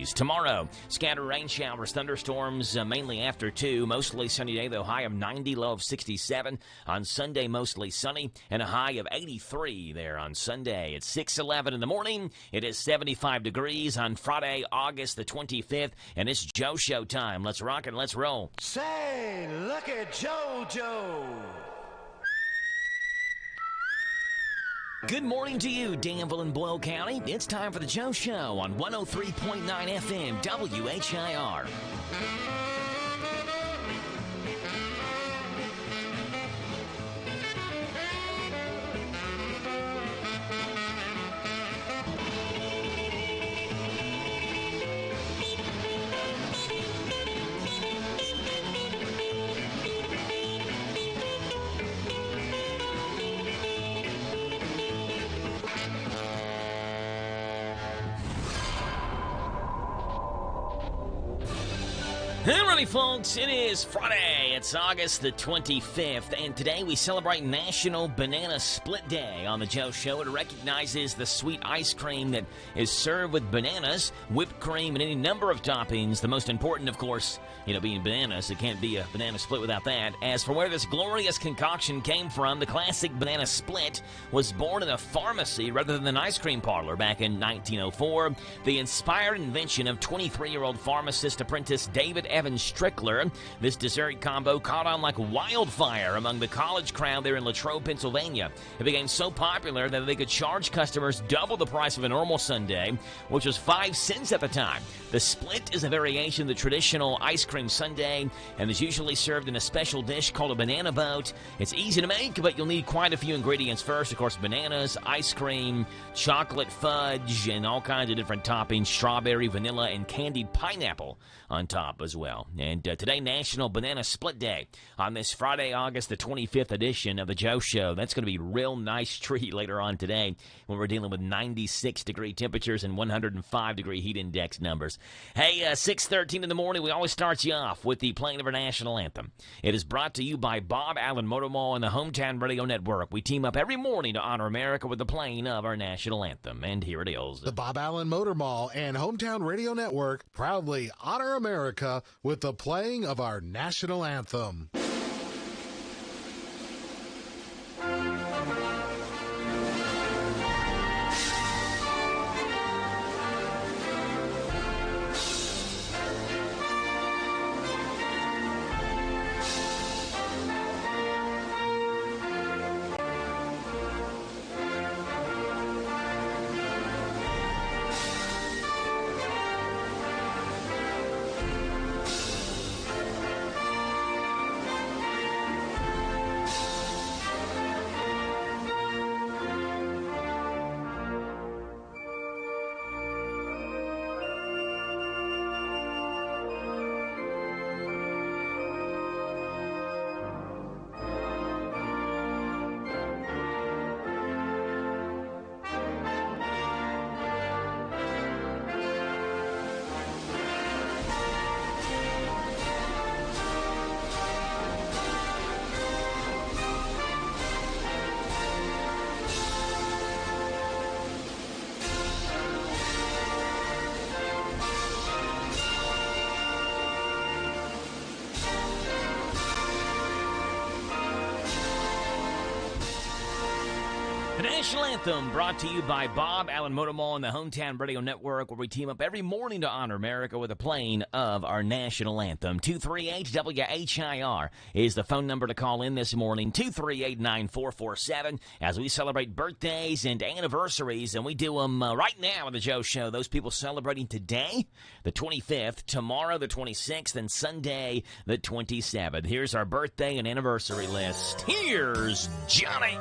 degrees. Tomorrow, scattered rain showers, thunderstorms, mainly after 2. Mostly sunny day, though, high of 90, low of 67. On Sunday, mostly sunny, and a high of 83 there on Sunday. It's 6:11 in the morning. It is 75 degrees on Friday, August the 25th, and it's Joe Show time. Let's rock and let's roll. Say, look at JoJo. Good morning to you, Danville and Boyle County. It's time for the Joe Show on 103.9 FM WHIR. Alrighty, folks, it is Friday. It's August the 25th, and today we celebrate National Banana Split Day on the Joe Show. It recognizes the sweet ice cream that is served with bananas, whipped cream, and any number of toppings. The most important, of course, being bananas. It can't be a banana split without that. As for where this glorious concoction came from, the classic banana split was born in a pharmacy rather than an ice cream parlor back in 1904. The inspired invention of 23-year-old pharmacist apprentice David Evans Strickler. This dessert combo caught on like wildfire among the college crowd there in Latrobe, Pennsylvania. It became so popular that they could charge customers double the price of a normal sundae, which was 5 cents at the time. The split is a variation of the traditional ice cream sundae and is usually served in a special dish called a banana boat. It's easy to make, but you'll need quite a few ingredients first. Of course, bananas, ice cream, chocolate fudge, and all kinds of different toppings, strawberry, vanilla, and candied pineapple on top as well. And today, National Banana Split Day on this Friday, August the 25th edition of the Joe Show. That's going to be a real nice treat later on today when we're dealing with 96-degree temperatures and 105-degree heat index numbers. Hey, 6:13 in the morning, we always start you off with the playing of our national anthem. It is brought to you by Bob Allen Motor Mall and the Hometown Radio Network. We team up every morning to honor America with the playing of our national anthem. And here it is. The Bob Allen Motor Mall and Hometown Radio Network proudly honor America with the playing of our national anthem. The National Anthem brought to you by Bob Allen Motor Mall and the Hometown Radio Network, where we team up every morning to honor America with a playing of our national anthem. 238-WHIR is the phone number to call in this morning, 238-9447, as we celebrate birthdays and anniversaries, and we do them right now on the Joe Show. Those people celebrating today, the 25th, tomorrow, the 26th, and Sunday, the 27th. Here's our birthday and anniversary list. Here's Johnny.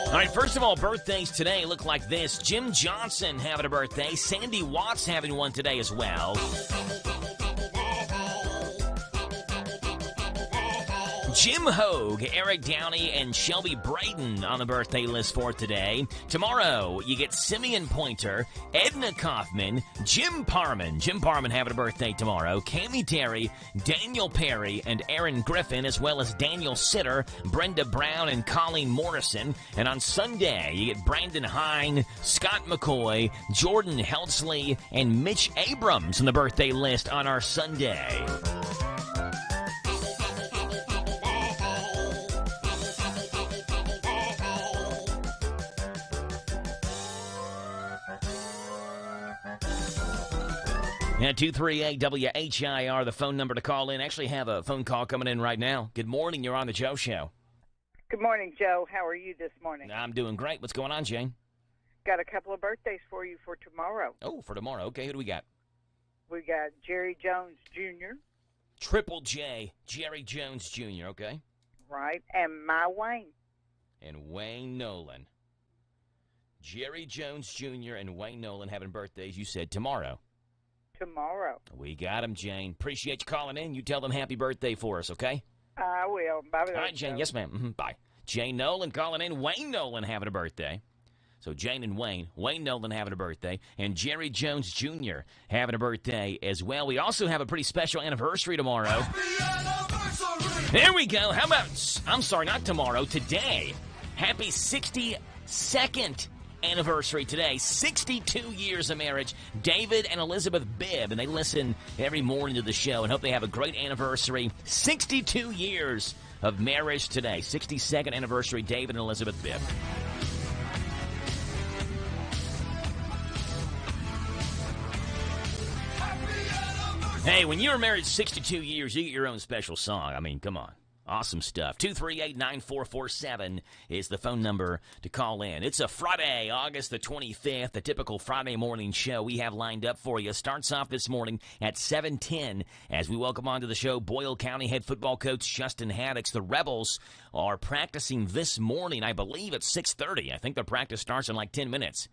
All right, first of all, birthdays today look like this. Jim Johnson having a birthday. Sandy Watts having one today as well. Jim Hogue, Eric Downey, and Shelby Braden on the birthday list for today. Tomorrow, you get Simeon Pointer, Edna Kaufman, Jim Parman. Jim Parman having a birthday tomorrow. Cammie Terry, Daniel Perry, and Aaron Griffin, as well as Daniel Sitter, Brenda Brown, and Colleen Morrison. And on Sunday, you get Brandon Hine, Scott McCoy, Jordan Helsley, and Mitch Abrams on the birthday list on our Sunday. Yeah, 238 WHIR, the phone number to call in. Actually have a phone call coming in right now. Good morning. You're on the Joe Show. Good morning, Joe. How are you this morning? I'm doing great. What's going on, Jane? Got a couple of birthdays for you for tomorrow. Oh, for tomorrow. Okay, who do we got? We got Jerry Jones Jr. Triple J, Jerry Jones Jr., okay? Right, and my Wayne. And Wayne Nolan. Jerry Jones Jr. and Wayne Nolan having birthdays, you said, tomorrow. Tomorrow. We got him, Jane. Appreciate you calling in. You tell them happy birthday for us, okay? I will. Bye-bye. All right, Jane. Yes, ma'am. Mm-hmm. Bye. Jane Nolan calling in. Wayne Nolan having a birthday. So Jane and Wayne. Wayne Nolan having a birthday. And Jerry Jones Jr. having a birthday as well. We also have a pretty special anniversary tomorrow. Happy anniversary! There we go. How about, I'm sorry, not tomorrow, today. Happy 62nd anniversary today. 62 years of marriage. David and Elizabeth Bibb, and they listen every morning to the show and hope they have a great anniversary. 62 years of marriage today. 62nd anniversary, David and Elizabeth Bibb. Hey, when you're married 62 years, you get your own special song. I mean, come on. Awesome stuff. 238-9447 is the phone number to call in. It's a Friday, August the 25th, the typical Friday morning show we have lined up for you. Starts off this morning at 7:10 as we welcome onto the show Boyle County head football coach Justin Haddix. The Rebels are practicing this morning, I believe, at 6:30. I think their practice starts in like 10 minutes.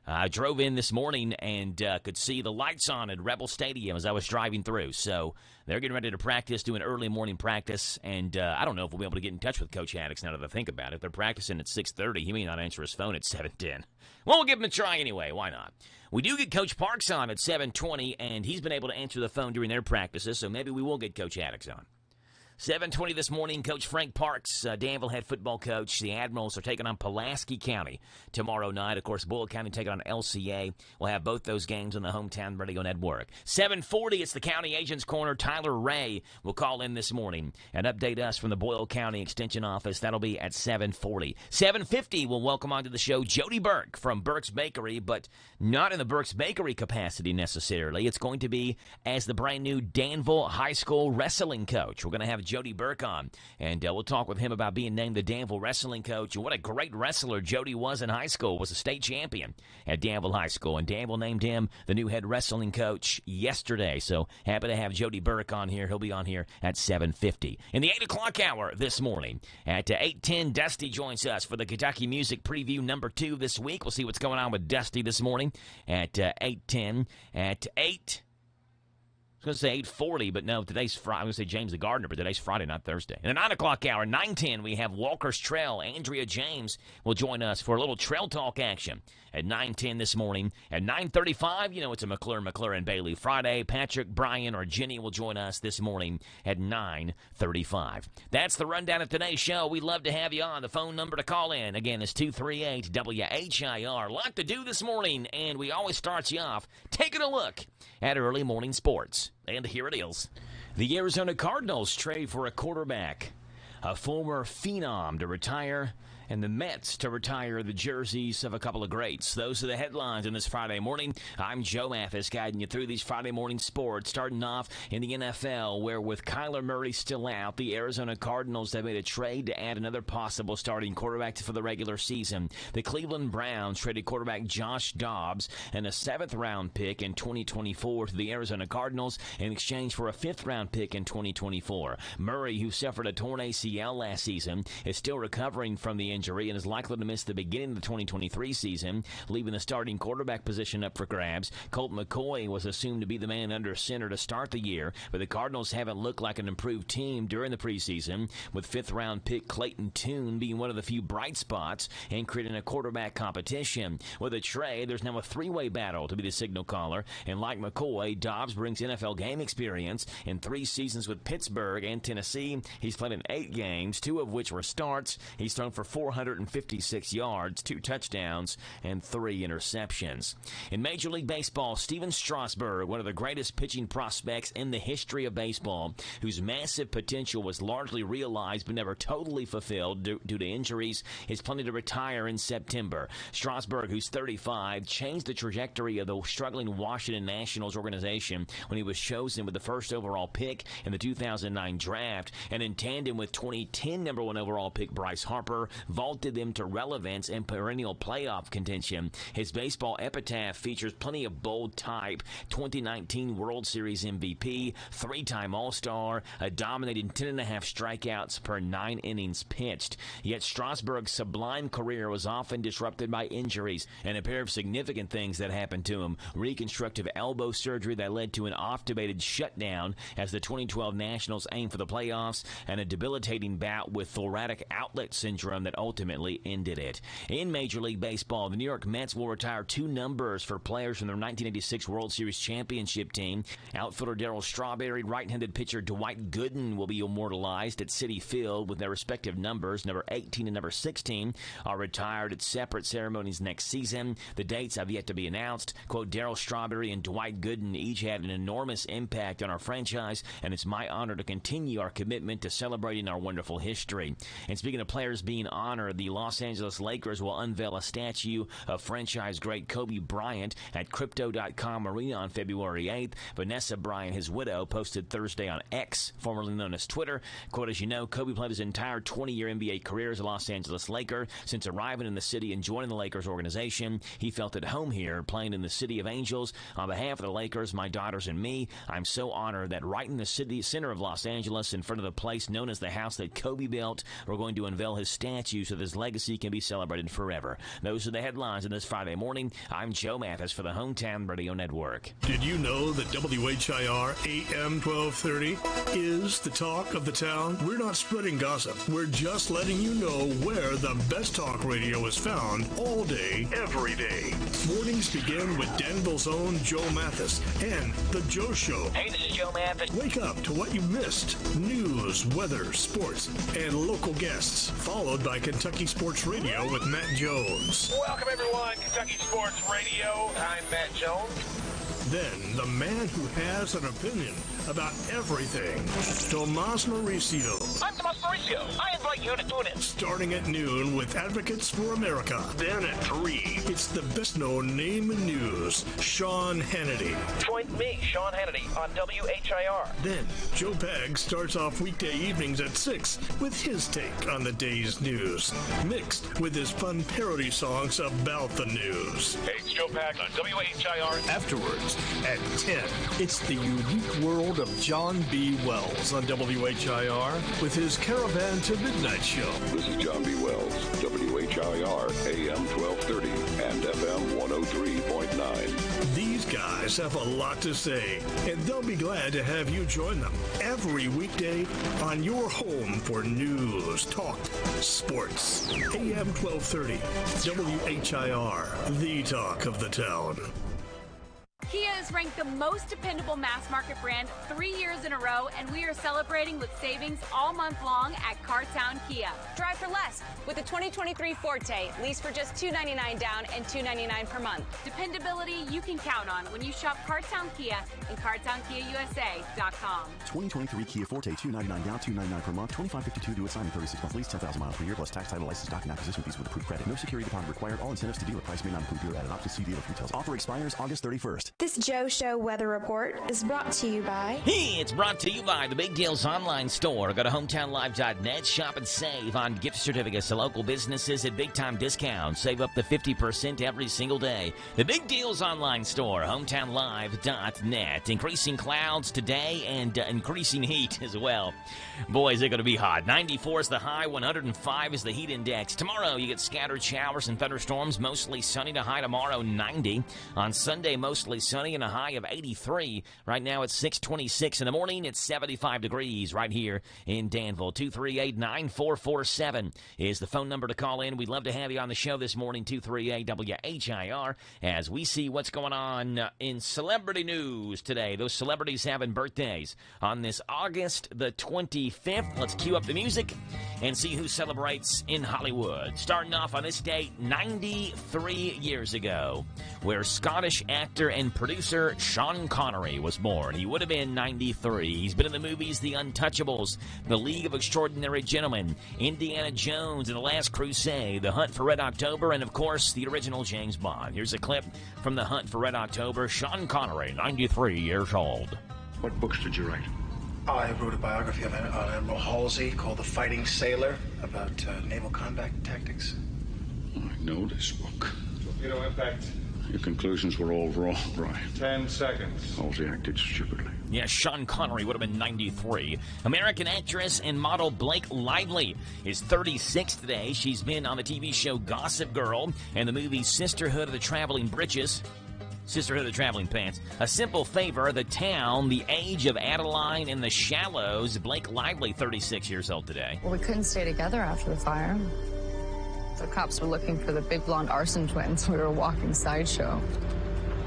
I drove in this morning and could see the lights on at Rebel Stadium as I was driving through. So they're getting ready to practice, doing early morning practice. And I don't know if we'll be able to get in touch with Coach Haddix now that I think about it. If they're practicing at 6:30, he may not answer his phone at 7:10. Well, we'll give him a try anyway. Why not? We do get Coach Parks on at 7:20, and he's been able to answer the phone during their practices, so maybe we will get Coach Haddix on. 7:20 this morning, Coach Frank Parks, Danville head football coach. The Admirals are taking on Pulaski County tomorrow night. Of course, Boyle County taking on LCA. We'll have both those games on the Hometown Radio Network. 7:40, it's the County Agents Corner. Tyler Ray will call in this morning and update us from the Boyle County Extension Office. That'll be at 7:40. 7:50, we'll welcome onto the show Jody Burke from Burke's Bakery, but not in the Burke's Bakery capacity necessarily. It's going to be as the brand new Danville High School wrestling coach. We're going to have Jody Burke on, and we'll talk with him about being named the Danville wrestling coach and what a great wrestler Jody was in high school. Was a state champion at Danville High School, and Danville named him the new head wrestling coach yesterday. So happy to have Jody Burke on here. He'll be on here at 7:50. In the 8 o'clock hour this morning at 8:10, Dusty joins us for the Kentucky Music Preview number 2 this week. We'll see what's going on with Dusty this morning at 8:10. At 8, I was going to say 8:40, but no, today's Friday. I was going to say James the Gardener, but today's Friday, not Thursday. In the 9 o'clock hour, 9:10, we have Walker's Trail. Andrea James will join us for a little trail talk action at 9:10 this morning. At 9:35, you know it's a McClure and Bailey Friday. Patrick, Brian, or Jenny will join us this morning at 9:35. That's the rundown of today's show. We'd love to have you on. The phone number to call in, again, is 238-WHIR. A lot to do this morning, and we always start you off taking a look at early morning sports. And here it is. The Arizona Cardinals trade for a quarterback, a former phenom to retire, and the Mets to retire the jerseys of a couple of greats. Those are the headlines on this Friday morning. I'm Joe Mathis, guiding you through these Friday morning sports, starting off in the NFL, where with Kyler Murray still out, the Arizona Cardinals have made a trade to add another possible starting quarterback for the regular season. The Cleveland Browns traded quarterback Josh Dobbs and a 7th-round pick in 2024 to the Arizona Cardinals in exchange for a 5th-round pick in 2024. Murray, who suffered a torn ACL last season, is still recovering from the injury and is likely to miss the beginning of the 2023 season, leaving the starting quarterback position up for grabs. Colt McCoy was assumed to be the man under center to start the year, but the Cardinals haven't looked like an improved team during the preseason, with fifth-round pick Clayton Tune being one of the few bright spots and creating a quarterback competition. With a trade, there's now a three-way battle to be the signal caller, and like McCoy, Dobbs brings NFL game experience. In 3 seasons with Pittsburgh and Tennessee, he's played in 8 games, 2 of which were starts. He's thrown for 456 yards, 2 touchdowns, and 3 interceptions. In Major League Baseball, Steven Strasburg, one of the greatest pitching prospects in the history of baseball, whose massive potential was largely realized but never totally fulfilled due to injuries, is planning to retire in September. Strasburg, who's 35, changed the trajectory of the struggling Washington Nationals organization when he was chosen with the first overall pick in the 2009 draft, and in tandem with 2010 number 1 overall pick Bryce Harper, vaulted them to relevance and perennial playoff contention. His baseball epitaph features plenty of bold type: 2019 World Series MVP, 3-time All-Star, a dominating 10.5 strikeouts per 9 innings pitched. Yet Strasburg's sublime career was often disrupted by injuries, and a pair of significant things that happened to him: reconstructive elbow surgery that led to an oft-debated shutdown as the 2012 Nationals aimed for the playoffs, and a debilitating bout with thoracic outlet syndrome that ultimately ended it. In Major League Baseball, the New York Mets will retire 2 numbers for players from their 1986 World Series championship team. Outfielder Darryl Strawberry, right-handed pitcher Dwight Gooden will be immortalized at Citi Field with their respective numbers. Number 18 and number 16 are retired at separate ceremonies next season. The dates have yet to be announced. Quote, Darryl Strawberry and Dwight Gooden each had an enormous impact on our franchise, and it's my honor to continue our commitment to celebrating our wonderful history. And speaking of players being honored, the Los Angeles Lakers will unveil a statue of franchise great Kobe Bryant at Crypto.com Arena on February 8th. Vanessa Bryant, his widow, posted Thursday on X, formerly known as Twitter. Quote, as you know, Kobe played his entire 20-year NBA career as a Los Angeles Laker. Since arriving in the city and joining the Lakers organization, he felt at home here, playing in the City of Angels. On behalf of the Lakers, my daughters, and me, I'm so honored that right in the city center of Los Angeles, in front of the place known as the house that Kobe built, we're going to unveil his statue so that his legacy can be celebrated forever. Those are the headlines in this Friday morning. I'm Joe Mathis for the Hometown Radio Network. Did you know that WHIR AM 1230 is the talk of the town? We're not spreading gossip. We're just letting you know where the best talk radio is found all day, every day. Mornings begin with Danville's own Joe Mathis and The Joe Show. Hey, this is Joe Mathis. Wake up to what you missed. News, weather, sports, and local guests. Followed by Kentucky Sports Radio with Matt Jones. Welcome, everyone. Kentucky Sports Radio. I'm Matt Jones. Then, the man who has an opinion about everything, Tomas Mauricio. I'm Tomas Mauricio. I invite you to tune in. Starting at noon with Advocates for America. Then at 3, it's the best-known name in news, Sean Hannity. Join me, Sean Hannity, on WHIR. Then, Joe Pag starts off weekday evenings at 6 with his take on the day's news, mixed with his fun parody songs about the news. Hey, it's Joe Pack on WHIR. Afterwards, at 10, it's the unique world of John B. Wells on WHIR with his Caravan to Midnight show. This is John B. Wells, WHIR, AM 1230 and FM 103.9. These guys have a lot to say, and they'll be glad to have you join them every weekday on your home for news, talk, sports. AM 1230, WHIR, the talk of the town. Kia is ranked the most dependable mass market brand 3 years in a row, and we are celebrating with savings all month long at Cartown Kia. Drive for less with the 2023 Forte, lease for just $299 down and $299 per month. Dependability you can count on when you shop Cartown Kia and CartownKiaUSA.com. 2023 Kia Forte, $299 down, $299 per month, $2552 due at signing, 36-month lease, 10,000 miles per year, plus tax, title, license, doc, and acquisition fees with approved credit. No security deposit required. All incentives to dealer price may not include dealer added options. See dealer for details. Offer expires August 31st. This Joe Show weather report is brought to you by... Hey, it's brought to you by the Big Deals online store. Go to hometownlive.net, shop and save on gift certificates to local businesses at big-time discounts. Save up to 50% every single day. The Big Deals online store, hometownlive.net. Increasing clouds today and increasing heat as well. Boy, is it going to be hot. 94 is the high, 105 is the heat index. Tomorrow, you get scattered showers and thunderstorms, mostly sunny to high tomorrow, 90. On Sunday, mostly sunny and a high of 83. Right now it's 6:26 in the morning. It's 75 degrees right here in Danville. 238-9447 is the phone number to call in. We'd love to have you on the show this morning. 238-WHIR as we see what's going on in celebrity news today. Those celebrities having birthdays on this August the 25th. Let's cue up the music and see who celebrates in Hollywood. Starting off on this date 93 years ago, where Scottish actor and producer Sean Connery was born. He would have been 93. He's been in the movies The Untouchables, The League of Extraordinary Gentlemen, Indiana Jones and The Last Crusade, The Hunt for Red October, and of course the original James Bond. Here's a clip from The Hunt for Red October. Sean Connery, 93 years old. What books did you write? I wrote a biography of Admiral Halsey called The Fighting Sailor about naval combat tactics. I know this book. Torpedo impact. Your conclusions were all wrong, Brian. 10 seconds. Halsey acted stupidly. Yes, Sean Connery would have been 93. American actress and model Blake Lively is 36 today. She's been on the TV show Gossip Girl and the movie Sisterhood of the Traveling Pants, A Simple Favor, The Town, The Age of Adeline, and The Shallows. Blake Lively, 36 years old today. Well, we couldn't stay together after the fire. The cops were looking for the big blonde arson twins. We were a walking sideshow.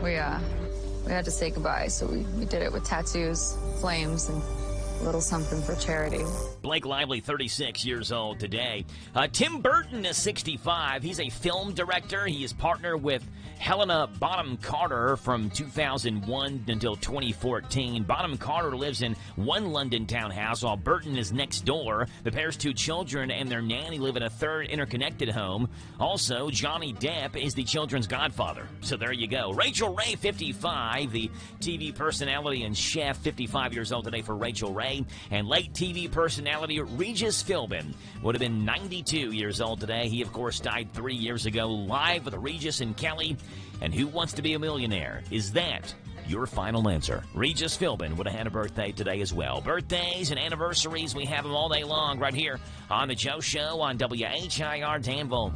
We had to say goodbye, so we did it with tattoos, flames, and a little something for charity. Blake Lively, 36 years old today. Tim Burton is 65. He's a film director. He is partnered with Helena Bonham Carter from 2001 until 2014. Bonham Carter lives in one London townhouse while Burton is next door. The pair's two children and their nanny live in a third interconnected home. Also, Johnny Depp is the children's godfather. So there you go. Rachel Ray, 55, the TV personality and chef, 55 years old today for Rachel Ray. And late TV personality Regis Philbin would have been 92 years old today. He, of course, died 3 years ago. Live with Regis and Kelly. And Who Wants to Be a Millionaire? Is that your final answer? Regis Philbin would have had a birthday today as well. Birthdays and anniversaries, we have them all day long right here on The Joe Show on WHIR Danville.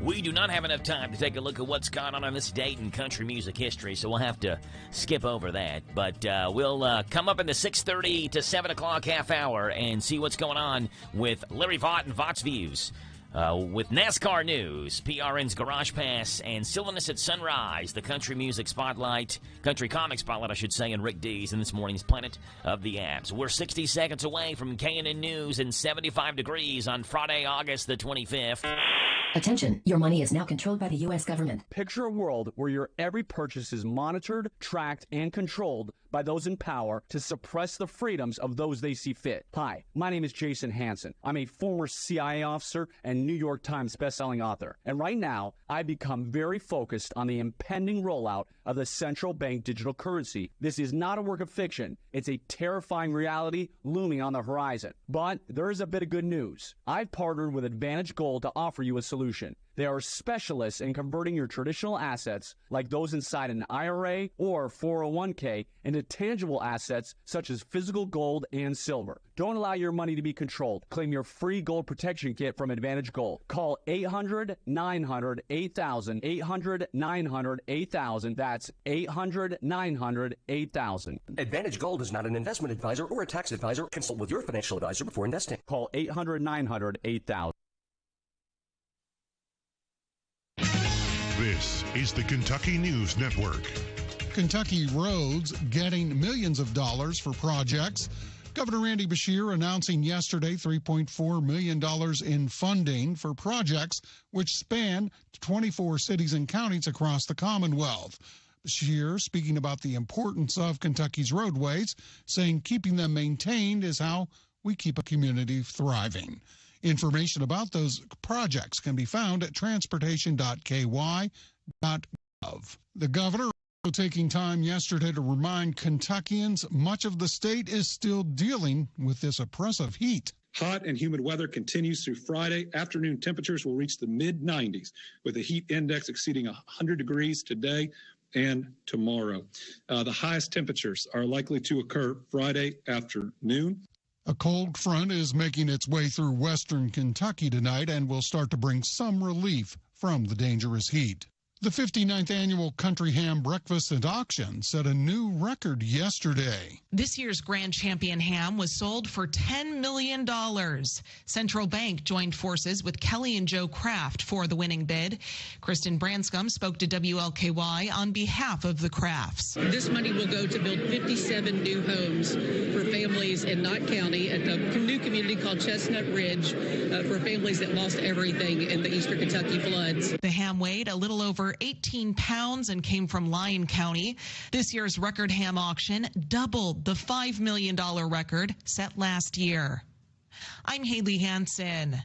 We do not have enough time to take a look at what's gone on this date in country music history, so we'll have to skip over that. But we'll come up in the 6:30 to 7 o'clock half hour and see what's going on with Larry Vaught and Vaught's Views. With NASCAR news, PRN's Garage Pass, and Silliness at Sunrise, the country music spotlight, country comic spotlight, I should say, and Rick Dees in this morning's Planet of the Apps. We're 60 seconds away from K&N News and 75 degrees on Friday, August the 25th. Attention, your money is now controlled by the U.S. government. Picture a world where your every purchase is monitored, tracked, and controlled by those in power to suppress the freedoms of those they see fit. Hi, my name is Jason Hansen. I'm a former CIA officer and New York Times bestselling author. And right now, I've become very focused on the impending rollout of the central bank digital currency. This is not a work of fiction. It's a terrifying reality looming on the horizon. But there is a bit of good news. I've partnered with Advantage Gold to offer you a solution. They are specialists in converting your traditional assets, like those inside an IRA or 401k, into tangible assets such as physical gold and silver. Don't allow your money to be controlled. Claim your free gold protection kit from Advantage Gold. Call 800-900-8000, 800-900-8000. That's 800-900-8000. Advantage Gold is not an investment advisor or a tax advisor. Consult with your financial advisor before investing. Call 800-900-8000. This is the Kentucky News Network. Kentucky roads getting millions of dollars for projects. Governor Andy Beshear announcing yesterday $3.4 million in funding for projects which span 24 cities and counties across the Commonwealth. Beshear speaking about the importance of Kentucky's roadways, saying keeping them maintained is how we keep a community thriving. Information about those projects can be found at transportation.ky.gov. The governor also taking time yesterday to remind Kentuckians much of the state is still dealing with this oppressive heat. Hot and humid weather continues through Friday. Afternoon temperatures will reach the mid-90s, with the heat index exceeding 100 degrees today and tomorrow. The highest temperatures are likely to occur Friday afternoon. A cold front is making its way through western Kentucky tonight and will start to bring some relief from the dangerous heat. The 59th annual Country Ham Breakfast and Auction set a new record yesterday. This year's grand champion ham was sold for $10 million. Central Bank joined forces with Kelly and Joe Kraft for the winning bid. Kristen Branscombe spoke to WLKY on behalf of the Crafts. This money will go to build 57 new homes for families in Knott County at a new community called Chestnut Ridge for families that lost everything in the Eastern Kentucky floods. The ham weighed a little over 18 pounds and came from Lyon County. This year's record ham auction doubled the $5 million record set last year. I'm Haley Hansen.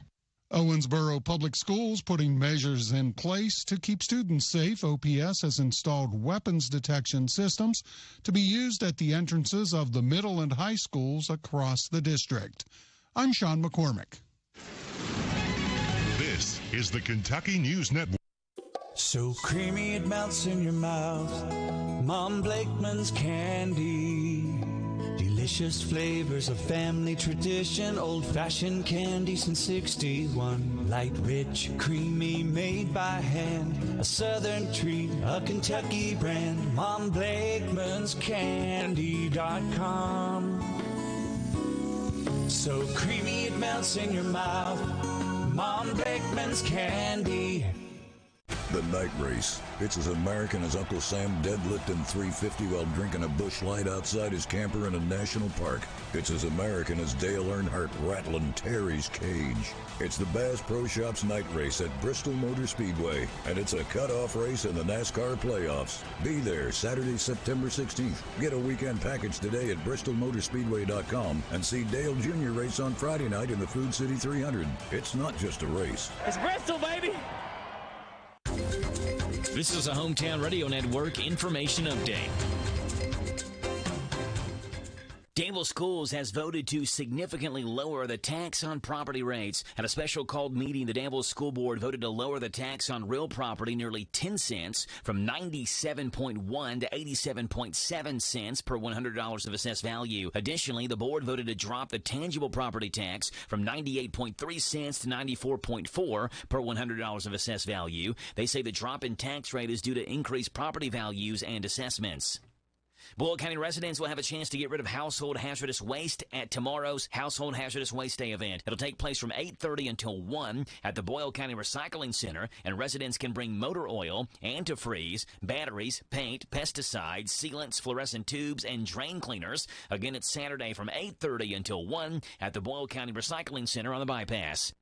Owensboro Public Schools putting measures in place to keep students safe. OPS has installed weapons detection systems to be used at the entrances of the middle and high schools across the district. I'm Sean McCormick. This is the Kentucky News Network. So creamy it melts in your mouth. Mom Blakeman's candy. Delicious flavors of family tradition. Old-fashioned candy since 61. Light, rich, creamy, made by hand. A southern treat, a Kentucky brand. Mom Blakeman's Candy.com. So creamy it melts in your mouth. Mom Blakeman's Candy. The night race. It's as American as Uncle Sam deadlifting 350 while drinking a Busch Light outside his camper in a national park. It's as American as Dale Earnhardt rattling Terry's cage. It's the Bass Pro Shops night race at Bristol Motor Speedway, and it's a cutoff race in the NASCAR playoffs. Be there Saturday, September 16th. Get a weekend package today at bristolmotorspeedway.com and see Dale Jr. race on Friday night in the Food City 300. It's not just a race. It's Bristol, baby! This is a Hometown Radio Network information update. Danville Schools has voted to significantly lower the tax on property rates. At a special called meeting, the Danville School Board voted to lower the tax on real property nearly 10 cents from 97.1 to 87.7 cents per $100 of assessed value. Additionally, the board voted to drop the tangible property tax from 98.3 cents to 94.4 per $100 of assessed value. They say the drop in tax rate is due to increased property values and assessments. Boyle County residents will have a chance to get rid of household hazardous waste at tomorrow's Household Hazardous Waste Day event. It'll take place from 8:30 until 1 at the Boyle County Recycling Center, and residents can bring motor oil, antifreeze, batteries, paint, pesticides, sealants, fluorescent tubes, and drain cleaners. Again, it's Saturday from 8:30 until 1 at the Boyle County Recycling Center on the bypass.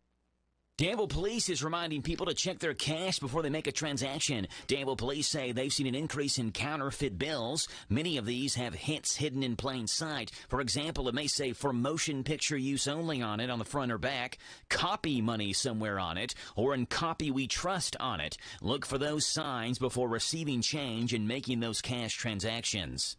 Danville Police is reminding people to check their cash before they make a transaction. Danville Police say they've seen an increase in counterfeit bills. Many of these have hints hidden in plain sight. For example, it may say for motion picture use only on it on the front or back, copy money somewhere on it, or in copy we trust on it. Look for those signs before receiving change and making those cash transactions.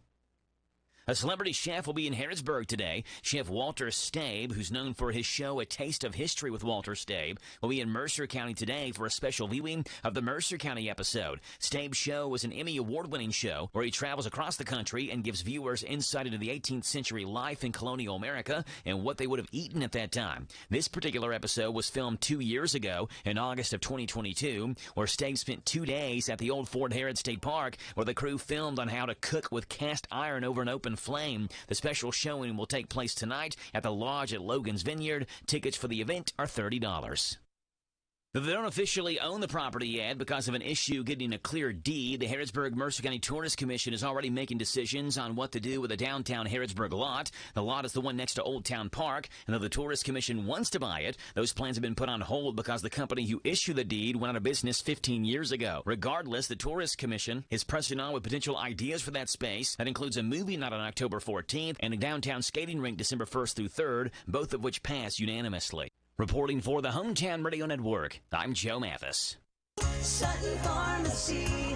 A celebrity chef will be in Harrodsburg today. Chef Walter Stabe, who's known for his show A Taste of History with Walter Stabe, will be in Mercer County today for a special viewing of the Mercer County episode. Stabe's show was an Emmy Award-winning show where he travels across the country and gives viewers insight into the 18th century life in colonial America and what they would have eaten at that time. This particular episode was filmed 2 years ago in August of 2022, where Stabe spent 2 days at the old Fort Harrod State Park, where the crew filmed on how to cook with cast iron over an open flame. The special showing will take place tonight at the Lodge at Logan's Vineyard. Tickets for the event are $30. They don't officially own the property yet because of an issue getting a clear deed. The Harrodsburg-Mercer County Tourist Commission is already making decisions on what to do with the downtown Harrodsburg lot. The lot is the one next to Old Town Park, and though the Tourist Commission wants to buy it, those plans have been put on hold because the company who issued the deed went out of business 15 years ago. Regardless, the Tourist Commission is pressing on with potential ideas for that space. That includes a movie night on October 14th and a downtown skating rink December 1st through 3rd, both of which passed unanimously. Reporting for the Hometown Radio Network, I'm Joe Mathis. Sutton Pharmacy,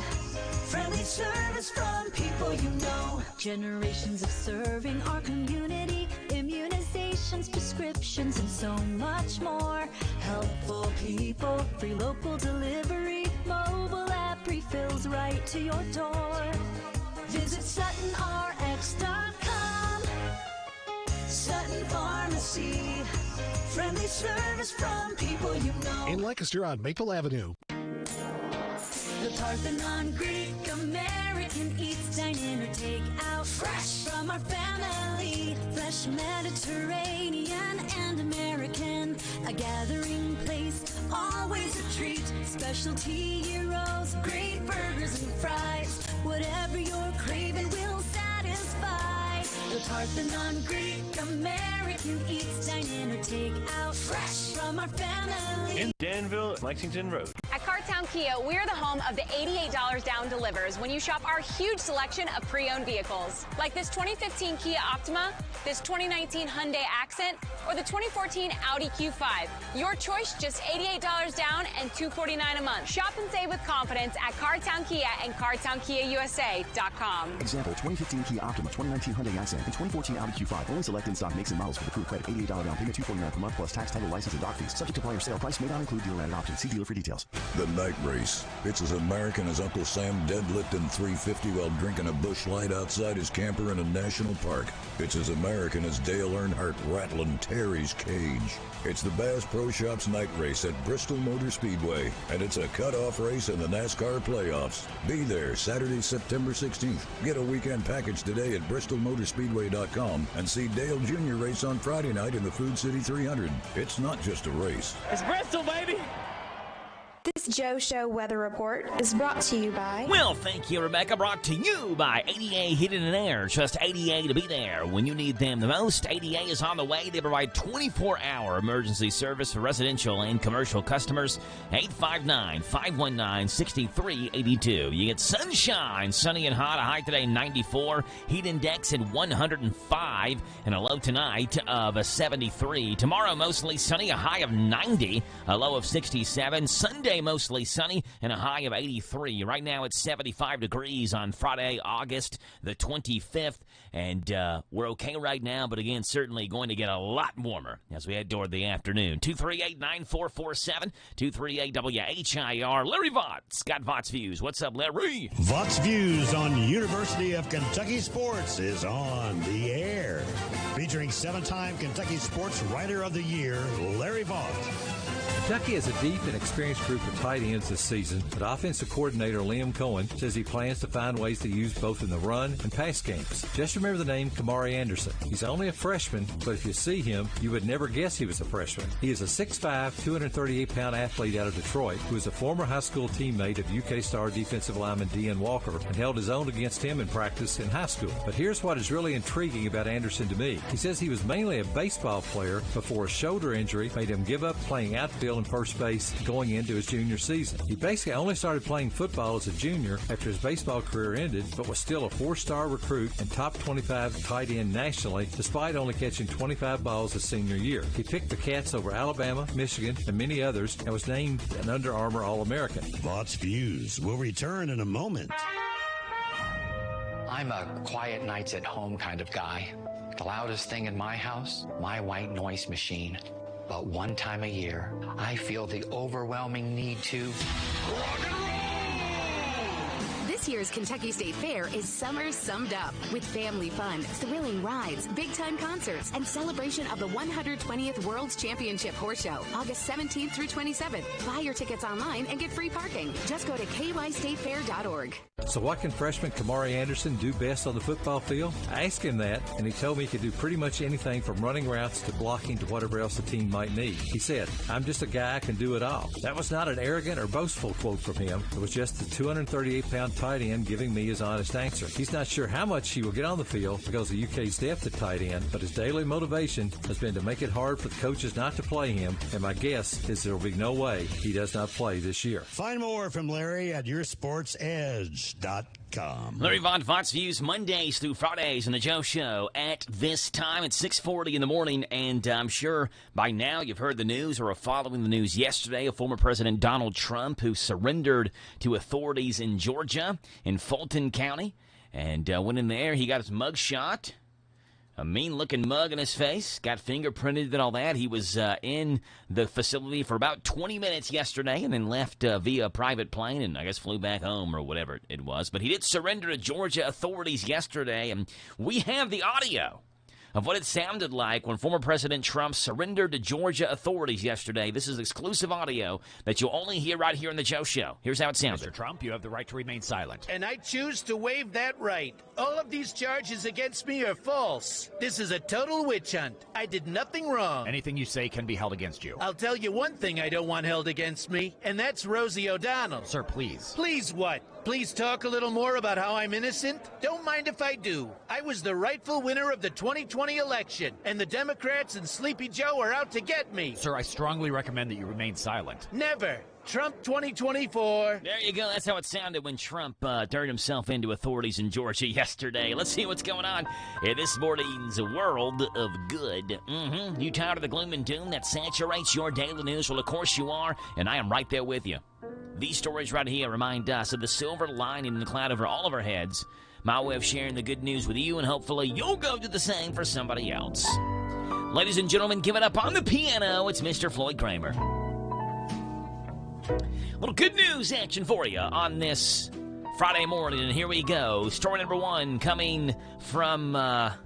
friendly service from people you know. Generations of serving our community, immunizations, prescriptions, and so much more. Helpful people, free local delivery, mobile app refills right to your door. Visit SuttonRx.com. Sutton Pharmacy, friendly service from people you know. In Lancaster on Maple Avenue. The Parthenon, Greek, American eats, dine in or take out. Fresh from our family, fresh Mediterranean and American. A gathering place, always a treat. Specialty gyros, great burgers and fries. Whatever you're craving will satisfy. The Parthenon, Greek, American eats, dine in or take out. Fresh from our family. In Danville, Lexington Road. At Cartown Kia, we're the home of the $88 down delivers when you shop our huge selection of pre-owned vehicles. Like this 2015 Kia Optima, this 2019 Hyundai Accent, or the 2014 Audi Q5. Your choice, just $88 down and $249 a month. Shop and save with confidence at Cartown Kia and CartownKiaUSA.com. Example, 2015 Kia Optima, 2019 Hyundai Accent, and 2014 Audi Q5. Only select in-stock makes and models for the crew credit. $88 down payment, $249 per month, plus tax, title, license, and dock fees. Subject to buyer sale price. May not include dealer added options. See dealer for details. The night race. It's as American as Uncle Sam deadlifting 350 while drinking a Busch Light outside his camper in a national park. It's as American as Dale Earnhardt rattling Terry's cage. It's the Bass Pro Shops night race at Bristol Motor Speedway, and it's a cutoff race in the NASCAR playoffs. Be there Saturday, September 16th. Get a weekend package today at BristolMotorspeedway.com and see Dale Jr. race on Friday night in the Food City 300. It's not just a race. It's Bristol, baby! This Joe Show weather report is brought to you by... Well, thank you, Rebecca. Brought to you by ADA Heating and Air. Trust ADA to be there when you need them the most. ADA is on the way. They provide 24-hour emergency service for residential and commercial customers. 859-519-6382. You get sunshine, sunny and hot. A high today, 94. Heat index at 105. And a low tonight of a 73. Tomorrow, mostly sunny. A high of 90. A low of 67. Sunday, mostly sunny and a high of 83. Right now it's 75 degrees on Friday, August the 25th, and we're okay right now, but again, certainly going to get a lot warmer as we head toward the afternoon. 238-9447, 238-WHIR. Larry Vought's got Vought's Views. What's up, Larry? Vought's Views on University of Kentucky Sports is on the air, featuring 7-time Kentucky Sports Writer of the Year, Larry Vaught. Kentucky has a deep and experienced group of tight ends this season, but offensive coordinator Liam Cohen says he plans to find ways to use both in the run and pass games. Just remember the name Kamari Anderson. He's only a freshman, but if you see him, you would never guess he was a freshman. He is a 6'5", 238-pound athlete out of Detroit who is a former high school teammate of UK star defensive lineman Dean Walker and held his own against him in practice in high school. But here's what is really intriguing about Anderson to me. He says he was mainly a baseball player before a shoulder injury made him give up playing outfield and first base going into his junior season. He basically only started playing football as a junior after his baseball career ended, but was still a 4-star recruit and top 25 tight end nationally, despite only catching 25 balls his senior year. He picked the Cats over Alabama, Michigan, and many others, and was named an Under Armour All-American. Vought's Views will return in a moment. I'm a quiet nights at home kind of guy. The loudest thing in my house, my white noise machine. But one time a year, I feel the overwhelming need to rock and roll! This year's Kentucky State Fair is summer summed up with family fun, thrilling rides, big-time concerts, and celebration of the 120th World Championship Horse Show, August 17th through 27th. Buy your tickets online and get free parking. Just go to kystatefair.org. So what can freshman Kamari Anderson do best on the football field? I asked him that, and he told me he could do pretty much anything from running routes to blocking to whatever else the team might need. He said, "I'm just a guy who can do it all." That was not an arrogant or boastful quote from him. It was just the 238-pound tight end giving me his honest answer. He's not sure how much he will get on the field because of UK's depth at tight end, but his daily motivation has been to make it hard for the coaches not to play him, and my guess is there will be no way he does not play this year. Find more from Larry at yoursportsedge.com. Larry Vaughn, Fox Views, Mondays through Fridays on the Joe Show at this time at 6:40 in the morning. And I'm sure by now you've heard the news or are following the news yesterday of former President Donald Trump, who surrendered to authorities in Georgia, in Fulton County. And went in there, he got his mug shot. A mean-looking mug in his face, got fingerprinted and all that. He was in the facility for about 20 minutes yesterday and then left via private plane and I guess flew back home or whatever it was. But he did surrender to Georgia authorities yesterday, and we have the audio of what it sounded like when former President Trump surrendered to Georgia authorities yesterday. This is exclusive audio that you'll only hear right here on the Joe Show. Here's how it sounded. Mr. Trump, you have the right to remain silent. And I choose to waive that right. All of these charges against me are false. This is a total witch hunt. I did nothing wrong. Anything you say can be held against you. I'll tell you one thing I don't want held against me, and that's Rosie O'Donnell. Sir, please. Please what? Please talk a little more about how I'm innocent? Don't mind if I do. I was the rightful winner of the 2020 election, and the Democrats and Sleepy Joe are out to get me. Sir, I strongly recommend that you remain silent. Never. Trump 2024. There you go. That's how it sounded when Trump turned himself into authorities in Georgia yesterday. Let's see what's going on in this morning's world of good. You tired of the gloom and doom that saturates your daily news? Well, of course you are, and I am right there with you. These stories right here remind us of the silver lining in the cloud over all of our heads. My way of sharing the good news with you, and hopefully you'll go do the same for somebody else. Ladies and gentlemen, give it up on the piano. It's Mr. Floyd Kramer. Little good news action for you on this Friday morning, and here we go. Story number one coming from a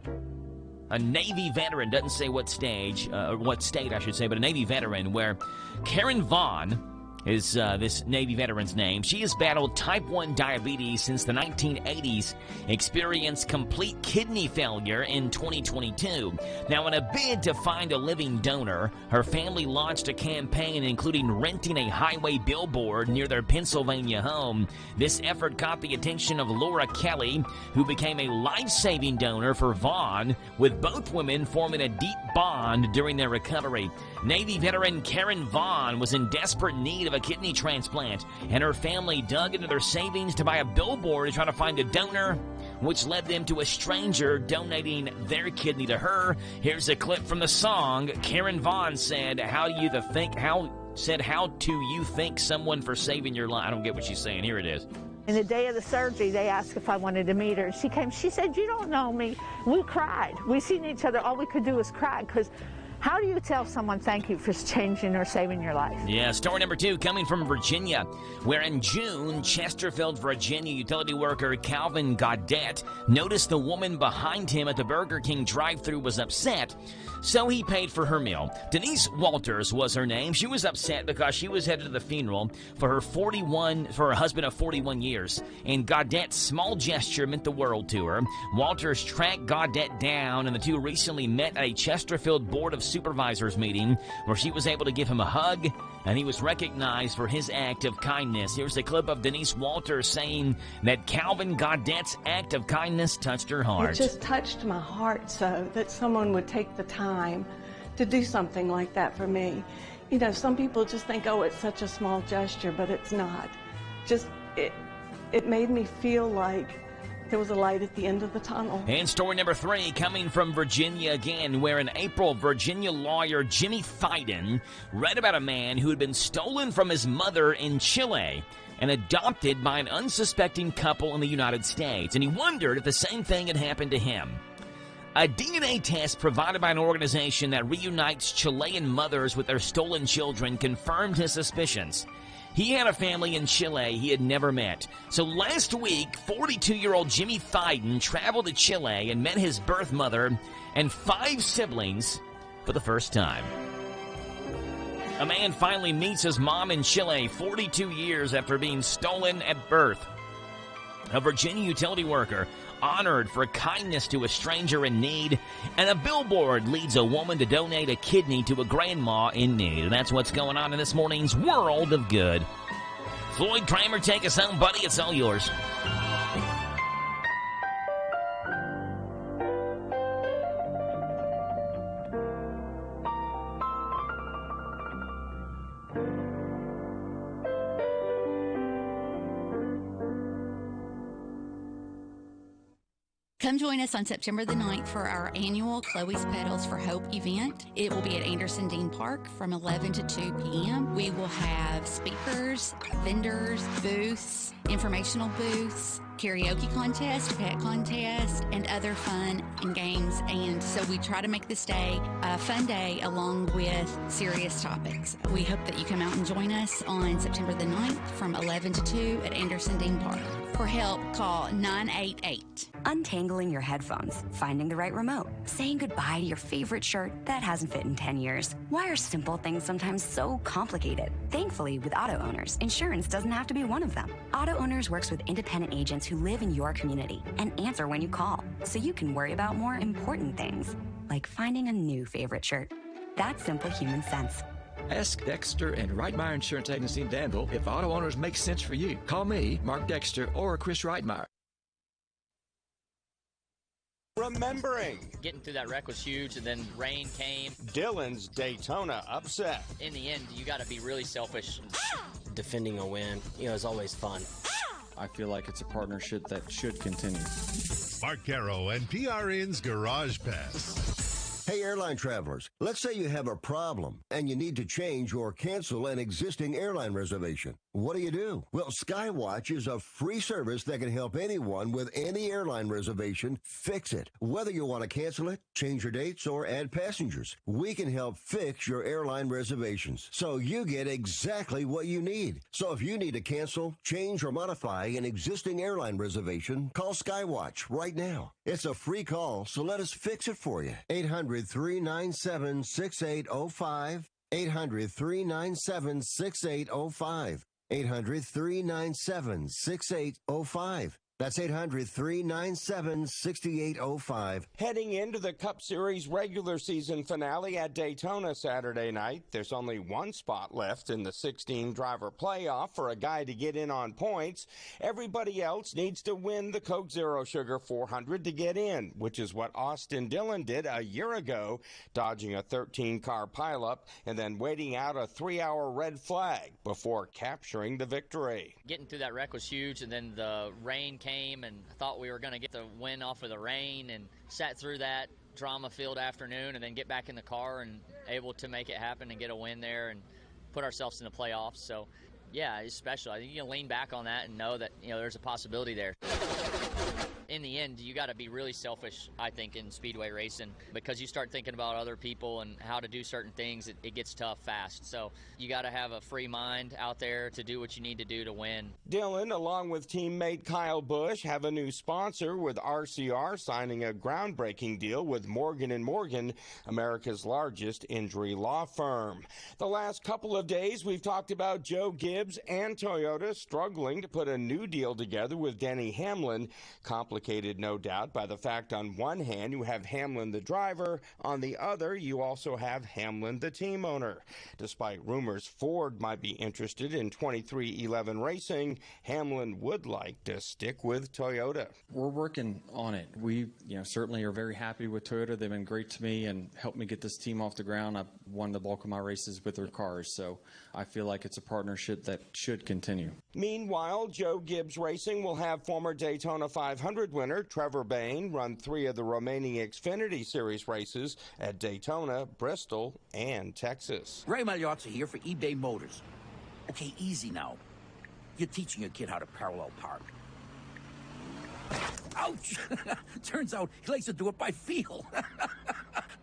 Navy veteran. Doesn't say what stage, or what state I should say, but a Navy veteran, where Karen Vaughn is this Navy veteran's name. She has battled type 1 diabetes since the 1980s, experienced complete kidney failure in 2022. Now, in a bid to find a living donor, her family launched a campaign including renting a highway billboard near their Pennsylvania home. This effort caught the attention of Laura Kelly, who became a life-saving donor for Vaughn, with both women forming a deep bond during their recovery. Navy veteran Karen Vaughn was in desperate need of a kidney transplant, and her family dug into their savings to buy a billboard to try to find a donor, which led them to a stranger donating their kidney to her. Here's a clip from the song. Karen Vaughn said, how do you thank someone for saving your life? I don't get what she's saying. Here it is. In the day of the surgery, they asked if I wanted to meet her. She came, she said, "You don't know me." We cried. We seen each other. All we could do was cry, because how do you tell someone thank you for changing or saving your life? Yeah, story number two coming from Virginia, where in June, Chesterfield, Virginia utility worker Calvin Gaudette noticed the woman behind him at the Burger King drive-thru was upset, so he paid for her meal. Denise Walters was her name. She was upset because she was headed to the funeral for her husband of 41 years, and Gaudette's small gesture meant the world to her. Walters tracked Gaudette down, and the two recently met at a Chesterfield Board of Supervisors meeting where she was able to give him a hug, and he was recognized for his act of kindness. Here's a clip of Denise Walters saying that Calvin Gaudette's act of kindness touched her heart. It just touched my heart so that someone would take the time to do something like that for me. You know, some people just think, oh, it's such a small gesture, but it's not. Just, it made me feel like there was a light at the end of the tunnel. And story number three coming from Virginia again, where in April, Virginia lawyer Jimmy Fiden read about a man who had been stolen from his mother in Chile and adopted by an unsuspecting couple in the United States. And he wondered if the same thing had happened to him. A DNA test provided by an organization that reunites Chilean mothers with their stolen children confirmed his suspicions. He had a family in Chile he had never met. So last week, 42-year-old Jimmy Thiden traveled to Chile and met his birth mother and 5 siblings for the first time. A man finally meets his mom in Chile 42 years after being stolen at birth. A Virginia utility worker honored for kindness to a stranger in need, and a billboard leads a woman to donate a kidney to a grandma in need. And that's what's going on in this morning's World of Good. Floyd Kramer, take us home, buddy. It's all yours. Come join us on September the 9th for our annual Chloe's Petals for Hope event. It will be at Anderson Dean Park from 11 to 2 p.m. We will have speakers, vendors, booths, informational booths, karaoke contest, pet contest, and other fun and games. And so we try to make this day a fun day along with serious topics. We hope that you come out and join us on September the 9th from 11 to 2 at Anderson Dean Park. For help, call 988. Untangling your headphones, finding the right remote, saying goodbye to your favorite shirt that hasn't fit in 10 years. Why are simple things sometimes so complicated? Thankfully, with Auto Owners, insurance doesn't have to be one of them. Auto Owners works with independent agents who live in your community and answer when you call, so you can worry about more important things, like finding a new favorite shirt. That's simple human sense. Ask Dexter and Reitmeyer Insurance Agency in Danville if Auto Owners makes sense for you. Call me, Mark Dexter, or Chris Reitmeyer. Remembering. Getting through that wreck was huge, and then rain came. Dylan's Daytona upset. In the end, you got to be really selfish. Defending a win, is always fun. I feel like it's a partnership that should continue. Mark Caro and PRN's Garage Pass. Hey, airline travelers, let's say you have a problem and you need to change or cancel an existing airline reservation. What do? Well, Skywatch is a free service that can help anyone with any airline reservation fix it. Whether you want to cancel it, change your dates, or add passengers, we can help fix your airline reservations so you get exactly what you need. So if you need to cancel, change, or modify an existing airline reservation, call Skywatch right now. It's a free call, so let us fix it for you. 800-397-6805. 800-397-6805. 800-397-6805. That's 800-397-6805. Heading into the Cup Series regular season finale at Daytona Saturday night, there's only one spot left in the 16-driver playoff for a guy to get in on points. Everybody else needs to win the Coke Zero Sugar 400 to get in, which is what Austin Dillon did a year ago, dodging a 13-car pileup and then waiting out a 3-hour red flag before capturing the victory. Getting through that wreck was huge, and then the rain came, and I thought we were going to get the win off of the rain, and sat through that drama-filled afternoon and then get back in the car and able to make it happen and get a win there and put ourselves in the playoffs. So, yeah, it's special. I think you can lean back on that and know that, there's a possibility there. In the end, you got to be really selfish, I think, in speedway racing, because you start thinking about other people and how to do certain things. It gets tough fast. So you got to have a free mind out there to do what you need to do to win. Dillon, along with teammate Kyle Busch, have a new sponsor, with RCR signing a groundbreaking deal with Morgan & Morgan, America's largest injury law firm. The last couple of days, we've talked about Joe Gibbs and Toyota struggling to put a new deal together with Denny Hamlin, complicated, no doubt, by the fact on one hand you have Hamlin the driver, on the other you also have Hamlin the team owner. Despite rumors Ford might be interested in 2311 Racing, Hamlin would like to stick with Toyota. We're working on it. We certainly are very happy with Toyota. They've been great to me and helped me get this team off the ground. I've won the bulk of my races with their cars, so I feel like it's a partnership that should continue. Meanwhile, Joe Gibbs Racing will have former Daytona 500 winner Trevor Bayne run 3 of the remaining Xfinity Series races at Daytona, Bristol, and Texas. Ray Magliozzi here for eBay Motors. Okay, easy now. You're teaching your kid how to parallel park. Ouch! Turns out he likes to do it by feel.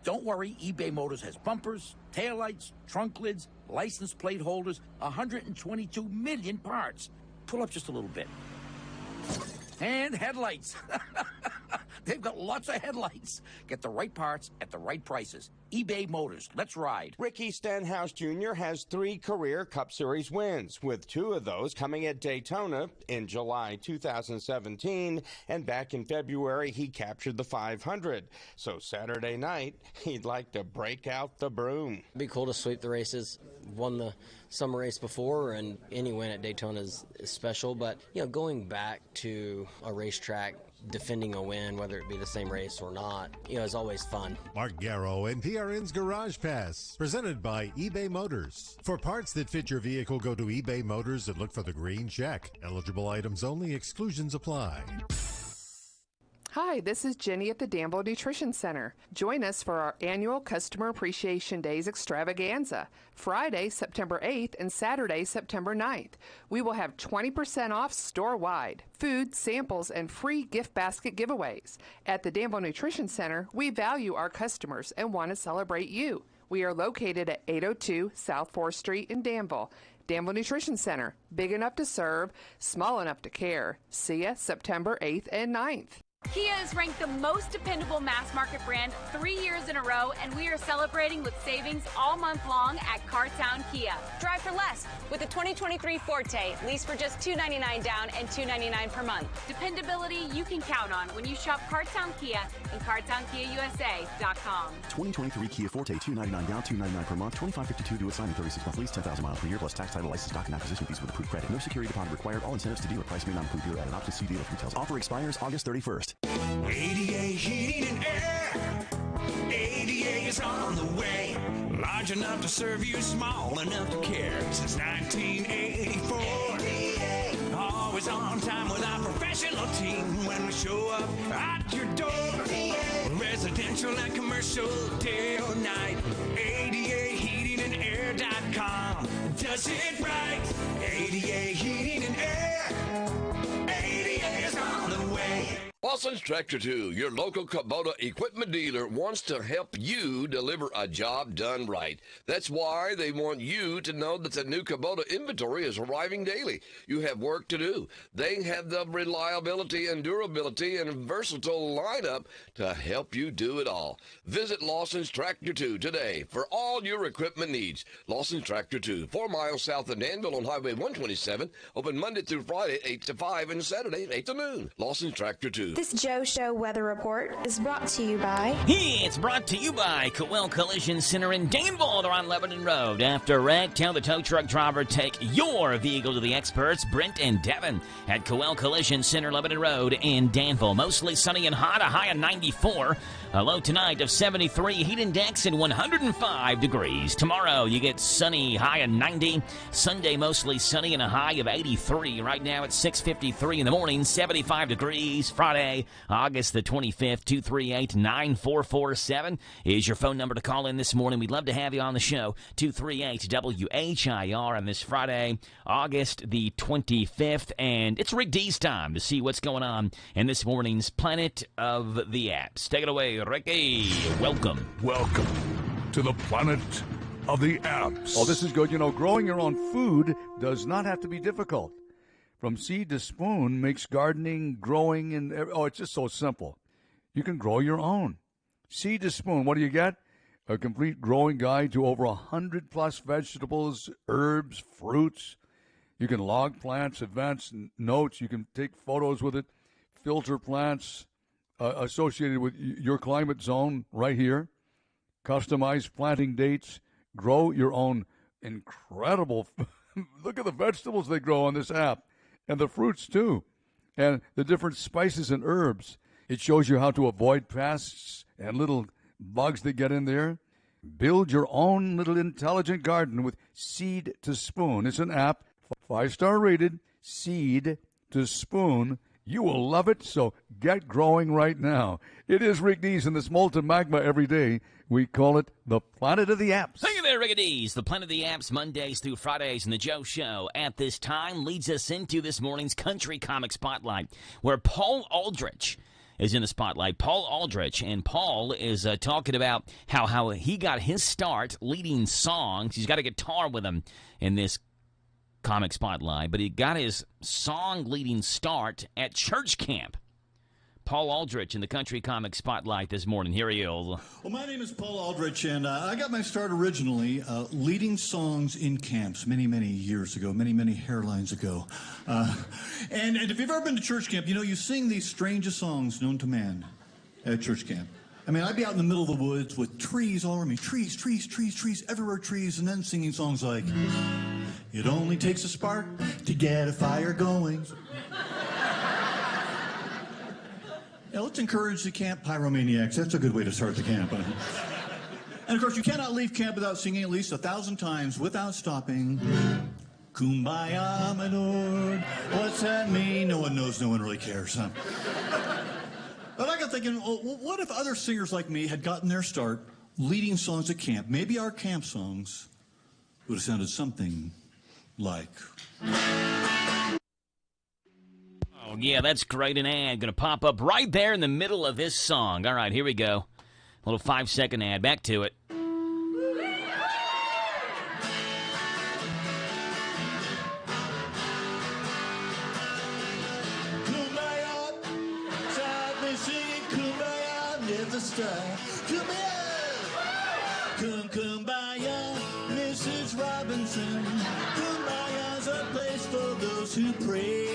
Don't worry, eBay Motors has bumpers, taillights, trunk lids, license plate holders, 122 million parts. Pull up just a little bit. And headlights. They've got lots of headlights. Get the right parts at the right prices. eBay Motors. Let's ride. Ricky Stenhouse Jr. has 3 career Cup Series wins, with 2 of those coming at Daytona in July 2017, and back in February he captured the 500. So Saturday night, he'd like to break out the broom. It'd be cool to sweep the races. Won the summer race before, and any win at Daytona is special, but going back to a racetrack, defending a win, whether it be the same race or not, is always fun. Mark Garrow and PRN's Garage Pass, presented by eBay Motors. For parts that fit your vehicle, go to eBay Motors and look for the green check. Eligible items only. Exclusions apply. Hi, this is Jenny at the Danville Nutrition Center. Join us for our annual Customer Appreciation Days extravaganza, Friday, September 8th and Saturday, September 9th. We will have 20% off store-wide, food, samples, and free gift basket giveaways. At the Danville Nutrition Center, we value our customers and want to celebrate you. We are located at 802 South 4th Street in Danville. Danville Nutrition Center, big enough to serve, small enough to care. See you September 8th and 9th. Kia is ranked the most dependable mass market brand 3 years in a row, and we are celebrating with savings all month long at Cartown Kia. Drive for less with the 2023 Forte, lease for just $299 down and $299 per month. Dependability you can count on when you shop Cartown Kia and CartownKiaUSA.com. 2023 Kia Forte, $299 down, $299 per month, $2552 due assignment, 36-month lease, 10,000 miles per year, plus tax, title, license, stock, and acquisition fees with approved credit. No security deposit required. All incentives to dealer price may not include dealer added options. See dealer for details. Offer expires August 31st. ADA Heating and Air. ADA is on the way. Large enough to serve you, small enough to care. Since 1984. ADA. Always on time with our professional team when we show up at your door. ADA. Residential and commercial, day or night. ADA Heating and Air.com does it right. ADA Heating and Air. ADA is on the way. Lawson's Tractor 2, your local Kubota equipment dealer, wants to help you deliver a job done right. That's why they want you to know that the new Kubota inventory is arriving daily. You have work to do. They have the reliability and durability and versatile lineup to help you do it all. Visit Lawson's Tractor 2 today for all your equipment needs. Lawson's Tractor 2, 4 miles south of Danville on Highway 127, open Monday through Friday, 8 to 5, and Saturday, 8 to noon. Lawson's Tractor 2. This Joe Show weather report is brought to you by... It's brought to you by Cowell Collision Center in Danville. They're on Lebanon Road. After wreck, tell the tow truck driver, take your vehicle to the experts, Brent and Devin, at Cowell Collision Center, Lebanon Road in Danville. Mostly sunny and hot, a high of 94. A low tonight of 73, heat index at 105 degrees. Tomorrow, you get sunny, high of 90. Sunday, mostly sunny and a high of 83. Right now, it's 6:53 in the morning, 75 degrees. Friday, August the 25th, 238-9447 is your phone number to call in this morning. We'd love to have you on the show. 238-WHIR on this Friday, August the 25th. And it's Rick D's time to see what's going on in this morning's Planet of the Apps. Take it away, Ricky. Welcome. Welcome to the Planet of the Apps. Oh, this is good. You know, growing your own food does not have to be difficult. From seed to spoon makes gardening, growing, and it's just so simple. You can grow your own. Seed to spoon, what do you get? A complete growing guide to over 100-plus vegetables, herbs, fruits. You can log plants, events, notes. You can take photos with it, filter plants associated with your climate zone right here. Customize planting dates. Grow your own incredible. Look at the vegetables they grow on this app. And the fruits, too, and the different spices and herbs. It shows you how to avoid pests and little bugs that get in there. Build your own little intelligent garden with Seed to Spoon. It's an app, 5-star rated, Seed to Spoon. You will love it, so get growing right now. It is Rick Dees in this molten magma every day. We call it the Planet of the Apps. Hey there, Rick Dees. The Planet of the Apps, Mondays through Fridays, and the Joe Show at this time leads us into this morning's Country Comic Spotlight, where Paul Aldrich is in the spotlight. Paul Aldrich, and Paul is talking about how he got his start leading songs. He's got a guitar with him in this comic spotlight, but he got his song leading start at church camp. Paul Aldrich in the Country Comic Spotlight this morning. Here he is. Well, my name is Paul Aldrich, and I got my start originally leading songs in camps many, many years ago, many, many hairlines ago. And if you've ever been to church camp, you know you sing these strangest songs known to man at church camp. I mean, I'd be out in the middle of the woods with trees all around me. Trees, trees, trees, trees, everywhere trees, and then singing songs like, it only takes a spark to get a fire going. Yeah, let's encourage the camp pyromaniacs. That's a good way to start the camp. And of course, you cannot leave camp without singing at least 1,000 times without stopping. Kumbaya, my lord. What's that mean? No one knows. No one really cares, huh? But I got thinking, well, what if other singers like me had gotten their start leading songs at camp? Maybe our camp songs would have sounded something like... Oh, yeah, that's great. An ad going to pop up right there in the middle of this song. All right, here we go. A little 5-second ad. Back to it. Kumbaya, sadly singing Kumbaya, never stop. Kumbaya, Kumbaya, Mrs. Robinson. Kumbaya's a place for those who pray.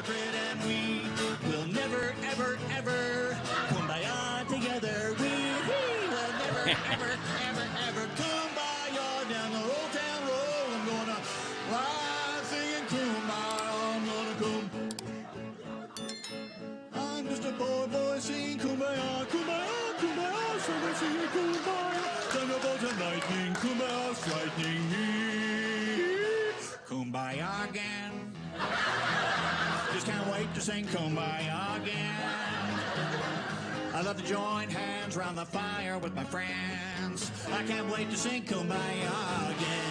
And we will never, ever, ever kumbaya together. We will never, ever, ever, ever kumbaya down the old town road. I'm gonna ride singing kumbaya. I'm just a boy singing kumbaya, kumbaya, kumbaya. So we're singing kumbaya. Thunderbolts and lightning, kumbaya, frightening me. Kumbaya again. Just can't wait to sing Kumbaya again. I love to join hands around the fire with my friends. I can't wait to sing Kumbaya again.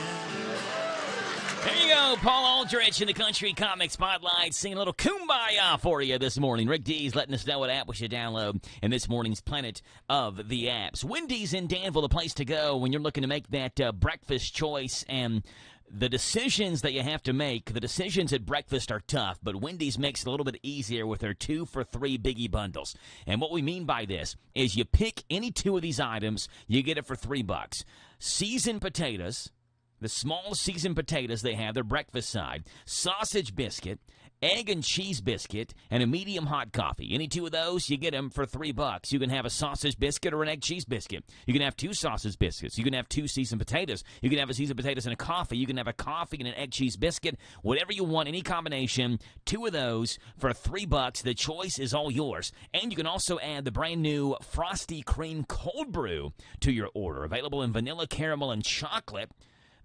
There you go, Paul Aldrich in the Country Comic Spotlight singing a little Kumbaya for you this morning. Rick D's letting us know what app we should download in this morning's Planet of the Apps. Wendy's in Danville, the place to go when you're looking to make that breakfast choice. And the decisions that you have to make, the decisions at breakfast are tough, but Wendy's makes it a little bit easier with their 2 for $3 biggie bundles. And what we mean by this is you pick any 2 of these items, you get it for $3. Seasoned potatoes, the small seasoned potatoes they have, their breakfast side, sausage biscuit, egg and cheese biscuit, and a medium hot coffee. Any 2 of those, you get them for $3. You can have a sausage biscuit or an egg cheese biscuit. You can have 2 sausage biscuits. You can have 2 seasoned potatoes. You can have a seasoned potatoes and a coffee. You can have a coffee and an egg cheese biscuit. Whatever you want, any combination, 2 of those for $3. The choice is all yours. And you can also add the brand new Frosty Cream Cold Brew to your order. Available in vanilla, caramel, and chocolate.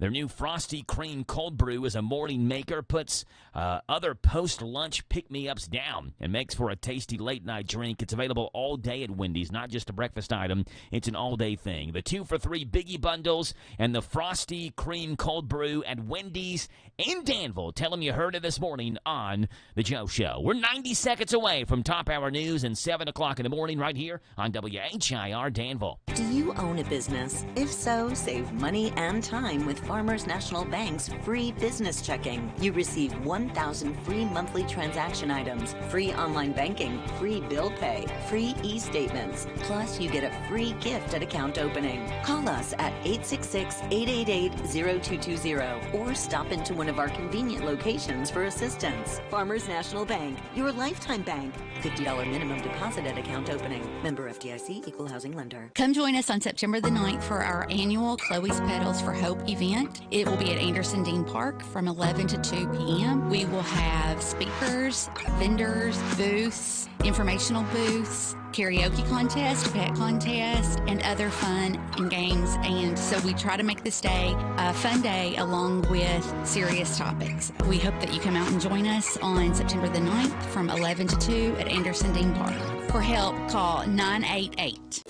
Their new Frosty Cream Cold Brew is a morning maker, puts other post-lunch pick-me-ups down, and makes for a tasty late-night drink. It's available all day at Wendy's, not just a breakfast item. It's an all-day thing. The 2 for $3 biggie bundles and the Frosty Cream Cold Brew at Wendy's in Danville. Tell them you heard it this morning on The Joe Show. We're 90 seconds away from top hour news and 7 o'clock in the morning right here on WHIR Danville. Do you own a business? If so, save money and time with Farmers National Bank's free business checking. You receive 1,000 free monthly transaction items, free online banking, free bill pay, free e-statements. Plus, you get a free gift at account opening. Call us at 866-888-0220 or stop into one of our convenient locations for assistance. Farmers National Bank, your lifetime bank. $50 minimum deposit at account opening. Member FDIC, equal housing lender. Come join us on September the 9th for our annual Chloe's Petals for Hope event. It will be at Anderson Dean Park from 11 to 2 p.m. We will have speakers, vendors, booths, informational booths, karaoke contest, pet contest, and other fun and games. And so we try to make this day a fun day along with serious topics. We hope that you come out and join us on September the 9th from 11 to 2 at Anderson Dean Park. For help, call 988.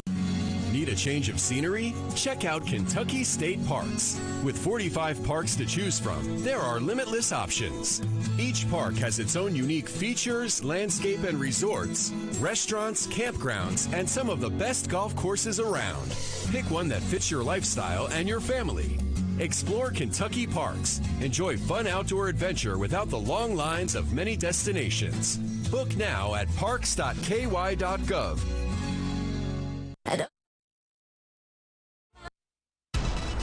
a change of scenery? Check out Kentucky State Parks. With 45 parks to choose from, there are limitless options. Each park has its own unique features, landscape and resorts, restaurants, campgrounds, and some of the best golf courses around. Pick one that fits your lifestyle and your family. Explore Kentucky parks. Enjoy fun outdoor adventure without the long lines of many destinations. Book now at parks.ky.gov.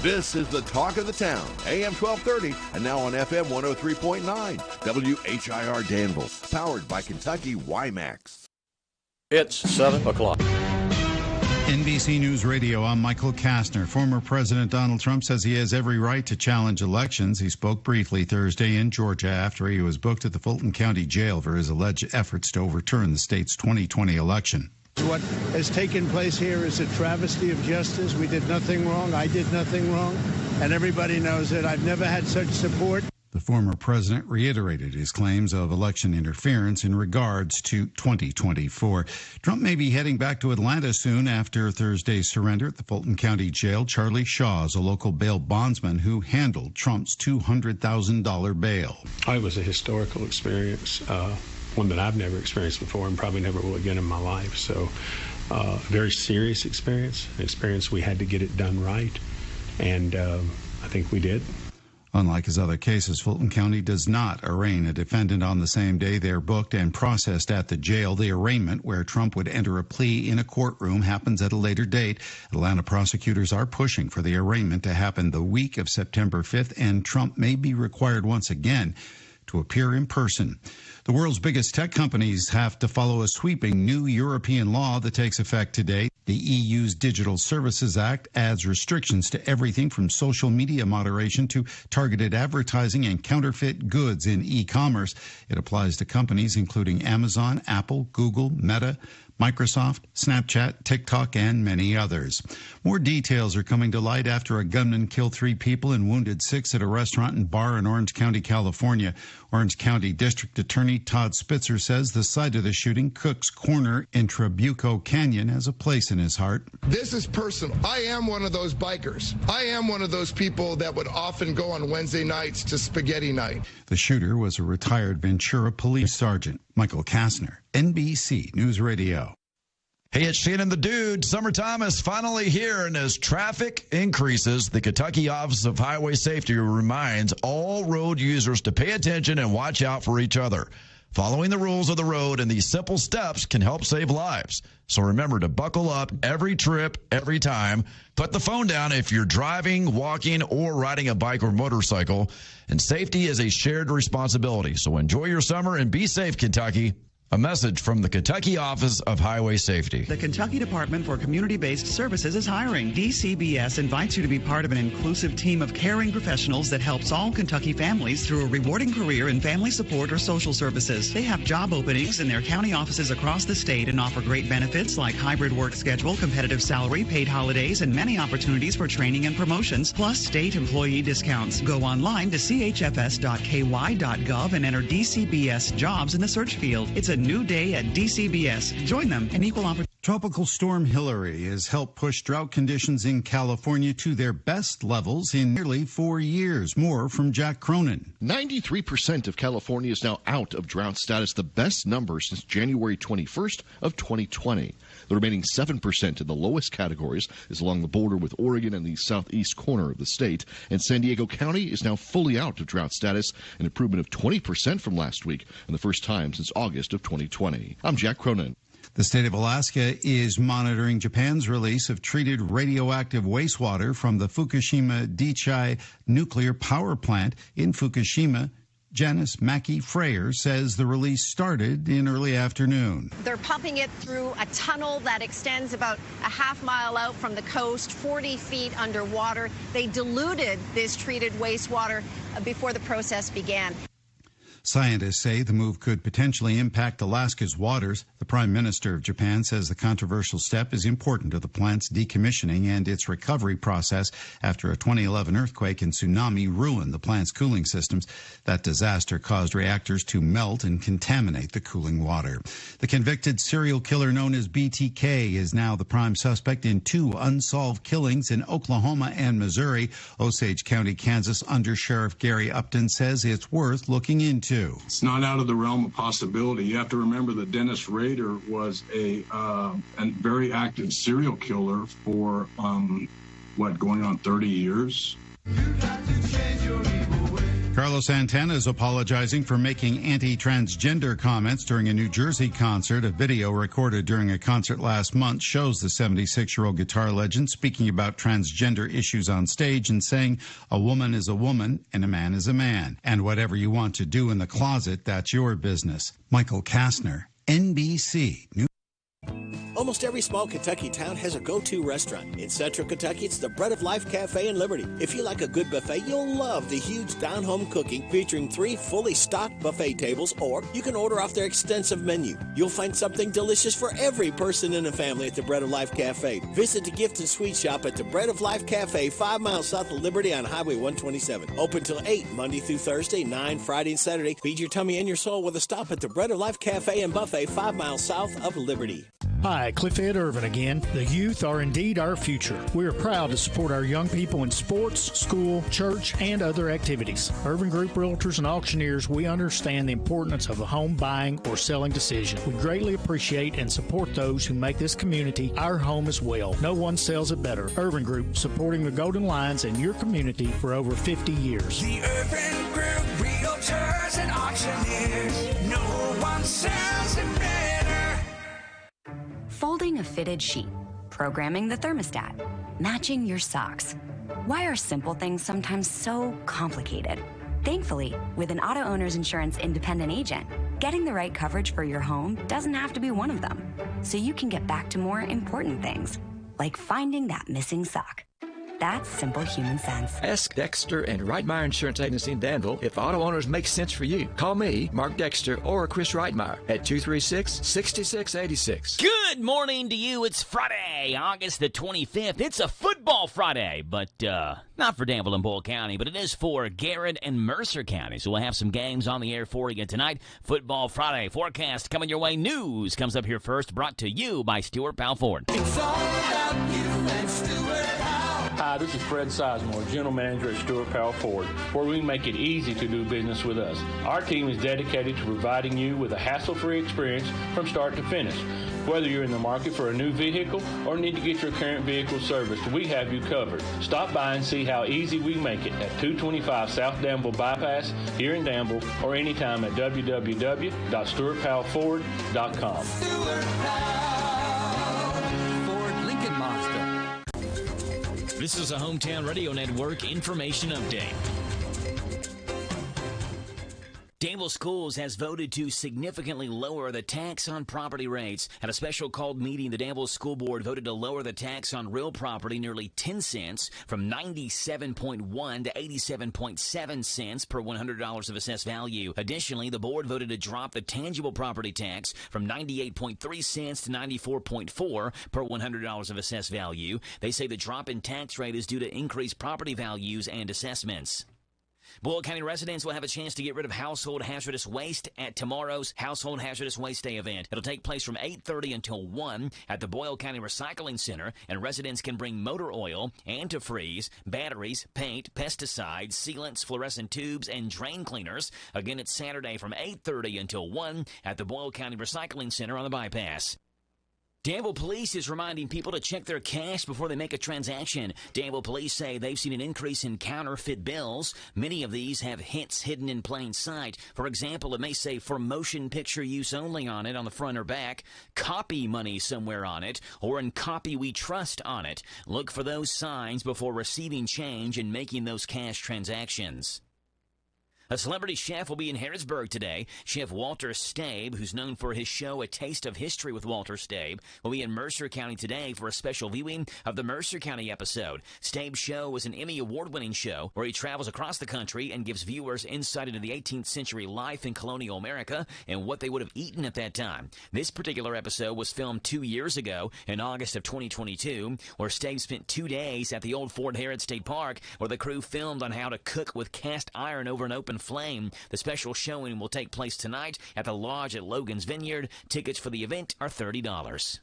This is the talk of the town, AM 1230, and now on FM 103.9, WHIR Danville, powered by Kentucky WiMAX. It's 7 o'clock. NBC News Radio, I'm Michael Kastner. Former President Donald Trump says he has every right to challenge elections. He spoke briefly Thursday in Georgia after he was booked at the Fulton County Jail for his alleged efforts to overturn the state's 2020 election. What has taken place here is a travesty of justice. We did nothing wrong. I did nothing wrong. And everybody knows it. I've never had such support. The former president reiterated his claims of election interference in regards to 2024. Trump may be heading back to Atlanta soon after Thursday's surrender at the Fulton County Jail. Charlie Shaw is a local bail bondsman who handled Trump's $200,000 bail. It was a historical experience, one that I've never experienced before and probably never will again in my life. So a very serious experience, an experience we had to get it done right, and I think we did. Unlike his other cases, Fulton County does not arraign a defendant on the same day they're booked and processed at the jail. The arraignment, where Trump would enter a plea in a courtroom, happens at a later date. Atlanta prosecutors are pushing for the arraignment to happen the week of September 5th, and Trump may be required once again to appear in person. The world's biggest tech companies have to follow a sweeping new European law that takes effect today. The EU's Digital Services Act adds restrictions to everything from social media moderation to targeted advertising and counterfeit goods in e-commerce. It applies to companies including Amazon, Apple, Google, Meta, Microsoft, Snapchat, TikTok, and many others. More details are coming to light after a gunman killed 3 people and wounded 6 at a restaurant and bar in Orange County, California. Orange County District Attorney Todd Spitzer says the site of the shooting, Cook's Corner in Trabuco Canyon, has a place in his heart. This is personal. I am one of those bikers. I am one of those people that would often go on Wednesday nights to spaghetti night. The shooter was a retired Ventura police sergeant. Michael Kastner, NBC News Radio. Hey, it's Shannon the Dude. Summertime is finally here, and as traffic increases, the Kentucky Office of Highway Safety reminds all road users to pay attention and watch out for each other. Following the rules of the road and these simple steps can help save lives. So remember to buckle up every trip, every time. Put the phone down if you're driving, walking, or riding a bike or motorcycle. And safety is a shared responsibility. So enjoy your summer and be safe, Kentucky. A message from the Kentucky Office of Highway Safety. The Kentucky Department for Community-Based Services is hiring. DCBS invites you to be part of an inclusive team of caring professionals that helps all Kentucky families through a rewarding career in family support or social services. They have job openings in their county offices across the state and offer great benefits like hybrid work schedule, competitive salary, paid holidays, and many opportunities for training and promotions, plus state employee discounts. Go online to chfs.ky.gov and enter DCBS jobs in the search field. It's a new day at DCBS. Join them in equal opportunity. Tropical Storm Hillary has helped push drought conditions in California to their best levels in nearly 4 years. More from Jack Cronin. 93% of California is now out of drought status, the best number since January 21st of 2020. The remaining 7% in the lowest categories is along the border with Oregon and the southeast corner of the state. And San Diego County is now fully out of drought status, an improvement of 20% from last week and the first time since August of 2020. I'm Jack Cronin. The state of Alaska is monitoring Japan's release of treated radioactive wastewater from the Fukushima Daiichi nuclear power plant in Fukushima. Janice Mackey-Freyer says the release started in early afternoon. They're pumping it through a tunnel that extends about a half-mile out from the coast, 40 feet underwater. They diluted this treated wastewater before the process began. Scientists say the move could potentially impact Alaska's waters. The Prime Minister of Japan says the controversial step is important to the plant's decommissioning and its recovery process after a 2011 earthquake and tsunami ruined the plant's cooling systems. That disaster caused reactors to melt and contaminate the cooling water. The convicted serial killer known as BTK is now the prime suspect in 2 unsolved killings in Oklahoma and Missouri. Osage County, Kansas Under Sheriff Gary Upton says it's worth looking into. It's not out of the realm of possibility. You have to remember that Dennis Rader was a very active serial killer for, going on 30 years? Carlos Santana is apologizing for making anti-transgender comments during a New Jersey concert. A video recorded during a concert last month shows the 76-year-old guitar legend speaking about transgender issues on stage and saying, "A woman is a woman and a man is a man. And whatever you want to do in the closet, that's your business." Michael Kastner, NBC News. Almost every small Kentucky town has a go-to restaurant. In Central Kentucky, it's the Bread of Life Cafe in Liberty. If you like a good buffet, you'll love the huge down-home cooking featuring 3 fully stocked buffet tables, or you can order off their extensive menu. You'll find something delicious for every person in the family at the Bread of Life Cafe. Visit the gift and sweet shop at the Bread of Life Cafe, 5 miles south of Liberty on Highway 127. Open till 8, Monday through Thursday, 9 Friday and Saturday. Feed your tummy and your soul with a stop at the Bread of Life Cafe and Buffet, 5 miles south of Liberty. Hi, Cliff Ed Irvin again. The youth are indeed our future. We are proud to support our young people in sports, school, church, and other activities. Irvin Group Realtors and Auctioneers, we understand the importance of a home buying or selling decision. We greatly appreciate and support those who make this community our home as well. No one sells it better. Irvin Group, supporting the Golden Lions in your community for over 50 years. The Irvin Group Realtors and Auctioneers. No one sells it better. Folding a fitted sheet, programming the thermostat, matching your socks. Why are simple things sometimes so complicated? Thankfully, with an Auto Owners Insurance independent agent, getting the right coverage for your home doesn't have to be one of them. So you can get back to more important things, like finding that missing sock. That's simple human sense. Ask Dexter and Reitmeyer Insurance Agency in Danville if auto owners make sense for you. Call me, Mark Dexter, or Chris Reitmeyer at 236-6686. Good morning to you. It's Friday, August the 25th. It's a football Friday, but not for Danville and Boyle County, but it is for Garrett and Mercer County. So we'll have some games on the air for you tonight. Football Friday forecast coming your way. News comes up here first, brought to you by Stuart Powell Ford. It's all about you and Stuart Powell. Hi, this is Fred Sizemore, General Manager at Stuart Powell Ford, where we make it easy to do business with us. Our team is dedicated to providing you with a hassle-free experience from start to finish. Whether you're in the market for a new vehicle or need to get your current vehicle serviced, we have you covered. Stop by and see how easy we make it at 225 South Danville Bypass here in Danville, or anytime at www.stuartpowellford.com. Stuart Powell, Ford Lincoln Mazda. This is a Hometown Radio Network information update. Danville Schools has voted to significantly lower the tax on property rates. At a special called meeting, the Danville School Board voted to lower the tax on real property nearly 10 cents from 97.1 to 87.7 cents per $100 of assessed value. Additionally, the board voted to drop the tangible property tax from 98.3 cents to 94.4 per $100 of assessed value. They say the drop in tax rate is due to increased property values and assessments. Boyle County residents will have a chance to get rid of household hazardous waste at tomorrow's Household Hazardous Waste Day event. It'll take place from 8:30 until 1 at the Boyle County Recycling Center, and residents can bring motor oil, antifreeze, batteries, paint, pesticides, sealants, fluorescent tubes, and drain cleaners. Again, it's Saturday from 8:30 until 1 at the Boyle County Recycling Center on the bypass. Danville Police is reminding people to check their cash before they make a transaction. Danville Police say they've seen an increase in counterfeit bills. Many of these have hints hidden in plain sight. For example, it may say for motion picture use only on it on the front or back, copy money somewhere on it, or in copy we trust on it. Look for those signs before receiving change and making those cash transactions. A celebrity chef will be in Harrisburg today. Chef Walter Stabe, who's known for his show A Taste of History with Walter Stabe, will be in Mercer County today for a special viewing of the Mercer County episode. Stabe's show is an Emmy Award-winning show where he travels across the country and gives viewers insight into the 18th century life in colonial America and what they would have eaten at that time. This particular episode was filmed 2 years ago in August of 2022, where Stabe spent 2 days at the old Fort Harrod State Park, where the crew filmed on how to cook with cast iron over an open flame. The special showing will take place tonight at the Lodge at Logan's Vineyard. Tickets for the event are $30.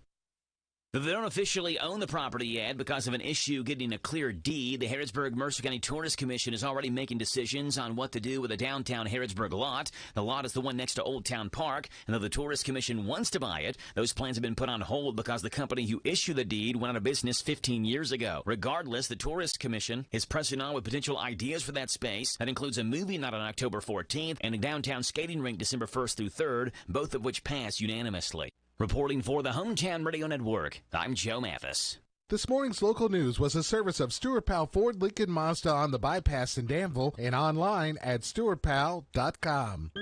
They don't officially own the property yet because of an issue getting a clear deed. The Harrodsburg-Mercer County Tourist Commission is already making decisions on what to do with the downtown Harrodsburg lot. The lot is the one next to Old Town Park, and though the Tourist Commission wants to buy it, those plans have been put on hold because the company who issued the deed went out of business 15 years ago. Regardless, the Tourist Commission is pressing on with potential ideas for that space. That includes a movie night on October 14th and a downtown skating rink December 1st through 3rd, both of which passed unanimously. Reporting for the Hometown Radio Network, I'm Joe Mathis. This morning's local news was a service of Stuart Powell Ford Lincoln Mazda on the bypass in Danville and online at stuartpowell.com.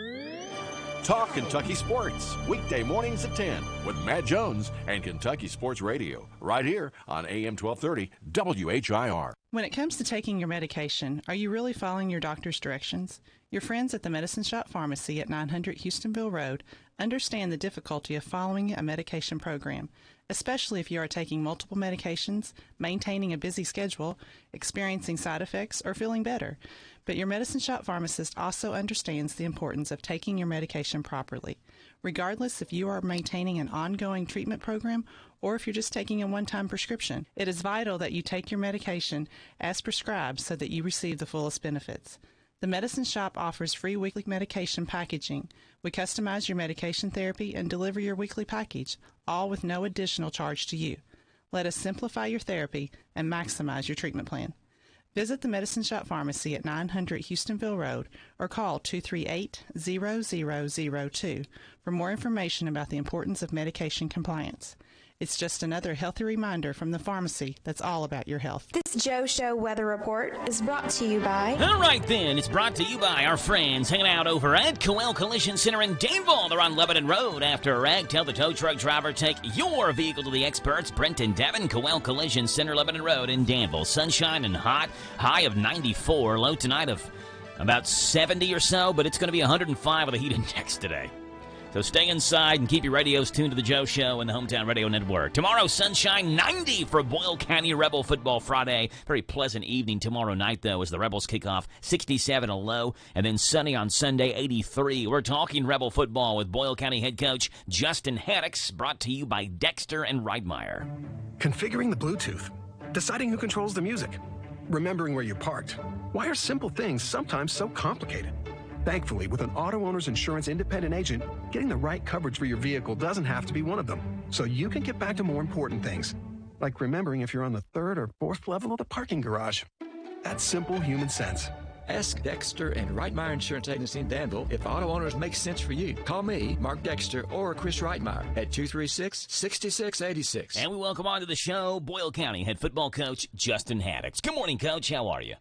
Talk Kentucky Sports, weekday mornings at 10 with Matt Jones and Kentucky Sports Radio, right here on AM 1230 WHIR. When it comes to taking your medication, are you really following your doctor's directions? Your friends at the Medicine Shop Pharmacy at 900 Houstonville Road understand the difficulty of following a medication program, especially if you are taking multiple medications, maintaining a busy schedule, experiencing side effects, or feeling better. But your Medicine Shop Pharmacist also understands the importance of taking your medication properly. Regardless if you are maintaining an ongoing treatment program or if you're just taking a one-time prescription, it is vital that you take your medication as prescribed so that you receive the fullest benefits. The Medicine Shop offers free weekly medication packaging. We customize your medication therapy and deliver your weekly package, all with no additional charge to you. Let us simplify your therapy and maximize your treatment plan. Visit the Medicine Shop Pharmacy at 900 Houstonville Road or call 238-0002 for more information about the importance of medication compliance. It's just another healthy reminder from the pharmacy that's all about your health. This Joe Show weather report is brought to you by... All right, then. It's brought to you by our friends hanging out over at Coel Collision Center in Danville. They're on Lebanon Road. After a wreck, tell the tow truck driver, take your vehicle to the experts. Brent and Devin, Coel Collision Center, Lebanon Road in Danville. Sunshine and hot. High of 94. Low tonight of about 70 or so, but it's going to be 105 with a heat index today. So stay inside and keep your radios tuned to the Joe Show and the Hometown Radio Network. Tomorrow, sunshine 90 for Boyle County Rebel Football Friday. Very pleasant evening tomorrow night, though, as the Rebels kick off 67 a low. And then sunny on Sunday, 83. We're talking Rebel football with Boyle County head coach Justin Haddix, brought to you by Dexter and Reitmeyer. Configuring the Bluetooth. Deciding who controls the music. Remembering where you parked. Why are simple things sometimes so complicated? Thankfully, with an auto owner's insurance independent agent, getting the right coverage for your vehicle doesn't have to be one of them. So you can get back to more important things, like remembering if you're on the 3rd or 4th level of the parking garage. That's simple human sense. Ask Dexter and Reitmeyer Insurance Agency in Danville if auto owners make sense for you. Call me, Mark Dexter, or Chris Reitmeyer at 236-6686. And we welcome on to the show Boyle County head football coach Justin Haddix. Good morning, Coach. How are you?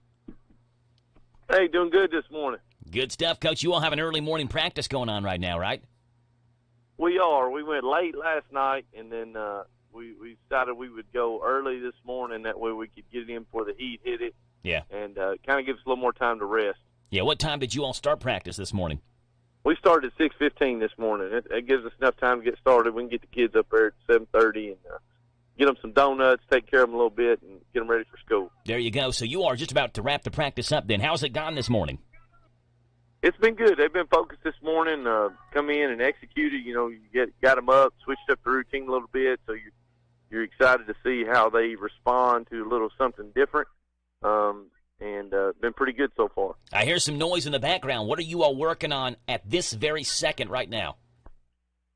Hey, doing good this morning. Good stuff, Coach. You all have an early morning practice going on right now, right? We are. We went late last night, and then we decided we would go early this morning. That way we could get in before the heat hit it. Yeah. And kind of give us a little more time to rest. Yeah. What time did you all start practice this morning? We started at 6:15 this morning. It gives us enough time to get started. We can get the kids up there at 7:30 and get them some donuts, take care of them a little bit, and get them ready for school. There you go. So you are just about to wrap the practice up then. How's it gone this morning? It's been good. They've been focused this morning, come in and executed. You know, you got them up, switched up the routine a little bit, so you're excited to see how they respond to a little something different, and been pretty good so far. I hear some noise in the background. What are you all working on at this very second right now?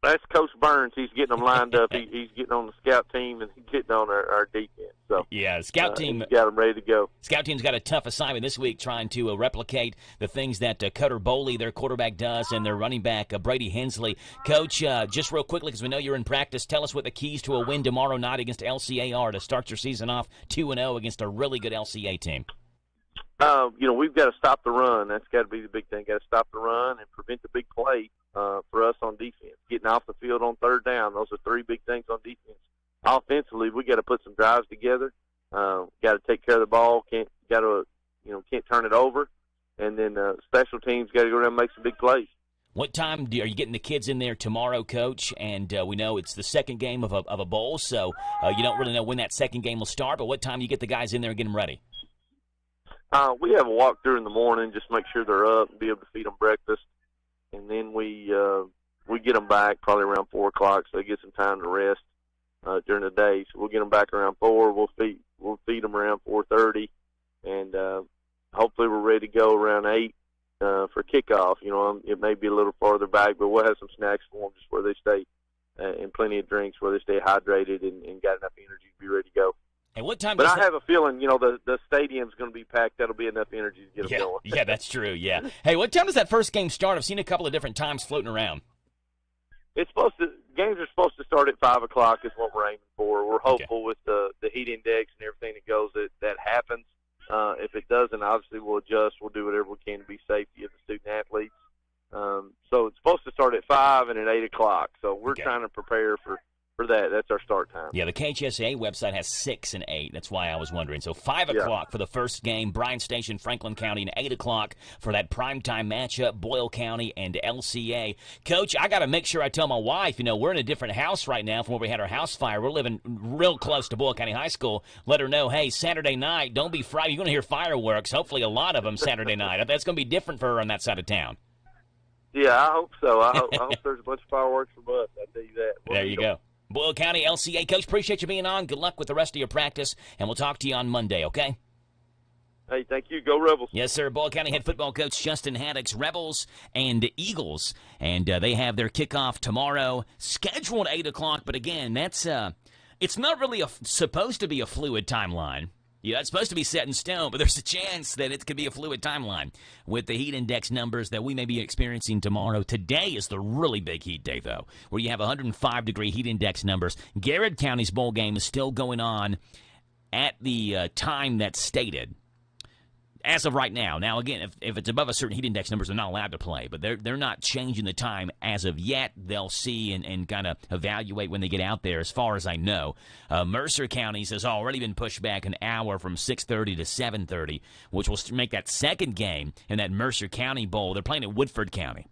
That's Coach Burns. He's getting them lined up. He's getting on the scout team and getting on our defense. So yeah, scout team he's got them ready to go. Scout team's got a tough assignment this week, trying to replicate the things that Cutter Boley, their quarterback, does, and their running back Brady Hensley. Coach, just real quickly, because we know you're in practice, tell us what the keys to a win tomorrow night against LCA are to start your season off 2-0 against a really good LCA team. We've got to stop the run. That's got to be the big thing. Got to stop the run and prevent the big play for us on defense. Getting off the field on third down. Those are three big things on defense. Offensively, we got to put some drives together. Got to take care of the ball. Can't turn it over. And then special teams got to go around and make some big plays. What time are you getting the kids in there tomorrow, Coach? And we know it's the second game of a bowl, so you don't really know when that second game will start. But what time do you get the guys in there and get them ready? We have a walkthrough in the morning, just make sure they're up and be able to feed them breakfast, and then we get them back probably around 4 o'clock, so they get some time to rest during the day. So we'll get them back around 4. We'll feed them around 4:30, and hopefully we're ready to go around 8 for kickoff. It may be a little farther back, but we'll have some snacks for them just where they stay, and plenty of drinks where they stay hydrated and got enough energy to be ready to go. Hey, what time? But I have a feeling, the stadium's going to be packed. That'll be enough energy to get them going. Yeah, that's true. Yeah. Hey, what time does that first game start? I've seen a couple of different times floating around. Games are supposed to start at 5 o'clock. Is what we're aiming for. We're hopeful with the heat index and everything that goes that happens. If it doesn't, obviously we'll adjust. We'll do whatever we can to be safety of the student athletes. So it's supposed to start at 5 and at 8 o'clock. So we're trying to prepare for that. That's our start time. Yeah, the KHSAA website has 6 and 8. That's why I was wondering. So 5 o'clock for the first game, Bryan Station, Franklin County, and 8 o'clock for that primetime matchup, Boyle County and LCA. Coach, I got to make sure I tell my wife, we're in a different house right now from where we had our house fire. We're living real close to Boyle County High School. Let her know, hey, Saturday night, don't be Friday. You're going to hear fireworks, hopefully a lot of them Saturday night. That's going to be different for her on that side of town. Yeah, I hope so. I hope there's a bunch of fireworks from us. I tell you that. There you go. Boyle County, LCA. Coach, appreciate you being on. Good luck with the rest of your practice, and we'll talk to you on Monday, okay? Hey, thank you. Go Rebels. Yes, sir. Boyle County head football coach Justin Haddock's Rebels and Eagles, and they have their kickoff tomorrow, scheduled 8 o'clock, but again, that's it's not really supposed to be a fluid timeline. Yeah, it's supposed to be set in stone, but there's a chance that it could be a fluid timeline with the heat index numbers that we may be experiencing tomorrow. Today is the really big heat day, though, where you have 105-degree heat index numbers. Garrett County's bowl game is still going on at the time that's stated. As of right now. Now, again, if it's above a certain heat index numbers, they're not allowed to play. But they're not changing the time as of yet. They'll see and kind of evaluate when they get out there, as far as I know. Mercer County's has already been pushed back an hour from 6:30 to 7:30, which will make that second game in that Mercer County Bowl. They're playing at Woodford County.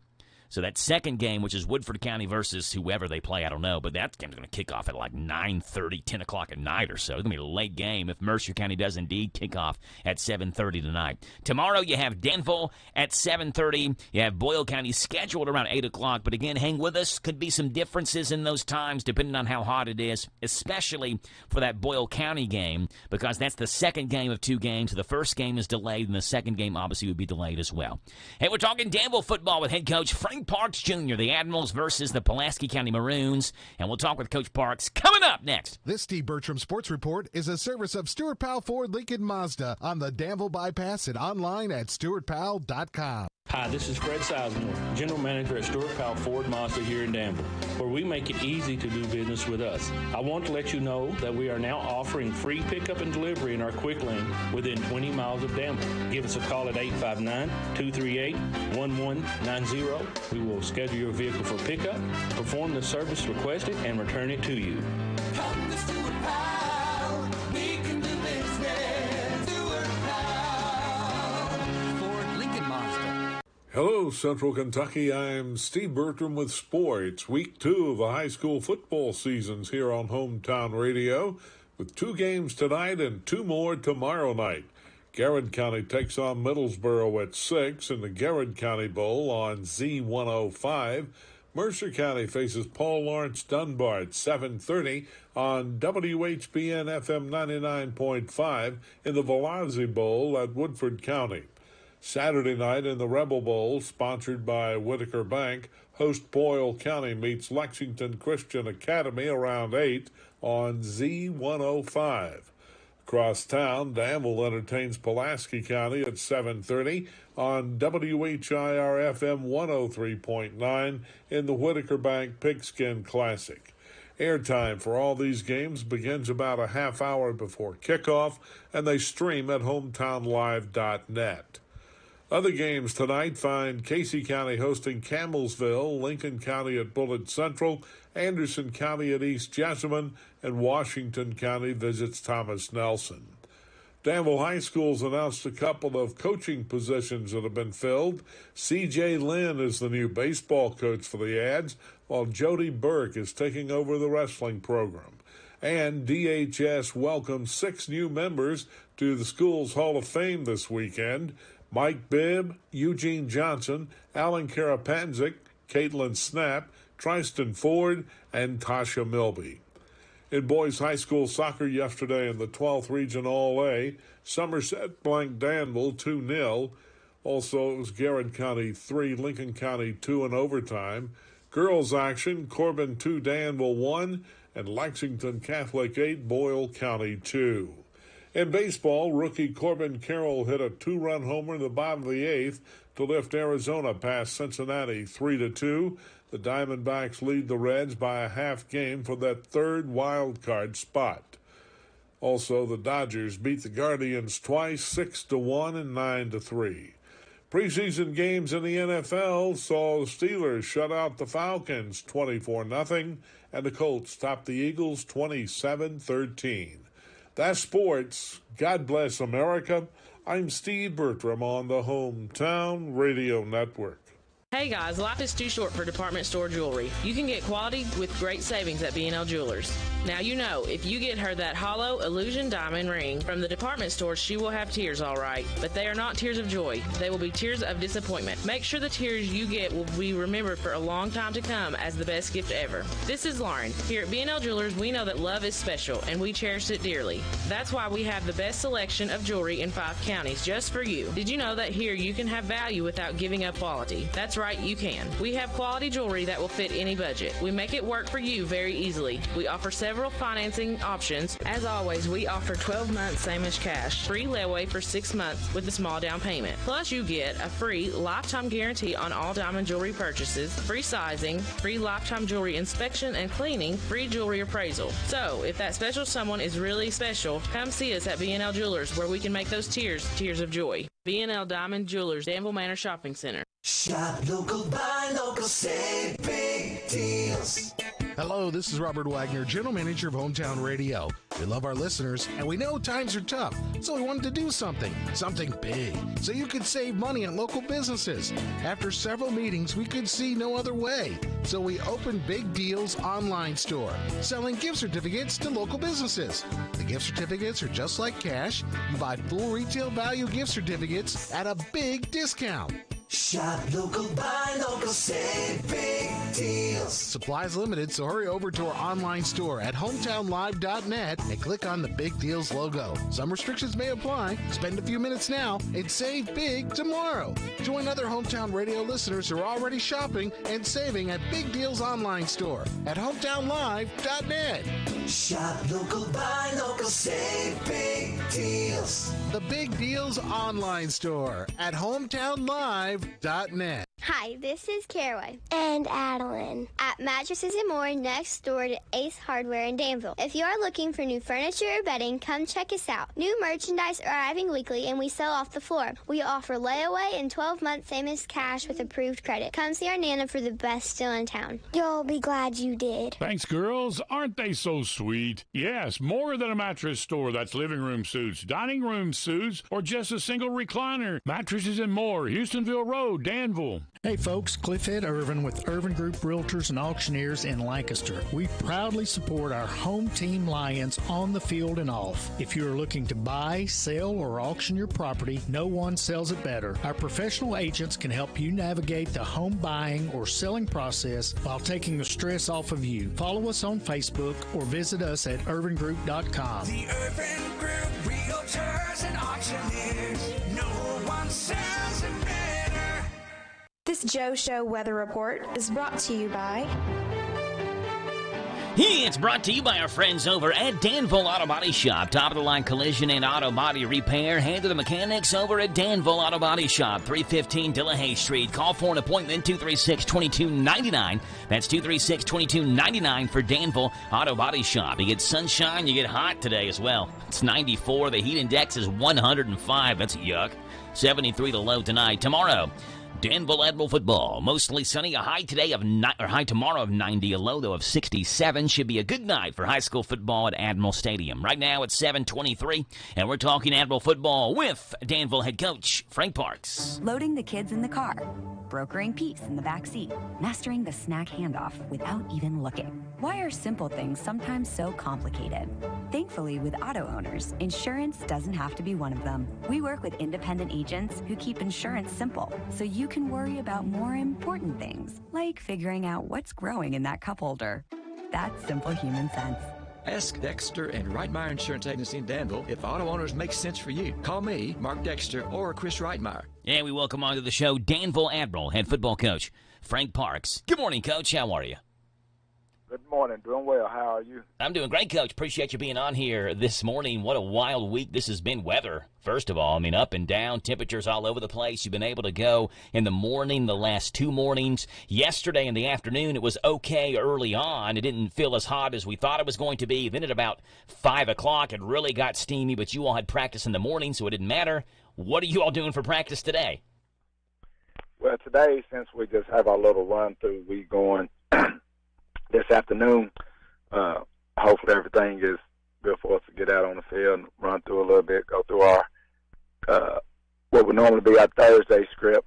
So that second game, which is Woodford County versus whoever they play, I don't know, but that game's going to kick off at like 9:30, 10 o'clock at night or so. It's going to be a late game if Mercer County does indeed kick off at 7:30 tonight. Tomorrow you have Danville at 7:30. You have Boyle County scheduled around 8 o'clock, but again, hang with us. Could be some differences in those times depending on how hot it is, especially for that Boyle County game, because that's the second game of 2 games. So the first game is delayed, and the second game obviously would be delayed as well. Hey, we're talking Danville football with head coach Frank Parks Jr., the Admirals versus the Pulaski County Maroons, and we'll talk with Coach Parks coming up next. This Steve Bertram Sports Report is a service of Stuart Powell Ford Lincoln Mazda on the Danville Bypass and online at stuartpowell.com. Hi, this is Fred Sizemore, General Manager at Stuart Powell Ford Mazda here in Danville, where we make it easy to do business with us. I want to let you know that we are now offering free pickup and delivery in our quick lane within 20 miles of Danville. Give us a call at 859-238-1190. We will schedule your vehicle for pickup, perform the service requested, and return it to you. Come to Stuart Powell, we can do business. Stuart Powell, Ford Lincoln Mazda. Hello, Central Kentucky. I'm Steve Bertram with sports. Week 2 of the high school football seasons here on Hometown Radio, with 2 games tonight and 2 more tomorrow night. Garrett County takes on Middlesboro at 6 in the Garrett County Bowl on Z105. Mercer County faces Paul Lawrence Dunbar at 7:30 on WHBN FM 99.5 in the Velazzi Bowl at Woodford County. Saturday night in the Rebel Bowl, sponsored by Whitaker Bank, host Boyle County meets Lexington Christian Academy around 8 on Z105. Across town, Danville entertains Pulaski County at 7:30 on WHIR FM 103.9 in the Whitaker Bank Pigskin Classic. Airtime for all these games begins about a half hour before kickoff, and they stream at hometownlive.net. Other games tonight find Casey County hosting Campbellsville, Lincoln County at Bullitt Central, Anderson County at East Jessamine, and Washington County visits Thomas Nelson. Danville High School's announced a couple of coaching positions that have been filled. C.J. Lynn is the new baseball coach for the Ads, while Jody Burke is taking over the wrestling program. And DHS welcomes 6 new members to the school's Hall of Fame this weekend. Mike Bibb, Eugene Johnson, Alan Karapanzik, Caitlin Snap, Tristan Ford, and Tasha Milby. In boys high school soccer yesterday in the 12th Region All-A, Somerset blanked Danville 2-0. Also, it was Garrett County 3, Lincoln County 2 in overtime. Girls action, Corbin 2, Danville 1, and Lexington Catholic 8, Boyle County 2. In baseball, rookie Corbin Carroll hit a 2-run homer in the bottom of the 8th to lift Arizona past Cincinnati 3-2. The Diamondbacks lead the Reds by a half game for that third wild card spot. Also, the Dodgers beat the Guardians twice, 6-1 and 9-3. Preseason games in the NFL saw the Steelers shut out the Falcons 24-0, and the Colts topped the Eagles 27-13. That's sports. God bless America. I'm Steve Bertram on the Hometown Radio Network. Hey guys, life is too short for department store jewelry. You can get quality with great savings at B&L Jewelers. Now you know, if you get her that hollow illusion diamond ring from the department store, she will have tears, all right. But they are not tears of joy. They will be tears of disappointment. Make sure the tears you get will be remembered for a long time to come as the best gift ever. This is Lauren. Here at B&L Jewelers, we know that love is special, and we cherish it dearly. That's why we have the best selection of jewelry in 5 counties just for you. Did you know that here you can have value without giving up quality? That's right, you can. We have quality jewelry that will fit any budget. We make it work for you very easily. We offer several financing options. As always, we offer 12 months same as cash, free layaway for 6 months with a small down payment. Plus, you get a free lifetime guarantee on all diamond jewelry purchases, free sizing, free lifetime jewelry inspection and cleaning, free jewelry appraisal. So, if that special someone is really special, come see us at B&L Jewelers, where we can make those tears tears of joy. B&L Diamond Jewelers, Danville Manor Shopping Center. Shop local, buy local, save big deals. Hello, this is Robert Wagner, General Manager of Hometown Radio. We love our listeners, and we know times are tough, so we wanted to do something big, so you could save money on local businesses. After several meetings, we could see no other way, so we opened Big Deals online store, selling gift certificates to local businesses. The gift certificates are just like cash. You buy full retail value gift certificates at a big discount. Shop local, buy local, save big deals. Supplies limited, so hurry over to our online store at hometownlive.net and click on the Big Deals logo. Some restrictions may apply. Spend a few minutes now and save big tomorrow. Join other Hometown Radio listeners who are already shopping and saving at Big Deals online store at hometownlive.net. Shop local, buy local, save big deals. The Big Deals online store at hometownlive.net. Hi, this is Caraway and Adeline at Mattresses and More next door to Ace Hardware in Danville. If you are looking for new furniture or bedding, come check us out. New merchandise are arriving weekly and we sell off the floor. We offer layaway and 12 months same as cash with approved credit. Come see our Nana for the best deal in town. You'll be glad you did. Thanks, girls. Aren't they so sweet? Yes, more than a mattress store. That's living room suits, dining room suits, or just a single recliner. Mattresses and More, Houstonville Road, Danville. Hey folks, Cliffhead Irvin with Irvin Group Realtors and Auctioneers in Lancaster. We proudly support our home team Lions on the field and off. If you are looking to buy, sell, or auction your property, no one sells it better. Our professional agents can help you navigate the home buying or selling process while taking the stress off of you. Follow us on Facebook or visit us at irvingroup.com. The Irvin Group Realtors and Auctioneers. No one sells it better. This Joe Show weather report is brought to you by It's brought to you by our friends over at Danville Auto Body Shop. Top-of-the-line collision and auto body repair. Hand to the mechanics over at Danville Auto Body Shop, 315 Delahaye Street. Call for an appointment, 236-2299. That's 236-2299 for Danville Auto Body Shop. You get sunshine, you get hot today as well. It's 94. The heat index is 105. That's yuck. 73 the low tonight. Tomorrow, Danville Admiral football. Mostly sunny. A high today of high tomorrow of 90. A low, though, of 67. Should be a good night for high school football at Admiral Stadium. Right now it's 7:23, and we're talking Admiral football with Danville head coach Frank Parks. Loading the kids in the car, brokering peace in the back seat, mastering the snack handoff without even looking. Why are simple things sometimes so complicated? Thankfully, with auto owners, insurance doesn't have to be one of them. We work with independent agents who keep insurance simple, so you can worry about more important things, like figuring out what's growing in that cup holder. That's simple human sense. Ask Dexter and Reitmeyer Insurance Agency in Danville if auto owners make sense for you. Call me, Mark Dexter, or Chris Reitmeyer. And we welcome onto the show Danville Admiral head football coach Frank Parks. Good morning, Coach. How are you? Good morning. Doing well. How are you? I'm doing great, Coach. Appreciate you being on here this morning. What a wild week this has been. Weather, first of all. I mean, up and down, temperatures all over the place. You've been able to go in the morning, the last two mornings. Yesterday in the afternoon, it was okay early on. It didn't feel as hot as we thought it was going to be. Then at about 5 o'clock, it really got steamy, but you all had practice in the morning, so it didn't matter. What are you all doing for practice today? Well, today, since we just have our little run-through, we going this afternoon. Hopefully everything is good for us to get out on the field and run through a little bit, go through our what would normally be our Thursday script,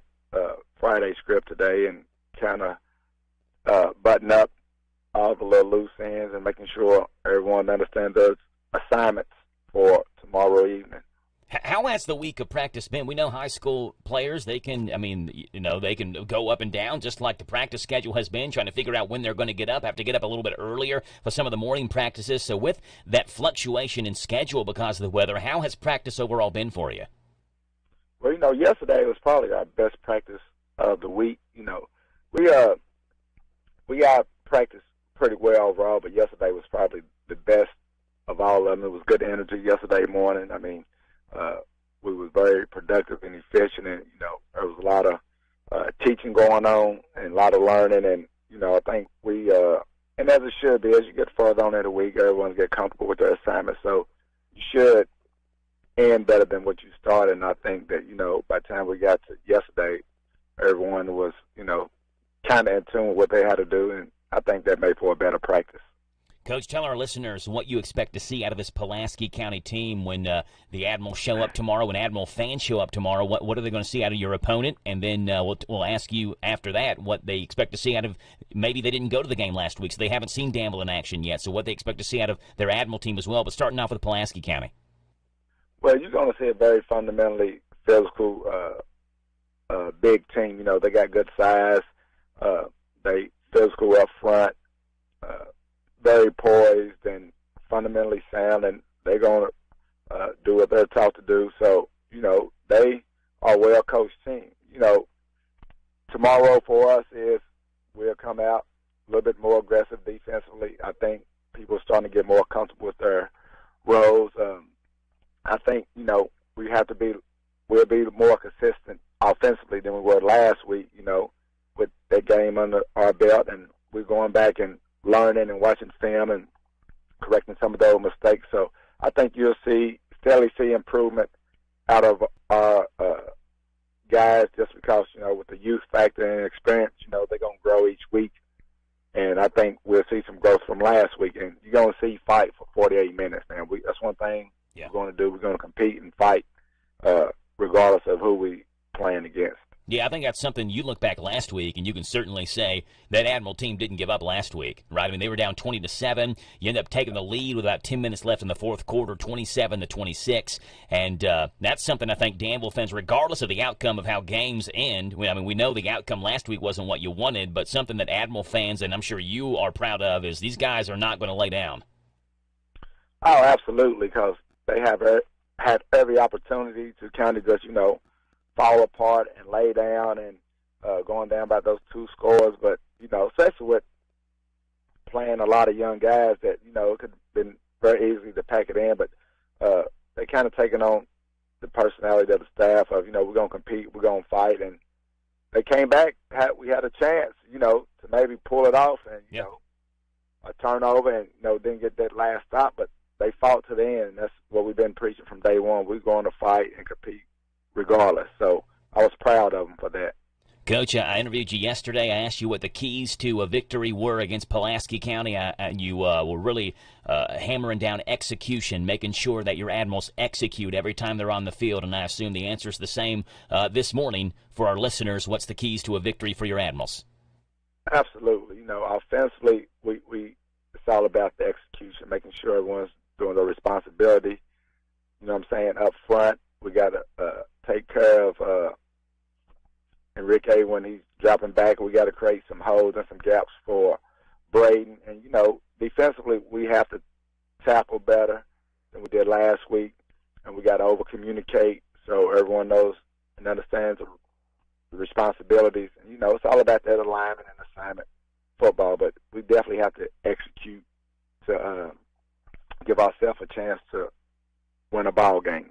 Friday script today, and kind of button up all the little loose ends and making sure everyone understands those assignments for tomorrow evening. How has the week of practice been? We know high school players, they can go up and down just like the practice schedule has been, trying to figure out when they're going to get up, have to get up a little bit earlier for some of the morning practices. So with that fluctuation in schedule because of the weather, how has practice overall been for you? Well, yesterday was probably our best practice of the week. We practiced pretty well overall, but yesterday was probably the best of all of them. It was good energy yesterday morning. I mean, we was very productive and efficient, and there was a lot of teaching going on and a lot of learning, and I think we and as it should be, as you get further on in the week, everyone get comfortable with their assignment, so you should end better than what you started. And I think that by the time we got to yesterday, everyone was kind of in tune with what they had to do, and I think that made for a better practice. Coach, tell our listeners what you expect to see out of this Pulaski County team when the Admiral show up tomorrow, when Admiral fans show up tomorrow. What are they going to see out of your opponent? And then we'll ask you after that what they expect to see out of, maybe they didn't go to the game last week, so they haven't seen Danville in action yet, so what they expect to see out of their Admiral team as well. But starting off with Pulaski County. Well, you're going to see a very fundamentally physical, big team. They got good size. They physical up front. Very poised and fundamentally sound, and they're going to do what they're taught to do. So, they are a well-coached team. Tomorrow for us is we'll come out a little bit more aggressive defensively. I think people are starting to get more comfortable with their roles. I think, we'll be more consistent offensively than we were last week, with that game under our belt, and we're going back and learning and watching film and correcting some of those mistakes. So I think you'll steadily see improvement out of our guys just because, with the youth factor and experience, they're going to grow each week. And I think we'll see some growth from last week. And you're going to see fight for 48 minutes, man. That's one thing we're going to do. We're going to compete and fight regardless of who we playing against. Yeah, I think that's something you look back last week, and you can certainly say that Admiral team didn't give up last week, right? I mean, they were down 20-7. You end up taking the lead with about 10 minutes left in the fourth quarter, 27-26. And that's something I think Danville fans, regardless of the outcome of how games end, we know the outcome last week wasn't what you wanted, but something that Admiral fans, and I'm sure you are proud of, is these guys are not going to lay down. Oh, absolutely, because they have had every opportunity to kind of just, fall apart and lay down and going down by those two scores. But, especially with playing a lot of young guys that, you know, it could have been very easy to pack it in, but they kind of taken on the personality of the staff of, you know, we're going to compete, we're going to fight, and they came back. We had a chance, you know, to maybe pull it off and, you know, a turnover and, you know, didn't get that last stop, but they fought to the end. That's what we've been preaching from day one. We're going to fight and compete regardless. So I was proud of them for that. Coach, I interviewed you yesterday. I asked you what the keys to a victory were against Pulaski County, and you were really hammering down execution, making sure that your Admirals execute every time they're on the field, and I assume the answer is the same this morning for our listeners. What's the keys to a victory for your Admirals? Absolutely. You know, offensively, it's all about the execution, making sure everyone's doing their responsibility. You know what I'm saying? Up front, we got to take care of Enrique when he's dropping back. We got to create some holes and some gaps for Braden. And, you know, defensively, we have to tackle better than we did last week, and we got to over-communicate so everyone knows and understands the responsibilities. And, you know, it's all about that alignment and assignment football, but we definitely have to execute to give ourselves a chance to win a ball game.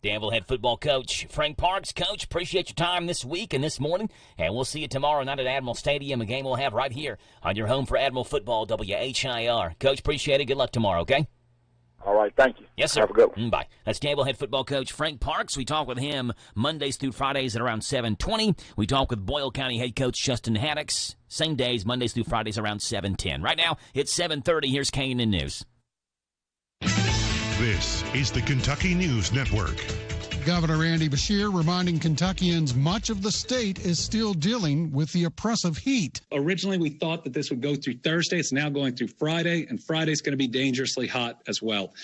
Danville head football coach Frank Parks. Coach, appreciate your time this week and this morning, and we'll see you tomorrow night at Admiral Stadium, a game we'll have right here on your home for Admiral football, WHIR. Coach, appreciate it. Good luck tomorrow, okay? All right, thank you. Yes, sir. Have a good one. Bye. That's Danville head football coach Frank Parks. We talk with him Mondays through Fridays at around 7:20. We talk with Boyle County head coach Justin Haddix. Same days, Mondays through Fridays around 7:10. Right now, it's 7:30. Here's K&N News. This is the Kentucky News Network. Governor Andy Beshear reminding Kentuckians much of the state is still dealing with the oppressive heat. Originally, we thought that this would go through Thursday. It's now going through Friday, and Friday's going to be dangerously hot as well.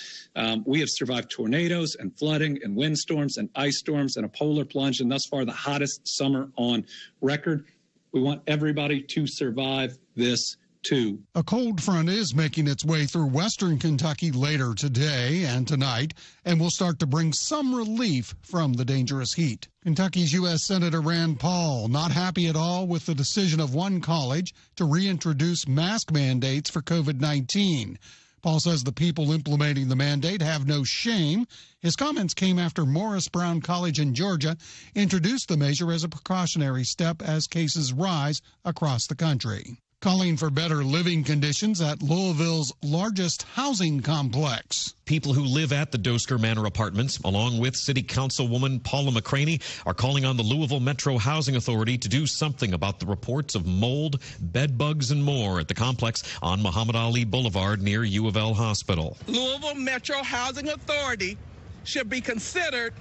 We have survived tornadoes and flooding and windstorms and ice storms and a polar plunge, and thus far the hottest summer on record. We want everybody to survive this too. A cold front is making its way through western Kentucky later today and tonight, and will start to bring some relief from the dangerous heat. Kentucky's U.S. Senator Rand Paul not happy at all with the decision of one college to reintroduce mask mandates for COVID-19. Paul says the people implementing the mandate have no shame. His comments came after Morris Brown College in Georgia introduced the measure as a precautionary step as cases rise across the country. Calling for better living conditions at Louisville's largest housing complex. People who live at the Dosker Manor Apartments, along with City Councilwoman Paula McCraney, are calling on the Louisville Metro Housing Authority to do something about the reports of mold, bed bugs, and more at the complex on Muhammad Ali Boulevard near U of L Hospital. Louisville Metro Housing Authority should be considered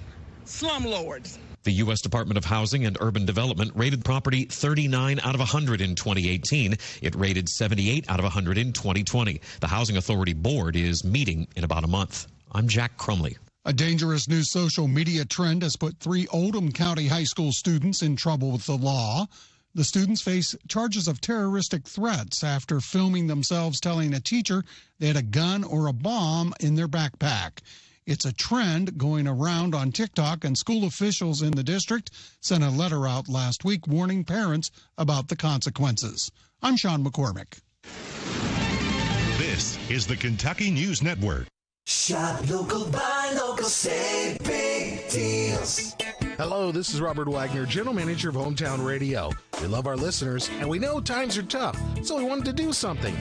slumlords. The U.S. Department of Housing and Urban Development rated property 39 out of 100 in 2018. It rated 78 out of 100 in 2020. The Housing Authority Board is meeting in about a month. I'm Jack Crumley. A dangerous new social media trend has put 3 Oldham County high school students in trouble with the law. The students face charges of terroristic threats after filming themselves telling a teacher they had a gun or a bomb in their backpack. It's a trend going around on TikTok, and school officials in the district sent a letter out last week warning parents about the consequences. I'm Sean McCormick. This is the Kentucky News Network. Shop local, buy local, save big deals. Hello, this is Robert Wagner, General Manager of Hometown Radio. We love our listeners, and we know times are tough, so we wanted to do something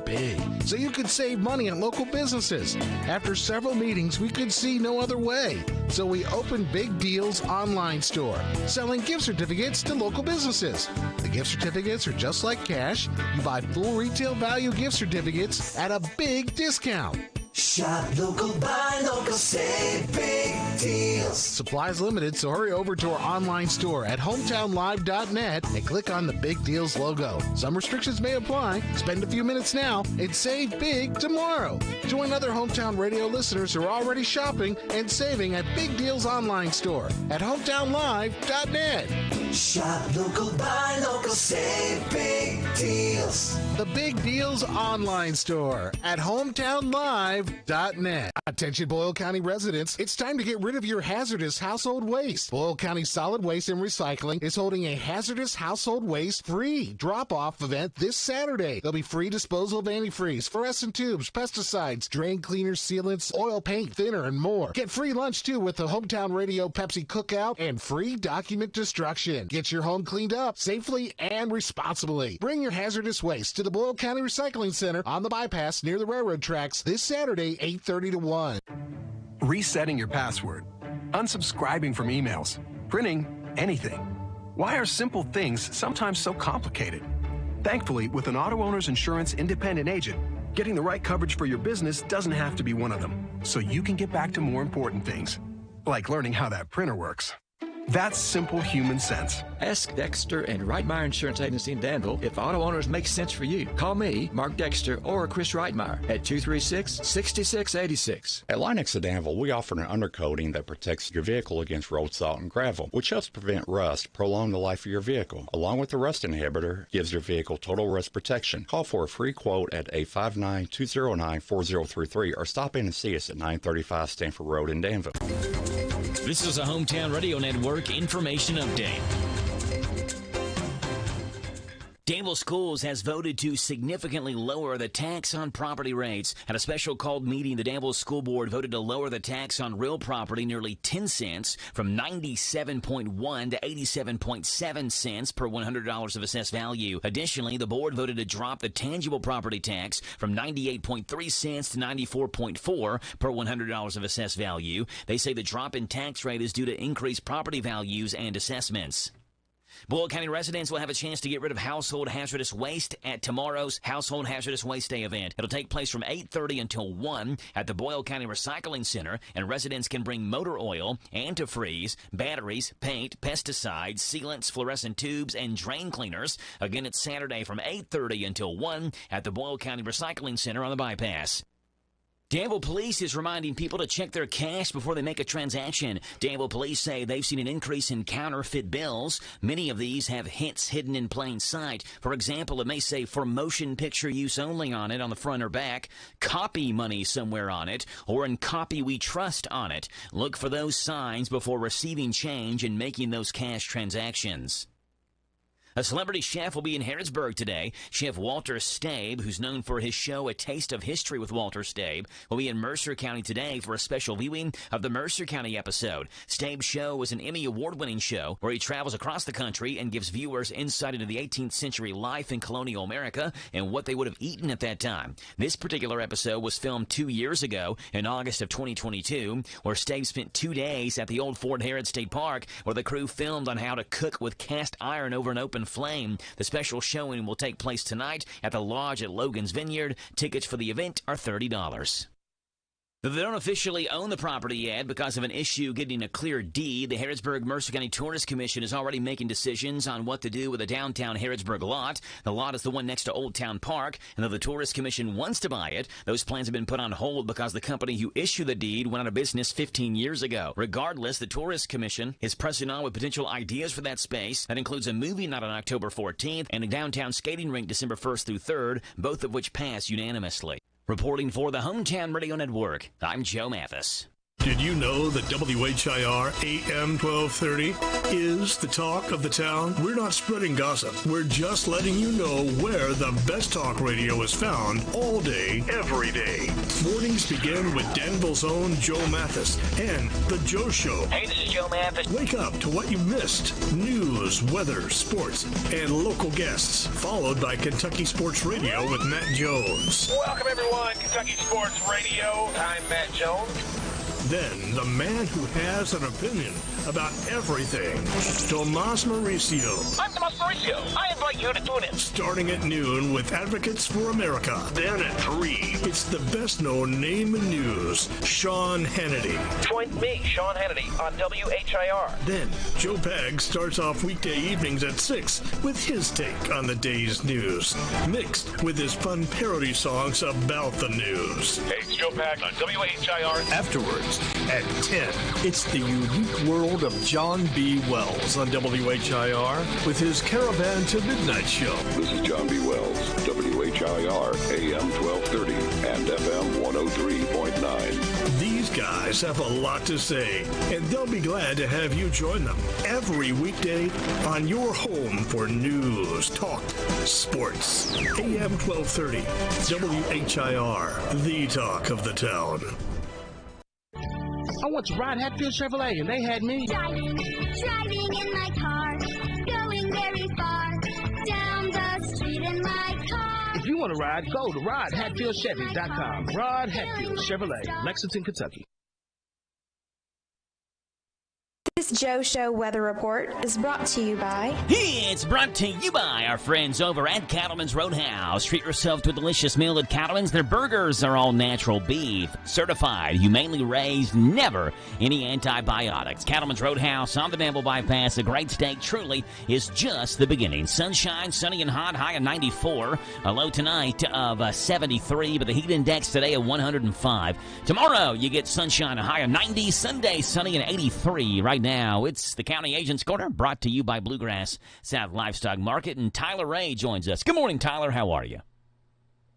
big, so you could save money at local businesses. After several meetings, we could see no other way, so we opened Big Deals online store, selling gift certificates to local businesses. The gift certificates are just like cash. You buy full retail value gift certificates at a big discount. Shop local, buy local, save big deals. Supplies limited, so hurry over to our online store at hometownlive.net and click on the Big Deals logo. Some restrictions may apply. Spend a few minutes now and save big tomorrow. Join other Hometown Radio listeners who are already shopping and saving at Big Deals online store at hometownlive.net. Shop local, buy local, save big deals. Deals. The Big Deals online store at hometownlive.net. Attention Boyle County residents, it's time to get rid of your hazardous household waste. Boyle County Solid Waste and Recycling is holding a hazardous household waste free drop-off event this Saturday. There'll be free disposal of antifreeze, fluorescent tubes, pesticides, drain cleaners, sealants, oil, paint, thinner, and more. Get free lunch too with the Hometown Radio Pepsi Cookout and free document destruction. Get your home cleaned up safely and responsibly. Bring your hazardous waste to the Boyle County Recycling Center on the bypass near the railroad tracks this Saturday, 8:30 to 1. Resetting your password, unsubscribing from emails, printing anything. Why are simple things sometimes so complicated? Thankfully, with an auto owner's insurance independent agent, getting the right coverage for your business doesn't have to be one of them, so you can get back to more important things, like learning how that printer works. That's simple human sense. Ask Dexter and WHIR Insurance Agency in Danville if auto owners make sense for you. Call me, Mark Dexter, or Chris Reitmeyer at 236-6686. At Linex of Danville, we offer an undercoating that protects your vehicle against road salt and gravel, which helps prevent rust, prolong the life of your vehicle. Along with the rust inhibitor, gives your vehicle total rust protection. Call for a free quote at 859-209-4033 or stop in and see us at 935 Stanford Road in Danville. This is a Hometown Radio Network information update. Danville Schools has voted to significantly lower the tax on property rates. At a special called meeting, the Danville School Board voted to lower the tax on real property nearly 10 cents from 97.1 to 87.7 cents per $100 of assessed value. Additionally, the board voted to drop the tangible property tax from 98.3 cents to 94.4 per $100 of assessed value. They say the drop in tax rate is due to increased property values and assessments. Boyle County residents will have a chance to get rid of household hazardous waste at tomorrow's Household Hazardous Waste Day event. It'll take place from 8:30 until 1 at the Boyle County Recycling Center, and residents can bring motor oil, antifreeze, batteries, paint, pesticides, sealants, fluorescent tubes, and drain cleaners. Again, it's Saturday from 8:30 until 1 at the Boyle County Recycling Center on the bypass. Danville Police is reminding people to check their cash before they make a transaction. Danville Police say they've seen an increase in counterfeit bills. Many of these have hints hidden in plain sight. For example, it may say for motion picture use only on it on the front or back, copy money somewhere on it, or in copy we trust on it. Look for those signs before receiving change and making those cash transactions. A celebrity chef will be in Harrodsburg today. Chef Walter Stabe, who's known for his show A Taste of History with Walter Stabe, will be in Mercer County today for a special viewing of the Mercer County episode. Stabe's show was an Emmy Award-winning show where he travels across the country and gives viewers insight into the 18th century life in colonial America and what they would have eaten at that time. This particular episode was filmed 2 years ago in August of 2022, where Stabe spent 2 days at the old Fort Harrod State Park, where the crew filmed on how to cook with cast iron over an open flame. The special showing will take place tonight at the Lodge at Logan's Vineyard. Tickets for the event are $30. They don't officially own the property yet because of an issue getting a clear deed. The Harrodsburg-Mercer County Tourist Commission is already making decisions on what to do with the downtown Harrodsburg lot. The lot is the one next to Old Town Park, and though the Tourist Commission wants to buy it, those plans have been put on hold because the company who issued the deed went out of business 15 years ago. Regardless, the Tourist Commission is pressing on with potential ideas for that space. That includes a movie night on October 14th and a downtown skating rink December 1st through 3rd, both of which pass unanimously. Reporting for the Hometown Radio Network, I'm Joe Mathis. Did you know that WHIR AM 1230 is the talk of the town? We're not spreading gossip. We're just letting you know where the best talk radio is found all day, every day. Mornings begin with Danville's own Joe Mathis and The Joe Show. Hey, this is Joe Mathis. Wake up to what you missed. News, weather, sports, and local guests. Followed by Kentucky Sports Radio with Matt Jones. Welcome, everyone. Kentucky Sports Radio. I'm Matt Jones. Then, the man who has an opinion about everything, Tomas Mauricio. I'm Tomas Mauricio. I invite you to tune in. Starting at noon with Advocates for America. Then at 3, it's the best-known name in news, Sean Hannity. Join me, Sean Hannity, on WHIR. Then, Joe Peg starts off weekday evenings at 6 with his take on the day's news, mixed with his fun parody songs about the news. Hey, it's Joe Peg on WHIR. Afterwards, at 10. It's the unique world of John B. Wells on WHIR with his Caravan to Midnight show. This is John B. Wells, WHIR, AM 1230 and FM 103.9. These guys have a lot to say, and they'll be glad to have you join them every weekday on your home for news, talk, sports. AM 1230, WHIR, the talk of the town. I went to ride Hatfield Chevrolet, and they had me driving in my car, going very far, down the street in my car. If you want to ride, go to RodHatfieldChevy.com. Rod Hatfield Chevrolet, Lexington, Kentucky. This Joe Show weather report is brought to you by... It's brought to you by our friends over at Cattleman's Roadhouse. Treat yourself to a delicious meal at Cattleman's. Their burgers are all natural beef, certified, humanely raised, never any antibiotics. Cattleman's Roadhouse on the Danville Bypass. A great steak truly is just the beginning. Sunshine, sunny and hot, high of 94. A low tonight of 73, but the heat index today of 105. Tomorrow you get sunshine, a high of 90. Sunday, sunny and 83. Right now, it's the County Agent's Corner, brought to you by Bluegrass South Livestock Market, and Tyler Ray joins us. Good morning, Tyler. How are you?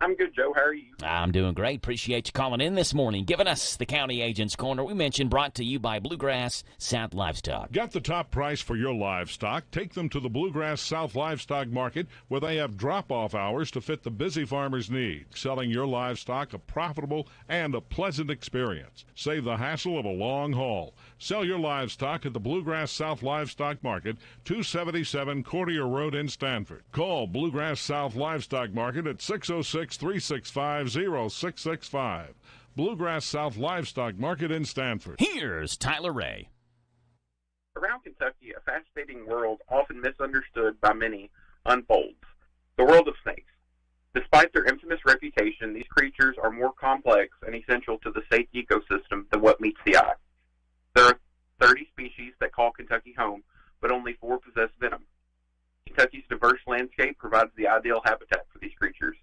I'm good, Joe. How are you? I'm doing great. Appreciate you calling in this morning, giving us the County Agent's Corner. We mentioned brought to you by Bluegrass South Livestock. Get the top price for your livestock. Take them to the Bluegrass South Livestock Market, where they have drop-off hours to fit the busy farmer's needs. Selling your livestock a profitable and a pleasant experience. Save the hassle of a long haul. Sell your livestock at the Bluegrass South Livestock Market, 277 Courtier Road in Stanford. Call Bluegrass South Livestock Market at 606-365-0665. Bluegrass South Livestock Market in Stanford. Here's Tyler Ray. Around Kentucky, a fascinating world, often misunderstood by many, unfolds. The world of snakes. Despite their infamous reputation, these creatures are more complex and essential to the state ecosystem than what meets the eye. There are 30 species that call Kentucky home, but only 4 possess venom. Kentucky's diverse landscape provides the ideal habitat for these creatures.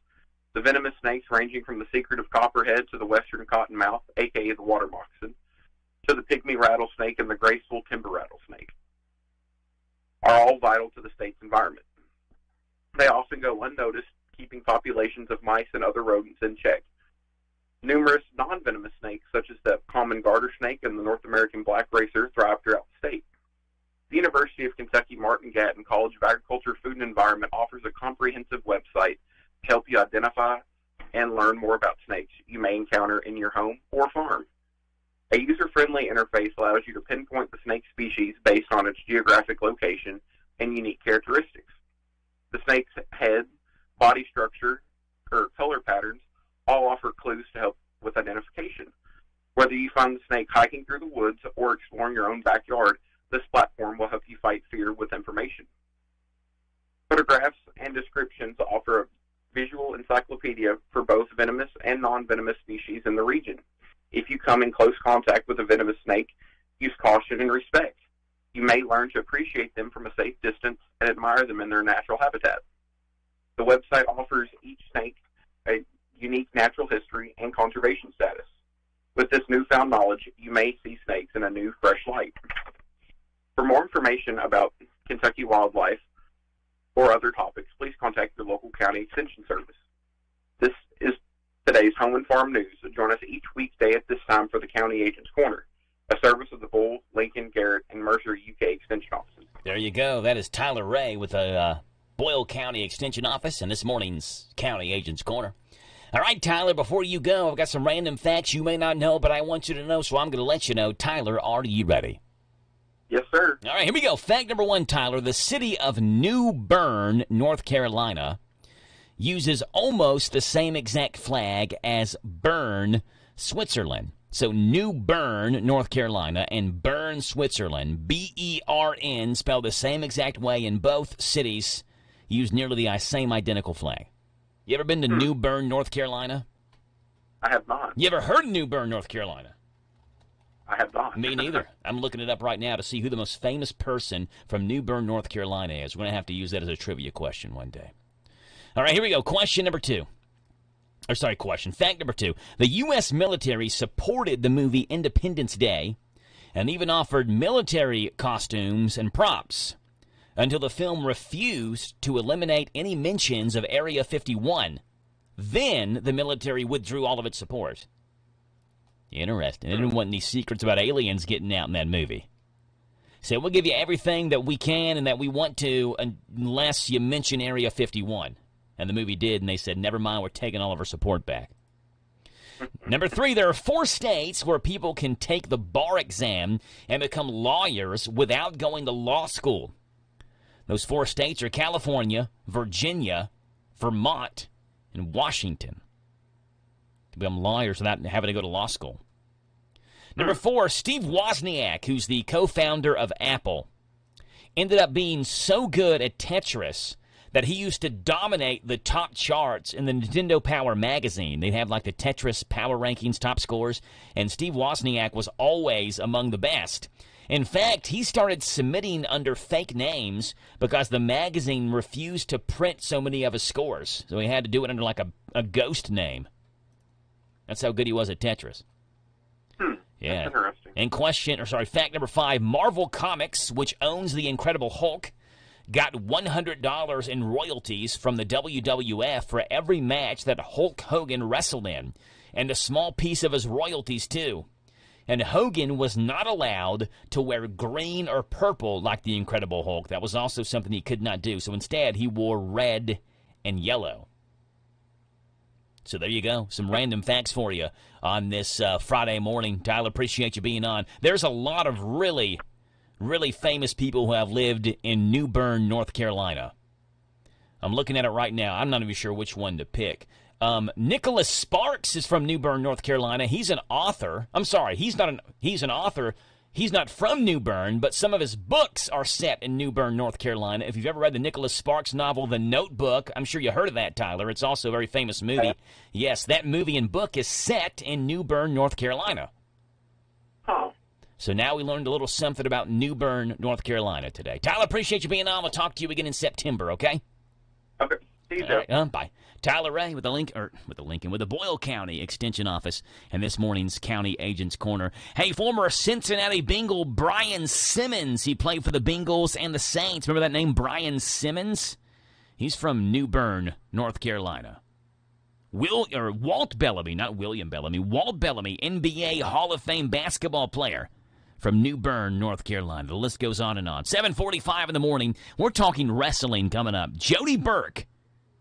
The venomous snakes, ranging from the secretive copperhead to the western cottonmouth, a.k.a. the water moccasin, to the pygmy rattlesnake and the graceful timber rattlesnake, are all vital to the state's environment. They often go unnoticed, keeping populations of mice and other rodents in check. Numerous non-venomous snakes, such as the common garter snake and the North American black racer, thrive throughout the state. The University of Kentucky Martin Gatton College of Agriculture, Food and Environment offers a comprehensive website to help you identify and learn more about snakes you may encounter in your home or farm. A user-friendly interface allows you to pinpoint the snake species based on its geographic location and unique characteristics. The snake's head, body structure, or color patterns all offer clues to help with identification. Whether you find the snake hiking through the woods or exploring your own backyard, this platform will help you fight fear with information. Photographs and descriptions offer a visual encyclopedia for both venomous and non-venomous species in the region. If you come in close contact with a venomous snake, use caution and respect. You may learn to appreciate them from a safe distance and admire them in their natural habitat. The website offers each snake a unique natural history and conservation status. With this newfound knowledge, you may see snakes in a new, fresh light. For more information about Kentucky wildlife or other topics, please contact your local county extension service. This is today's Home and Farm News. Join us each weekday at this time for the County Agent's Corner, a service of the Bull, Lincoln, Garrett, and Mercer UK Extension Offices. There you go. That is Tyler Ray with the Boyle County Extension Office and this morning's County Agent's Corner. All right, Tyler, before you go, I've got some random facts you may not know, but I want you to know, so I'm going to let you know. Tyler, are you ready? Yes, sir. All right, here we go. Fact number 1, Tyler. The city of New Bern, North Carolina, uses almost the same exact flag as Bern, Switzerland. So New Bern, North Carolina, and Bern, Switzerland, B-E-R-N, spelled the same exact way in both cities, use nearly the same identical flag. You ever been to New Bern, North Carolina? I have not. You ever heard of New Bern, North Carolina? I have not. Me neither. I'm looking it up right now to see who the most famous person from New Bern, North Carolina is. We're going to have to use that as a trivia question one day. All right, here we go. Question number 2. Fact number 2. The U.S. military supported the movie Independence Day and even offered military costumes and props until the film refused to eliminate any mentions of Area 51. Then the military withdrew all of its support. Interesting. They didn't want any secrets about aliens getting out in that movie. So we'll give you everything that we can and that we want to unless you mention Area 51. And the movie did, and they said, never mind, we're taking all of our support back. Number 3, there are 4 states where people can take the bar exam and become lawyers without going to law school. Those 4 states are California, Virginia, Vermont, and Washington. To become lawyers without having to go to law school. Number 4, Steve Wozniak, who's the co-founder of Apple, ended up being so good at Tetris that he used to dominate the top charts in the Nintendo Power magazine. They have like the Tetris Power Rankings top scores, and Steve Wozniak was always among the best. In fact, he started submitting under fake names because the magazine refused to print so many of his scores. So he had to do it under like a ghost name. That's how good he was at Tetris. Yeah. That's interesting. Fact number 5, Marvel Comics, which owns the Incredible Hulk, got $100 in royalties from the WWF for every match that Hulk Hogan wrestled in, and a small piece of his royalties, too. And Hogan was not allowed to wear green or purple like the Incredible Hulk. That was also something he could not do. So instead, he wore red and yellow. So there you go. Some random facts for you on this Friday morning. Tyler, appreciate you being on. There's a lot of really famous people who have lived in New Bern, North Carolina. I'm looking at it right now. I'm not even sure which one to pick. Sparks is from New Bern, North Carolina. He's an author. I'm sorry, he's an author. He's not from New Bern, but some of his books are set in New Bern, North Carolina. If you've ever read the Nicholas Sparks novel, The Notebook, I'm sure you heard of that, Tyler. It's also a very famous movie. Yes, that movie and book is set in New Bern, North Carolina. Oh. So now we learned a little something about New Bern, North Carolina today. Tyler, appreciate you being on. We'll talk to you again in September, okay? Okay. See you, Joe. Right, bye. Tyler Ray with the Boyle County Extension Office and this morning's County Agents Corner. Hey, former Cincinnati Bengal Brian Simmons. He played for the Bengals and the Saints. Remember that name, Brian Simmons? He's from New Bern, North Carolina. Walt Bellamy, not William Bellamy. Walt Bellamy, NBA Hall of Fame basketball player from New Bern, North Carolina. The list goes on and on. 7:45 in the morning. We're talking wrestling coming up. Jody Burke.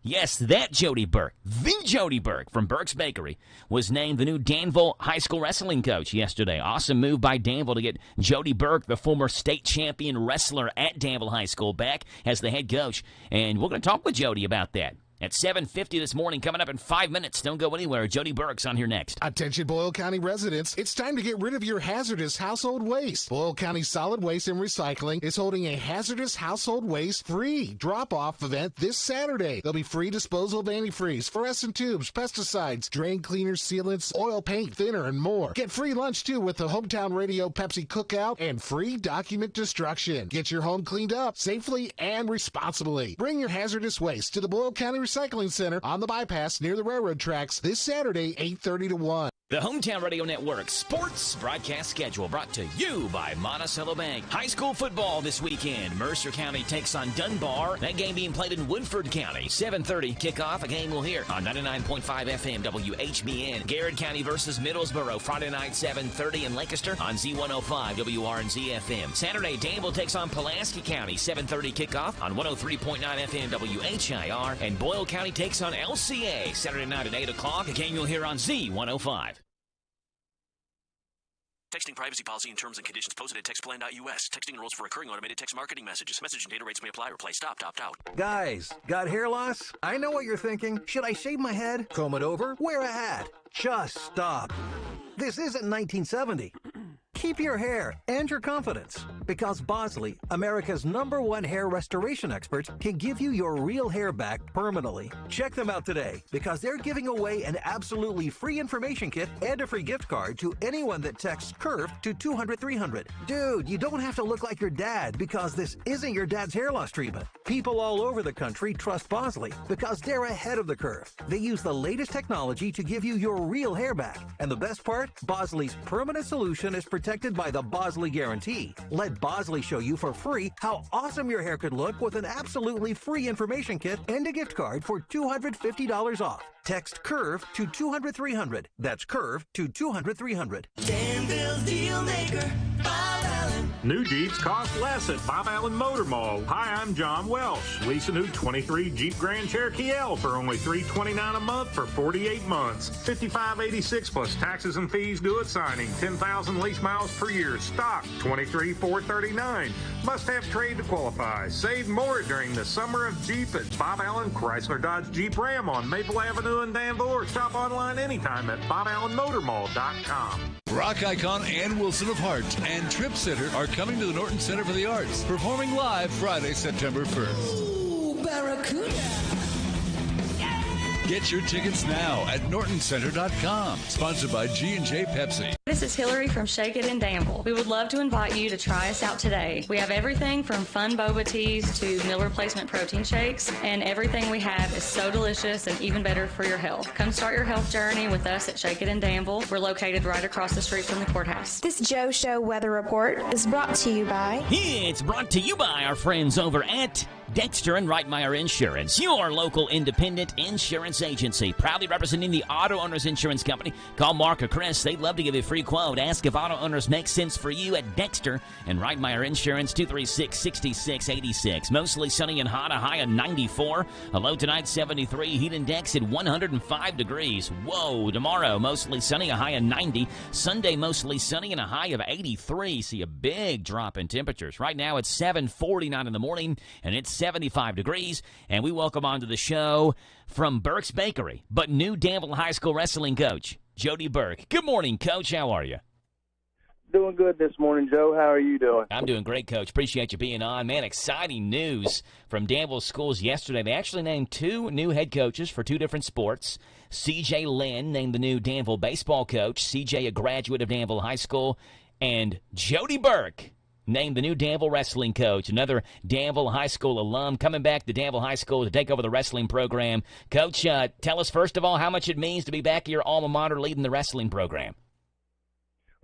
Yes, that Jody Burke, the Jody Burke from Burke's Bakery, was named the new Danville High School wrestling coach yesterday. Awesome move by Danville to get Jody Burke, the former state champion wrestler at Danville High School, back as the head coach. And we're going to talk with Jody about that. At 7:50 this morning, coming up in 5 minutes. Don't go anywhere. Jody Burke's on here next. Attention Boyle County residents, it's time to get rid of your hazardous household waste. Boyle County Solid Waste and Recycling is holding a hazardous household waste free drop-off event this Saturday. There'll be free disposal of antifreeze, fluorescent tubes, pesticides, drain cleaners, sealants, oil, paint, thinner, and more. Get free lunch, too, with the Hometown Radio Pepsi Cookout and free document destruction. Get your home cleaned up safely and responsibly. Bring your hazardous waste to the Boyle County Recycling Center on the bypass near the railroad tracks this Saturday, 8:30 to 1. The Hometown Radio Network sports broadcast schedule brought to you by Monticello Bank. High school football this weekend. Mercer County takes on Dunbar. That game being played in Woodford County. 7:30 kickoff. A game we'll hear on 99.5 FM WHBN. Garrett County versus Middlesboro. Friday night, 7:30 in Lancaster on Z105 WRNZ FM. Saturday, Danville takes on Pulaski County. 7:30 kickoff on 103.9 FM WHIR. And Boyle County takes on LCA. Saturday night at 8 o'clock. A game you'll hear on Z105. Texting privacy policy and terms and conditions posted at textplan.us. Texting rules for recurring automated text marketing messages. Message and data rates may apply. Replace stop, opt out. Guys, got hair loss? I know what you're thinking. Should I shave my head, comb it over, wear a hat? Just stop. This isn't 1970. Keep your hair and your confidence. Because Bosley, America's #1 hair restoration expert, can give you your real hair back permanently. Check them out today because they're giving away an absolutely free information kit and a free gift card to anyone that texts CURVE to 200-300. Dude, you don't have to look like your dad because this isn't your dad's hair loss treatment. People all over the country trust Bosley because they're ahead of the curve. They use the latest technology to give you your real hair back. And the best part, Bosley's permanent solution is protected by the Bosley Guarantee. Let Bosley show you for free how awesome your hair could look with an absolutely free information kit and a gift card for $250 off. Text CURVE to 200-300. That's CURVE to 200-300. Danville's deal maker, Bob Allen. New Jeeps cost less at Bob Allen Motor Mall. Hi, I'm John Welsh. Lease a new 23 Jeep Grand Cherokee L for only $329 a month for 48 months. $55.86 plus taxes and fees due at signing. 10,000 lease miles per year. Stock $23,439. Must have trade to qualify. Save more during the summer of Jeep at Bob Allen Chrysler Dodge Jeep Ram on Maple Avenue in Danville, or shop online anytime at BobAllenMotorMall.com. Rock icon Ann Wilson of Heart and Trip Center are coming to the Norton Center for the Arts, performing live Friday, September 1st. Ooh, Barracuda. Get your tickets now at NortonCenter.com. Sponsored by G&J Pepsi. This is Hillary from Shake It in Danville. We would love to invite you to try us out today. We have everything from fun boba teas to meal replacement protein shakes, and everything we have is so delicious and even better for your health. Come start your health journey with us at Shake It in Danville. We're located right across the street from the courthouse. This Joe Show weather report is brought to you by... It's brought to you by our friends over at Dexter and Reitmeyer Insurance, your local independent insurance agency, proudly representing the Auto Owners Insurance Company. Call Mark or Chris. They'd love to give you a free quote. Ask if auto owners make sense for you at Dexter and Reitmeyer Insurance, 236-6686. Mostly sunny and hot, a high of 94. A low tonight, 73. Heat index at 105 degrees. Whoa. Tomorrow, mostly sunny, a high of 90. Sunday, mostly sunny and a high of 83. See a big drop in temperatures. Right now, it's 7:49 in the morning, and it's 75 degrees, and we welcome onto the show from Burke's Bakery, but new Danville High School wrestling coach, Jody Burke. Good morning, Coach. How are you? Doing good this morning, Joe. How are you doing? I'm doing great, Coach. Appreciate you being on. Man, exciting news from Danville schools yesterday. They actually named 2 new head coaches for 2 different sports. C.J. Lynn named the new Danville baseball coach, C.J. a graduate of Danville High School, and Jody Burke named the new Danville wrestling coach, another Danville High School alum, coming back to Danville High School to take over the wrestling program. Coach, tell us first of all how much it means to be back at your alma mater leading the wrestling program.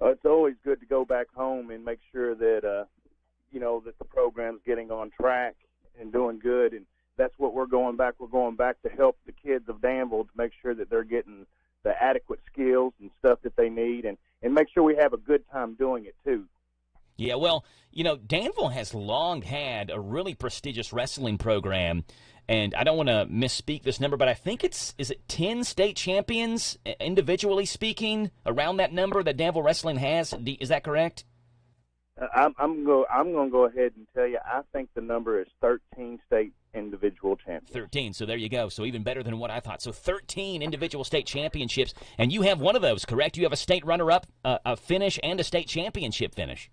It's always good to go back home and make sure that that the program's getting on track and doing good, and that's what we're going back. We're going back to help the kids of Danville to make sure that they're getting the adequate skills and stuff that they need, and make sure we have a good time doing it too. Yeah, well, Danville has long had a really prestigious wrestling program, and I don't want to misspeak this number, but I think is it 10 state champions, individually speaking, around that number that Danville wrestling has? Is that correct? I'm going to go ahead and tell you, I think the number is 13 state individual champions. 13, so there you go. So even better than what I thought. So 13 individual state championships, and you have one of those, correct? You have a state runner-up, a finish, and a state championship finish.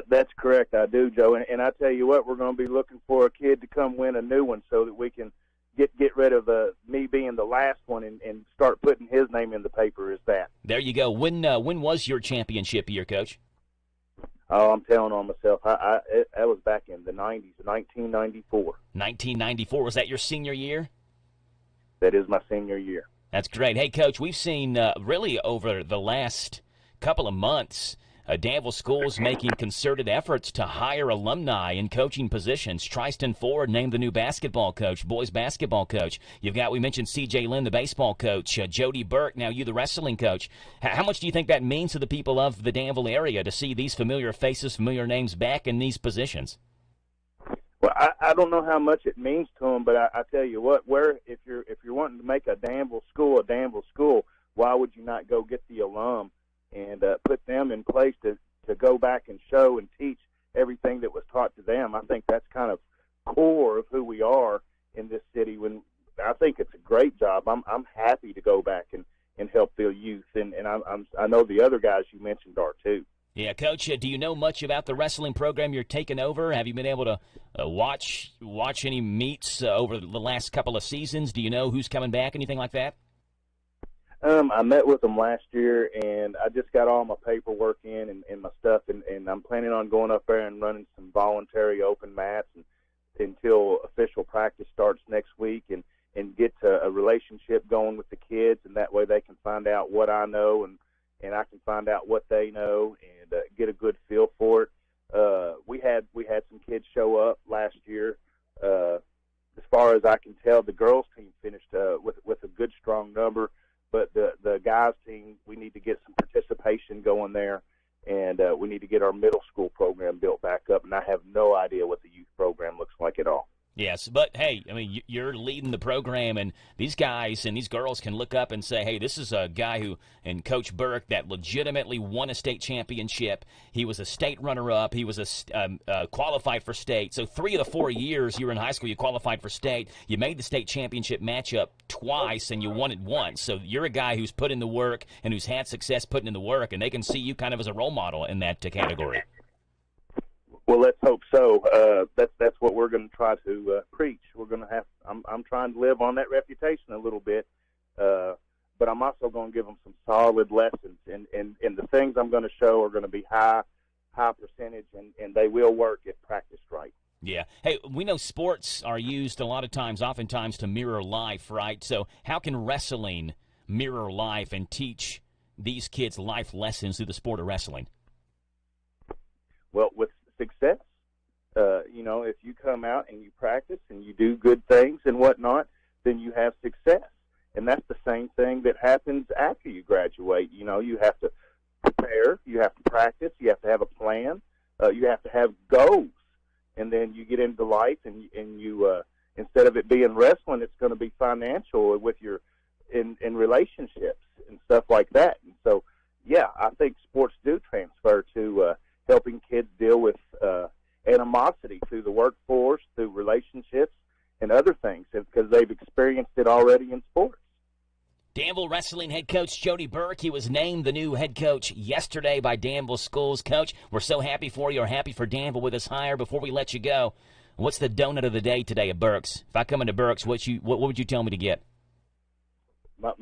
That's correct, I do, Joe. And I tell you what, we're going to be looking for a kid to come win a new one so that we can get rid of me being the last one and start putting his name in the paper as that. There you go. When was your championship year, Coach? Oh, I'm telling on myself. I was back in the 90s, 1994. 1994. Was that your senior year? That is my senior year. That's great. Hey, Coach, we've seen really over the last couple of months Danville schools making concerted efforts to hire alumni in coaching positions. Tristan Ford named the new basketball coach, boys basketball coach. You've got, we mentioned C.J. Lynn, the baseball coach, Jody Burke, now you the wrestling coach. How much do you think that means to the people of the Danville area to see these familiar faces, familiar names back in these positions? Well, I don't know how much it means to them, but I tell you what, if you're wanting to make a Danville school, why would you not go get the alum and put them in place to go back and show and teach everything that was taught to them? I think that's kind of core of who we are in this city. When I think it's a great job. I'm happy to go back and help the youth, and I know the other guys you mentioned are too. Yeah, Coach, do you know much about the wrestling program you're taking over? Have you been able to watch any meets over the last couple of seasons? Do you know who's coming back, anything like that? I met with them last year, and I just got all my paperwork in and my stuff, and I'm planning on going up there and running some voluntary open mats until official practice starts next week, and get to a relationship going with the kids, and that way they can find out what I know, and I can find out what they know, and get a good feel for it. We had some kids show up last year. As far as I can tell, the girls team finished with a good, strong number, but the guys team, we need to get some participation going there, and we need to get our middle school program built back up, and I have no idea what the youth program looks like at all. Yes, but, hey, I mean, you're leading the program, and these guys and these girls can look up and say, hey, this is a guy who, and Coach Burke, that legitimately won a state championship. He was a state runner-up. He was qualified for state. So 3 of the 4 years you were in high school, you qualified for state. You made the state championship matchup twice, and you won it once. So you're a guy who's put in the work and who's had success putting in the work, and they can see you kind of as a role model in that category. Well, let's hope so. That's what we're going to try to preach. We're going to have. I'm trying to live on that reputation a little bit, but I'm also going to give them some solid lessons, and the things I'm going to show are going to be high percentage, and they will work if practiced right. Yeah. Hey, we know sports are used oftentimes to mirror life, right? So how can wrestling mirror life and teach these kids life lessons through the sport of wrestling? Well, with success, if you come out and you practice and you do good things and whatnot, then you have success. And that's the same thing that happens after you graduate. You have to prepare, you have to practice, you have to have a plan, you have to have goals. And then you get into life and you instead of it being wrestling, it's going to be financial with your in relationships and stuff like that. And so, yeah, I think sports do transfer to helping kids deal with animosity through the workforce, through relationships, and other things, because they've experienced it already in sports. Danville Wrestling head coach Jody Burke, he was named the new head coach yesterday by Danville Schools. Coach, we're so happy for you, or happy for Danville with this hire. Before we let you go, what's the donut of the day today at Burke's? If I come into Burke's, what would you tell me to get?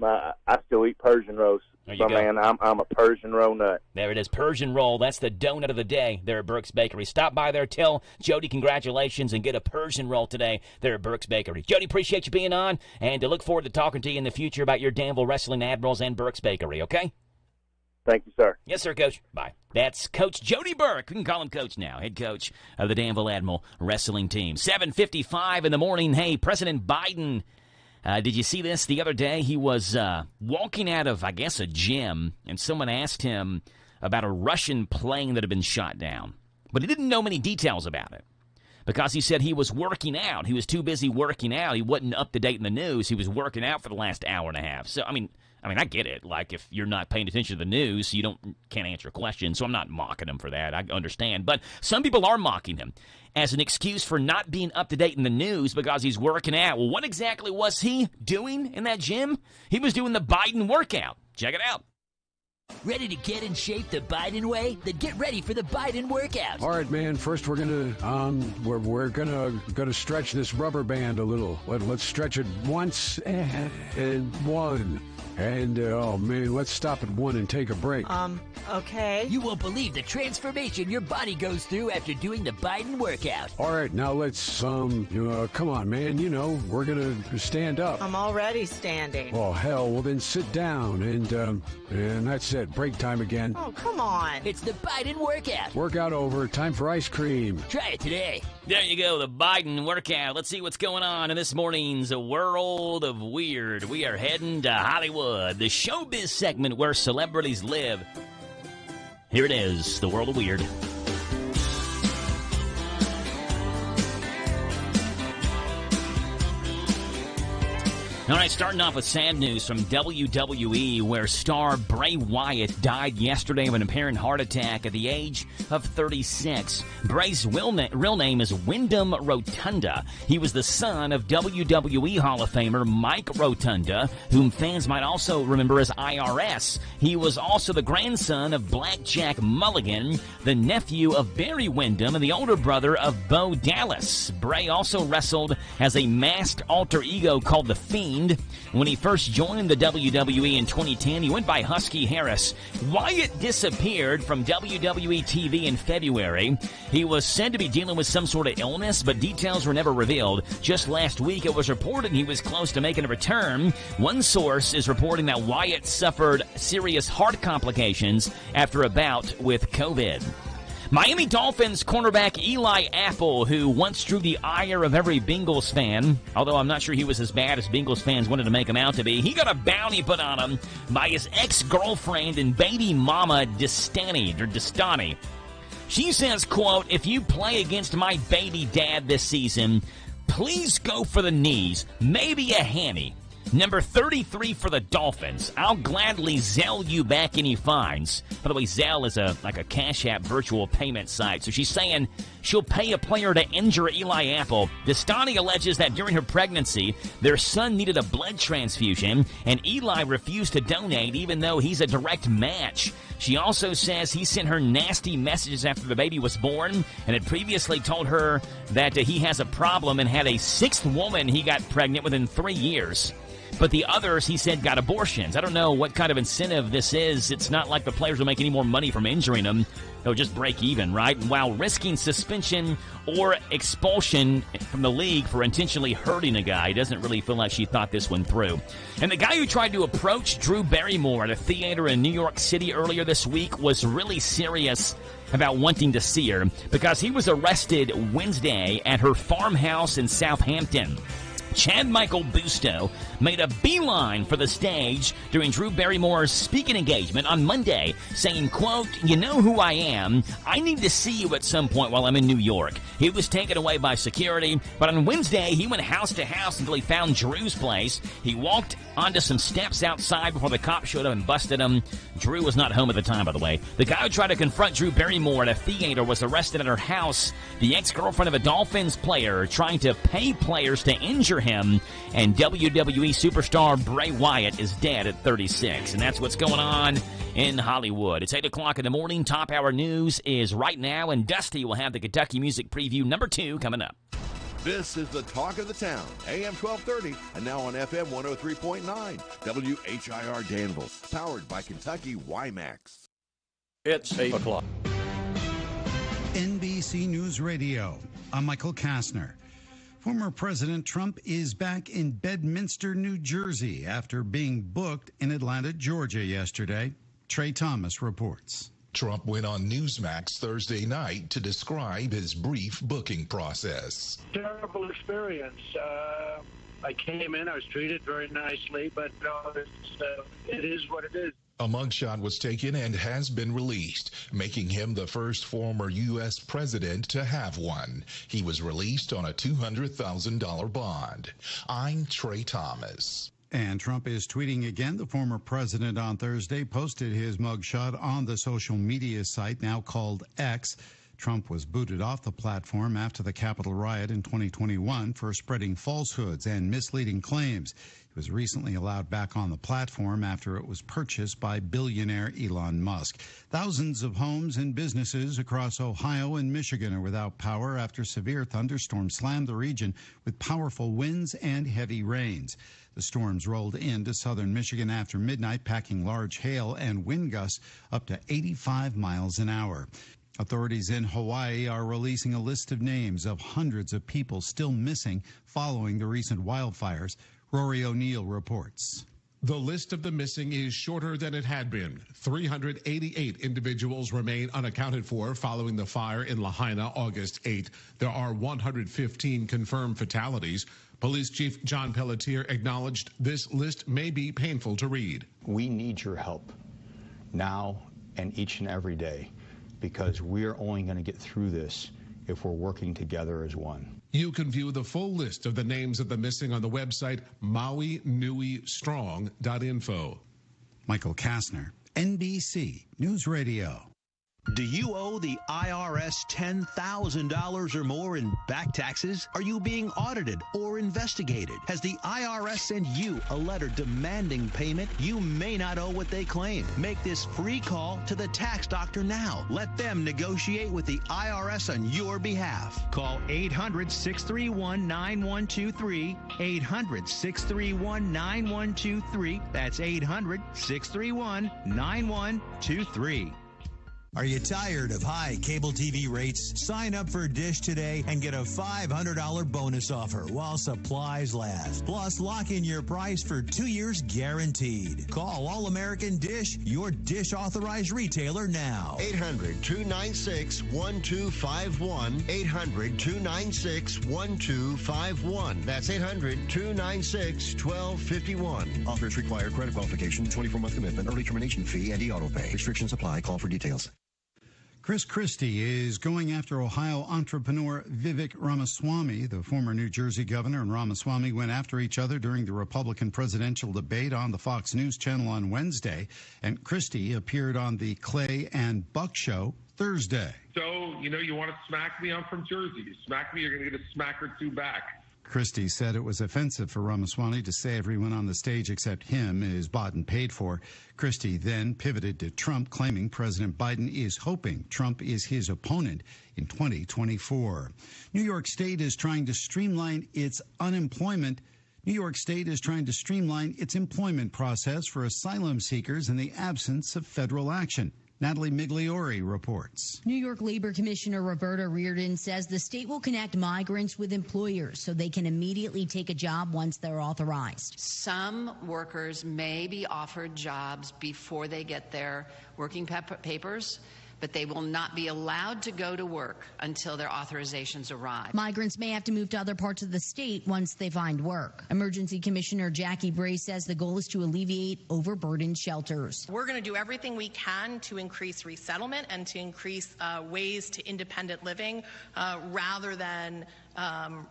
I still eat Persian roast. Man, I'm a Persian roll nut. There it is, Persian roll. That's the donut of the day there at Burke's Bakery. Stop by there, tell Jody congratulations, and get a Persian roll today there at Burke's Bakery. Jody, appreciate you being on, and to look forward to talking to you in the future about your Danville Wrestling Admirals and Burke's Bakery, okay? Thank you, sir. Yes, sir, Coach. Bye. That's Coach Jody Burke. We can call him Coach now, head coach of the Danville Admiral wrestling team. 7:55 in the morning. Hey, President Biden, did you see this the other day? He was walking out of, I guess, a gym, and someone asked him about a Russian plane that had been shot down. But he didn't know many details about it because he said he was working out. He was too busy working out. He wasn't up to date in the news. He was working out for the last hour and a half. So, I mean, I get it. Like, if you're not paying attention to the news, you can't answer questions. So I'm not mocking him for that. I understand. But some people are mocking him as an excuse for not being up to date in the news because he's working out. Well, what exactly was he doing in that gym? He was doing the Biden workout. Check it out. Ready to get in shape the Biden way? Then get ready for the Biden workout. All right, man. First, we're gonna stretch this rubber band a little. Let's stretch it once and one. And, oh, man, let's stop at 1 and take a break. Okay. You won't believe the transformation your body goes through after doing the Biden workout. All right, now let's, come on, man. We're going to stand up. I'm already standing. Oh, hell, well, then sit down. And that's it. Break time again. Oh, come on. It's the Biden workout. Workout over. Time for ice cream. Try it today. There you go, the Biden workout. Let's see what's going on in this morning's World of Weird. We are heading to Hollywood, the showbiz segment where celebrities live. Here it is, the World of Weird. All right, starting off with sad news from WWE, where star Bray Wyatt died yesterday of an apparent heart attack at the age of 36. Bray's real name is Wyndham Rotunda. He was the son of WWE Hall of Famer Mike Rotunda, whom fans might also remember as IRS. He was also the grandson of Blackjack Mulligan, the nephew of Barry Windham, and the older brother of Bo Dallas. Bray also wrestled as a masked alter ego called The Fiend. When he first joined the WWE in 2010, he went by Husky Harris. Wyatt disappeared from WWE TV in February. He was said to be dealing with some sort of illness, but details were never revealed. Just last week, it was reported he was close to making a return. One source is reporting that Wyatt suffered serious heart complications after a bout with COVID. Miami Dolphins cornerback Eli Apple, who once drew the ire of every Bengals fan, although I'm not sure he was as bad as Bengals fans wanted to make him out to be, he got a bounty put on him by his ex-girlfriend and baby mama, Distani. She says, quote, "If you play against my baby dad this season, please go for the knees, maybe a hammy. Number 33 for the Dolphins. I'll gladly Zelle you back any fines." By the way, Zelle is like a Cash App virtual payment site. So she's saying she'll pay a player to injure Eli Apple. Distani alleges that during her pregnancy, their son needed a blood transfusion, and Eli refused to donate even though he's a direct match. She also says he sent her nasty messages after the baby was born and had previously told her that he has a problem and had a sixth woman he got pregnant within 3 years. But the others, he said, got abortions. I don't know what kind of incentive this is. It's not like the players will make any more money from injuring them. They'll just break even, right? While risking suspension or expulsion from the league for intentionally hurting a guy. Doesn't really feel like she thought this one through. And the guy who tried to approach Drew Barrymore at a theater in New York City earlier this week was really serious about wanting to see her because he was arrested Wednesday at her farmhouse in Southampton. Chad Michael Busto made a beeline for the stage during Drew Barrymore's speaking engagement on Monday, saying, quote, "You know who I am. I need to see you at some point while I'm in New York." He was taken away by security, but on Wednesday, he went house to house until he found Drew's place. He walked onto some steps outside before the cops showed up and busted him. Drew was not home at the time, by the way. The guy who tried to confront Drew Barrymore at a theater was arrested at her house. The ex-girlfriend of a Dolphins player trying to pay players to injure him, and WWE superstar Bray Wyatt is dead at 36. And that's what's going on in Hollywood. It's 8 o'clock in the morning. Top Hour News is right now, and Dusty will have the Kentucky Music Preview number 2 coming up. This is the talk of the town, AM 1230, and now on FM 103.9, WHIR Danville, powered by Kentucky WiMAX. It's 8 o'clock. NBC News Radio. I'm Michael Kastner. Former President Trump is back in Bedminster, New Jersey, after being booked in Atlanta, Georgia yesterday. Trey Thomas reports. Trump went on Newsmax Thursday night to describe his brief booking process. Terrible experience. I came in, I was treated very nicely, but it is what it is. A mugshot was taken and has been released, making him the first former U.S. president to have one. He was released on a $200,000 bond. I'm Trey Thomas. And Trump is tweeting again. The former president on Thursday posted his mugshot on the social media site now called X. Trump was booted off the platform after the Capitol riot in 2021 for spreading falsehoods and misleading claims. He was recently allowed back on the platform after it was purchased by billionaire Elon Musk. Thousands of homes and businesses across Ohio and Michigan are without power after severe thunderstorms slammed the region with powerful winds and heavy rains. The storms rolled into southern Michigan after midnight, packing large hail and wind gusts up to 85 miles an hour. Authorities in Hawaii are releasing a list of names of hundreds of people still missing following the recent wildfires. Rory O'Neill reports. The list of the missing is shorter than it had been. 388 individuals remain unaccounted for following the fire in Lahaina August 8. There are 115 confirmed fatalities. Police Chief John Pelletier acknowledged this list may be painful to read. We need your help now and each and every day, because we're only going to get through this if we're working together as one. You can view the full list of the names of the missing on the website mauinuistrong.info. Michael Kastner, NBC News Radio. Do you owe the IRS $10,000 or more in back taxes? Are you being audited or investigated? Has the IRS sent you a letter demanding payment? You may not owe what they claim. Make this free call to the tax doctor now. Let them negotiate with the IRS on your behalf. Call 800-631-9123. 800-631-9123. That's 800-631-9123. Are you tired of high cable TV rates? Sign up for Dish today and get a $500 bonus offer while supplies last. Plus, lock in your price for 2 years guaranteed. Call All American Dish, your Dish authorized retailer now. 800-296-1251. 800-296-1251. That's 800-296-1251. Offers require credit qualification, 24-month commitment, early termination fee, and e-auto pay. Restrictions apply. Call for details. Chris Christie is going after Ohio entrepreneur Vivek Ramaswamy. The former New Jersey governor and Ramaswamy went after each other during the Republican presidential debate on the Fox News channel on Wednesday, and Christie appeared on the Clay and Buck show Thursday. So, you want to smack me? I'm from Jersey. You smack me, you're going to get a smack or two back. Christie said it was offensive for Ramaswamy to say everyone on the stage except him is bought and paid for. Christie then pivoted to Trump, claiming President Biden is hoping Trump is his opponent in 2024. New York State is trying to streamline its employment process for asylum seekers in the absence of federal action. Natalie Migliori reports. New York Labor Commissioner Roberta Reardon says the state will connect migrants with employers so they can immediately take a job once they're authorized. Some workers may be offered jobs before they get their working papers, but they will not be allowed to go to work until their authorizations arrive. Migrants may have to move to other parts of the state once they find work. Emergency Commissioner Jackie Bray says the goal is to alleviate overburdened shelters. We're going to do everything we can to increase resettlement and to increase ways to independent living rather than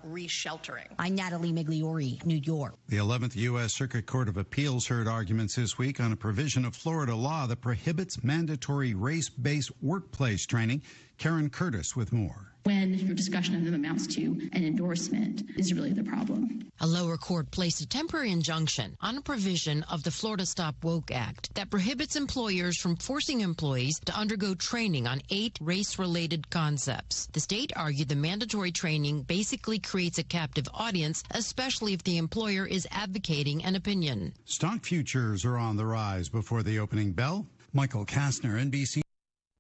resheltering. I'm Natalie Migliori, New York. The 11th U.S. Circuit Court of Appeals heard arguments this week on a provision of Florida law that prohibits mandatory race-based workplace training. Karen Curtis with more. When your discussion of them amounts to an endorsement is really the problem. A lower court placed a temporary injunction on a provision of the Florida Stop Woke Act that prohibits employers from forcing employees to undergo training on 8 race-related concepts. The state argued the mandatory training basically creates a captive audience, especially if the employer is advocating an opinion. Stock futures are on the rise before the opening bell. Michael Kastner, NBC.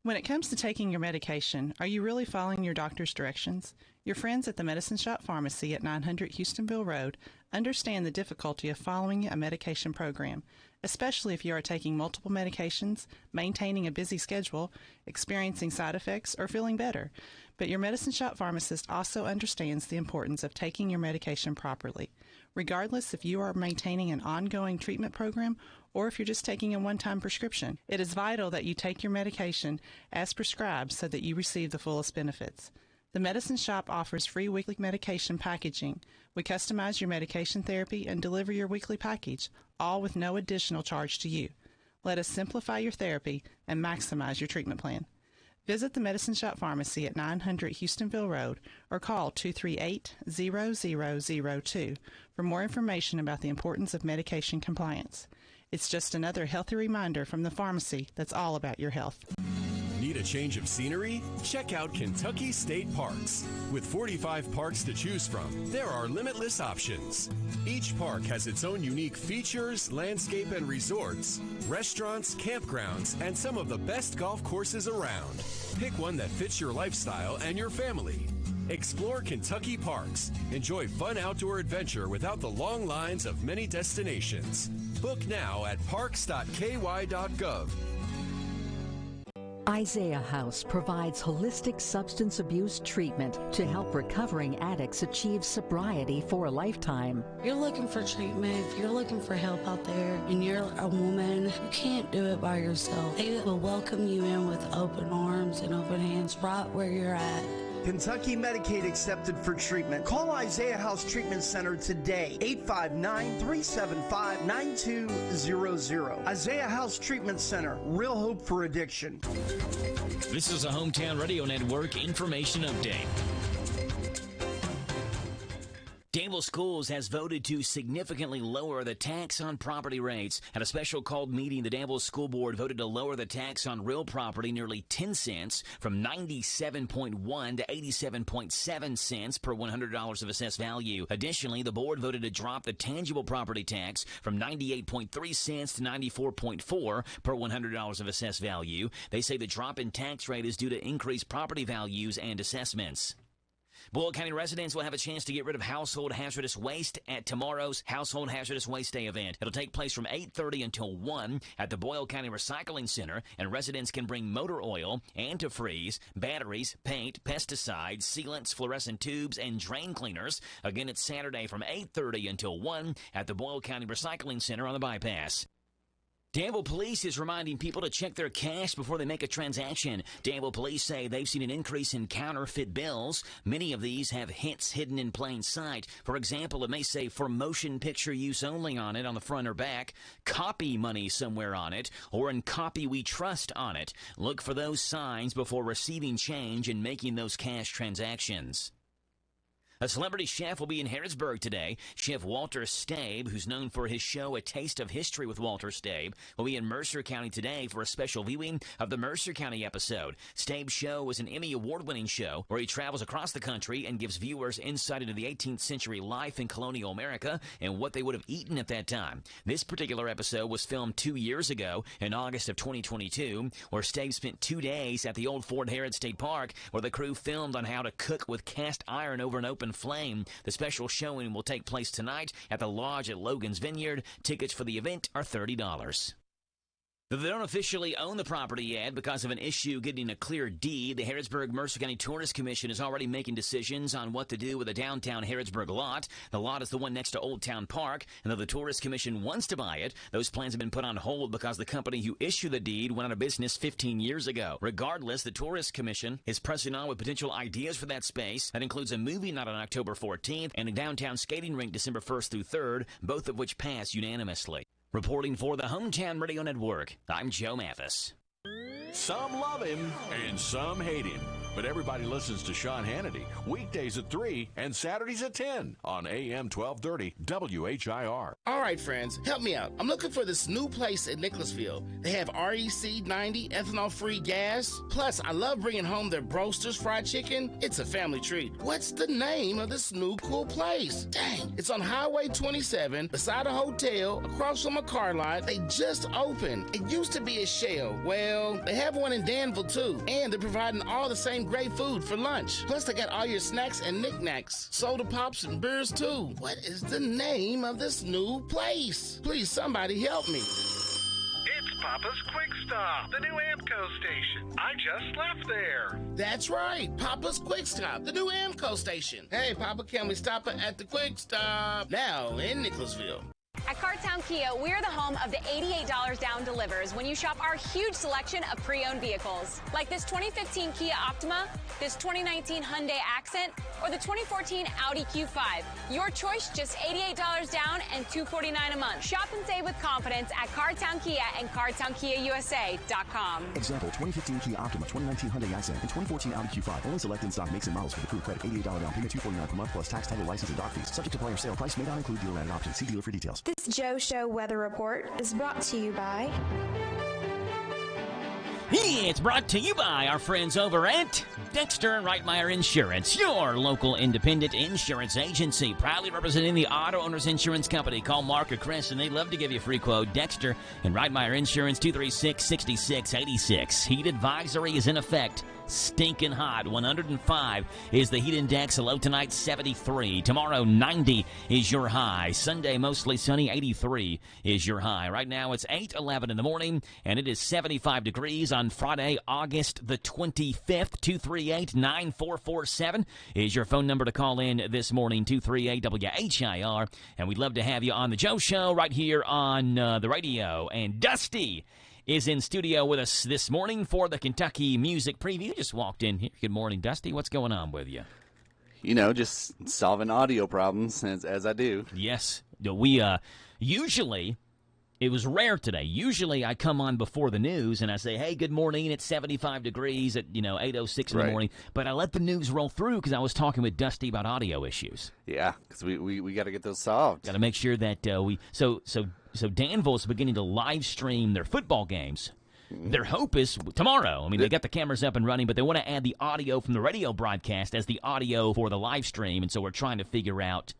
When it comes to taking your medication, are you really following your doctor's directions? Your friends at the Medicine Shop Pharmacy at 900 Houstonville Road understand the difficulty of following a medication program, especially if you are taking multiple medications, maintaining a busy schedule, experiencing side effects, or feeling better. But your Medicine Shop pharmacist also understands the importance of taking your medication properly. Regardless if you are maintaining an ongoing treatment program or if you're just taking a one-time prescription, it is vital that you take your medication as prescribed so that you receive the fullest benefits. The Medicine Shop offers free weekly medication packaging. We customize your medication therapy and deliver your weekly package, all with no additional charge to you. Let us simplify your therapy and maximize your treatment plan. Visit the Medicine Shop Pharmacy at 900 Houstonville Road or call 238-0002 for more information about the importance of medication compliance. It's just another healthy reminder from the pharmacy that's all about your health. Need a change of scenery? Check out Kentucky State Parks. With 45 parks to choose from, there are limitless options. Each park has its own unique features, landscape and resorts, restaurants, campgrounds, and some of the best golf courses around. Pick one that fits your lifestyle and your family. Explore Kentucky Parks. Enjoy fun outdoor adventure without the long lines of many destinations. Book now at parks.ky.gov. Isaiah House provides holistic substance abuse treatment to help recovering addicts achieve sobriety for a lifetime. If you're looking for treatment, if you're looking for help out there, and you're a woman, you can't do it by yourself. They will welcome you in with open arms and open hands right where you're at. Kentucky Medicaid accepted for treatment. Call Isaiah House Treatment Center today, 859-375-9200. Isaiah House Treatment Center, real hope for addiction. This is a Hometown Radio Network information update. Danville Schools has voted to significantly lower the tax on property rates. At a special called meeting, the Danville School Board voted to lower the tax on real property nearly 10 cents from 97.1 to 87.7 cents per $100 of assessed value. Additionally, the board voted to drop the tangible property tax from 98.3 cents to 94.4 per $100 of assessed value. They say the drop in tax rate is due to increased property values and assessments. Boyle County residents will have a chance to get rid of household hazardous waste at tomorrow's Household Hazardous Waste Day event. It'll take place from 8:30 until 1 at the Boyle County Recycling Center, and residents can bring motor oil, antifreeze, batteries, paint, pesticides, sealants, fluorescent tubes, and drain cleaners. Again, it's Saturday from 8:30 until 1 at the Boyle County Recycling Center on the bypass. Danville Police is reminding people to check their cash before they make a transaction. Danville Police say they've seen an increase in counterfeit bills. Many of these have hints hidden in plain sight. For example, it may say for motion picture use only on it on the front or back, copy money somewhere on it, or in copy we trust on it. Look for those signs before receiving change and making those cash transactions. A celebrity chef will be in Harrodsburg today. Chef Walter Stabe, who's known for his show A Taste of History with Walter Stabe, will be in Mercer County today for a special viewing of the Mercer County episode. Stabe's show is an Emmy Award-winning show where he travels across the country and gives viewers insight into the 18th century life in colonial America and what they would have eaten at that time. This particular episode was filmed 2 years ago in August of 2022, where Stabe spent 2 days at the old Fort Harrod State Park, where the crew filmed on how to cook with cast iron over an open flame. The special showing will take place tonight at the Lodge at Logan's Vineyard. Tickets for the event are $30. Though they don't officially own the property yet because of an issue getting a clear deed, the Harrodsburg-Mercer County Tourist Commission is already making decisions on what to do with the downtown Harrodsburg lot. The lot is the one next to Old Town Park, and though the Tourist Commission wants to buy it, those plans have been put on hold because the company who issued the deed went out of business 15 years ago. Regardless, the Tourist Commission is pressing on with potential ideas for that space. That includes a movie night on October 14th and a downtown skating rink December 1st through 3rd, both of which passed unanimously. Reporting for the Hometown Radio Network, I'm Joe Mathis. Some love him and some hate him, but everybody listens to Sean Hannity weekdays at 3 and Saturdays at 10 on AM 1230 WHIR. All right, friends, help me out. I'm looking for this new place in Nicholasville. They have REC 90 ethanol-free gas. Plus, I love bringing home their Broasters fried chicken. It's a family treat. What's the name of this new cool place? Dang, it's on Highway 27, beside a hotel, across from a car lot. They just opened. It used to be a shell. Well, they have one in Danville, too. And they're providing all the same great food for lunch. Plus, they got all your snacks and knickknacks. Soda pops and beers, too. What is the name of this new place? Please, somebody help me. It's Papa's Quick Stop, the new AMCO station. I just left there. That's right, Papa's Quick Stop, the new AMCO station. Hey, Papa, can we stop at the Quick Stop? Now in Nicholasville. At Cartown Kia, we're the home of the $88 down delivers when you shop our huge selection of pre-owned vehicles. Like this 2015 Kia Optima, this 2019 Hyundai Accent, or the 2014 Audi Q5. Your choice, just $88 down and $249 a month. Shop and save with confidence at Cartown Kia and CartownKiaUSA.com. Example, 2015 Kia Optima, 2019 Hyundai Accent, and 2014 Audi Q5. Only select in-stock makes and models for the approved credit. $88 down payment, $249 per month plus tax, title, license, and dock fees. Subject to buyer sale price. May not include dealer-added options. See dealer for details. This Joe Show weather report is brought to you by... It's brought to you by our friends over at Dexter and Reitmeyer Insurance, your local independent insurance agency, proudly representing the auto owners insurance company. Call Mark or Chris, and they'd love to give you a free quote. Dexter and Reitmeyer Insurance, 236-6686. Heat advisory is in effect. Stinking hot. 105 is the heat index. Low tonight, 73. Tomorrow, 90 is your high. Sunday, mostly sunny, 83 is your high. Right now, it's 8:11 in the morning, and it is 75 degrees on Friday, August the 25th. 238-9447 is your phone number to call in this morning, 238-WHIR. And we'd love to have you on the Joe Show right here on the radio. And Dusty is in studio with us this morning for the Kentucky Music Preview. Just walked in here. Good morning, Dusty. What's going on with you? You know, just solving audio problems as I do. Yes. We usually, it was rare today. Usually I come on before the news and I say, hey, good morning. It's 75 degrees at, 8:06 in the morning. But I let the news roll through because I was talking with Dusty about audio issues. Yeah, because we got to get those solved. Got to make sure that So Danville is beginning to live stream their football games. Their hope is tomorrow. I mean, they got the cameras up and running, but they want to add the audio from the radio broadcast as the audio for the live stream, and so we're trying to figure out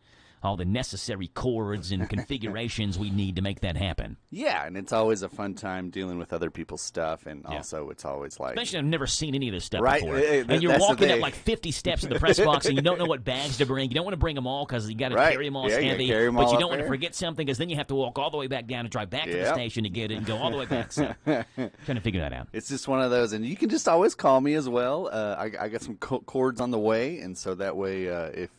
all the necessary chords and configurations we need to make that happen. Yeah, and it's always a fun time dealing with other people's stuff, and also it's always like... Especially I've never seen any of this stuff right? before. And you're walking up like 50 steps in the press box, and you don't know what bags to bring. You don't want to bring them all because you got to carry them all. It's heavy, but you don't want to forget something because then you have to walk all the way back down and drive back to the station to get it and go all the way back. So trying to figure that out. It's just one of those, and you can just always call me as well. I got some chords on the way, and so that way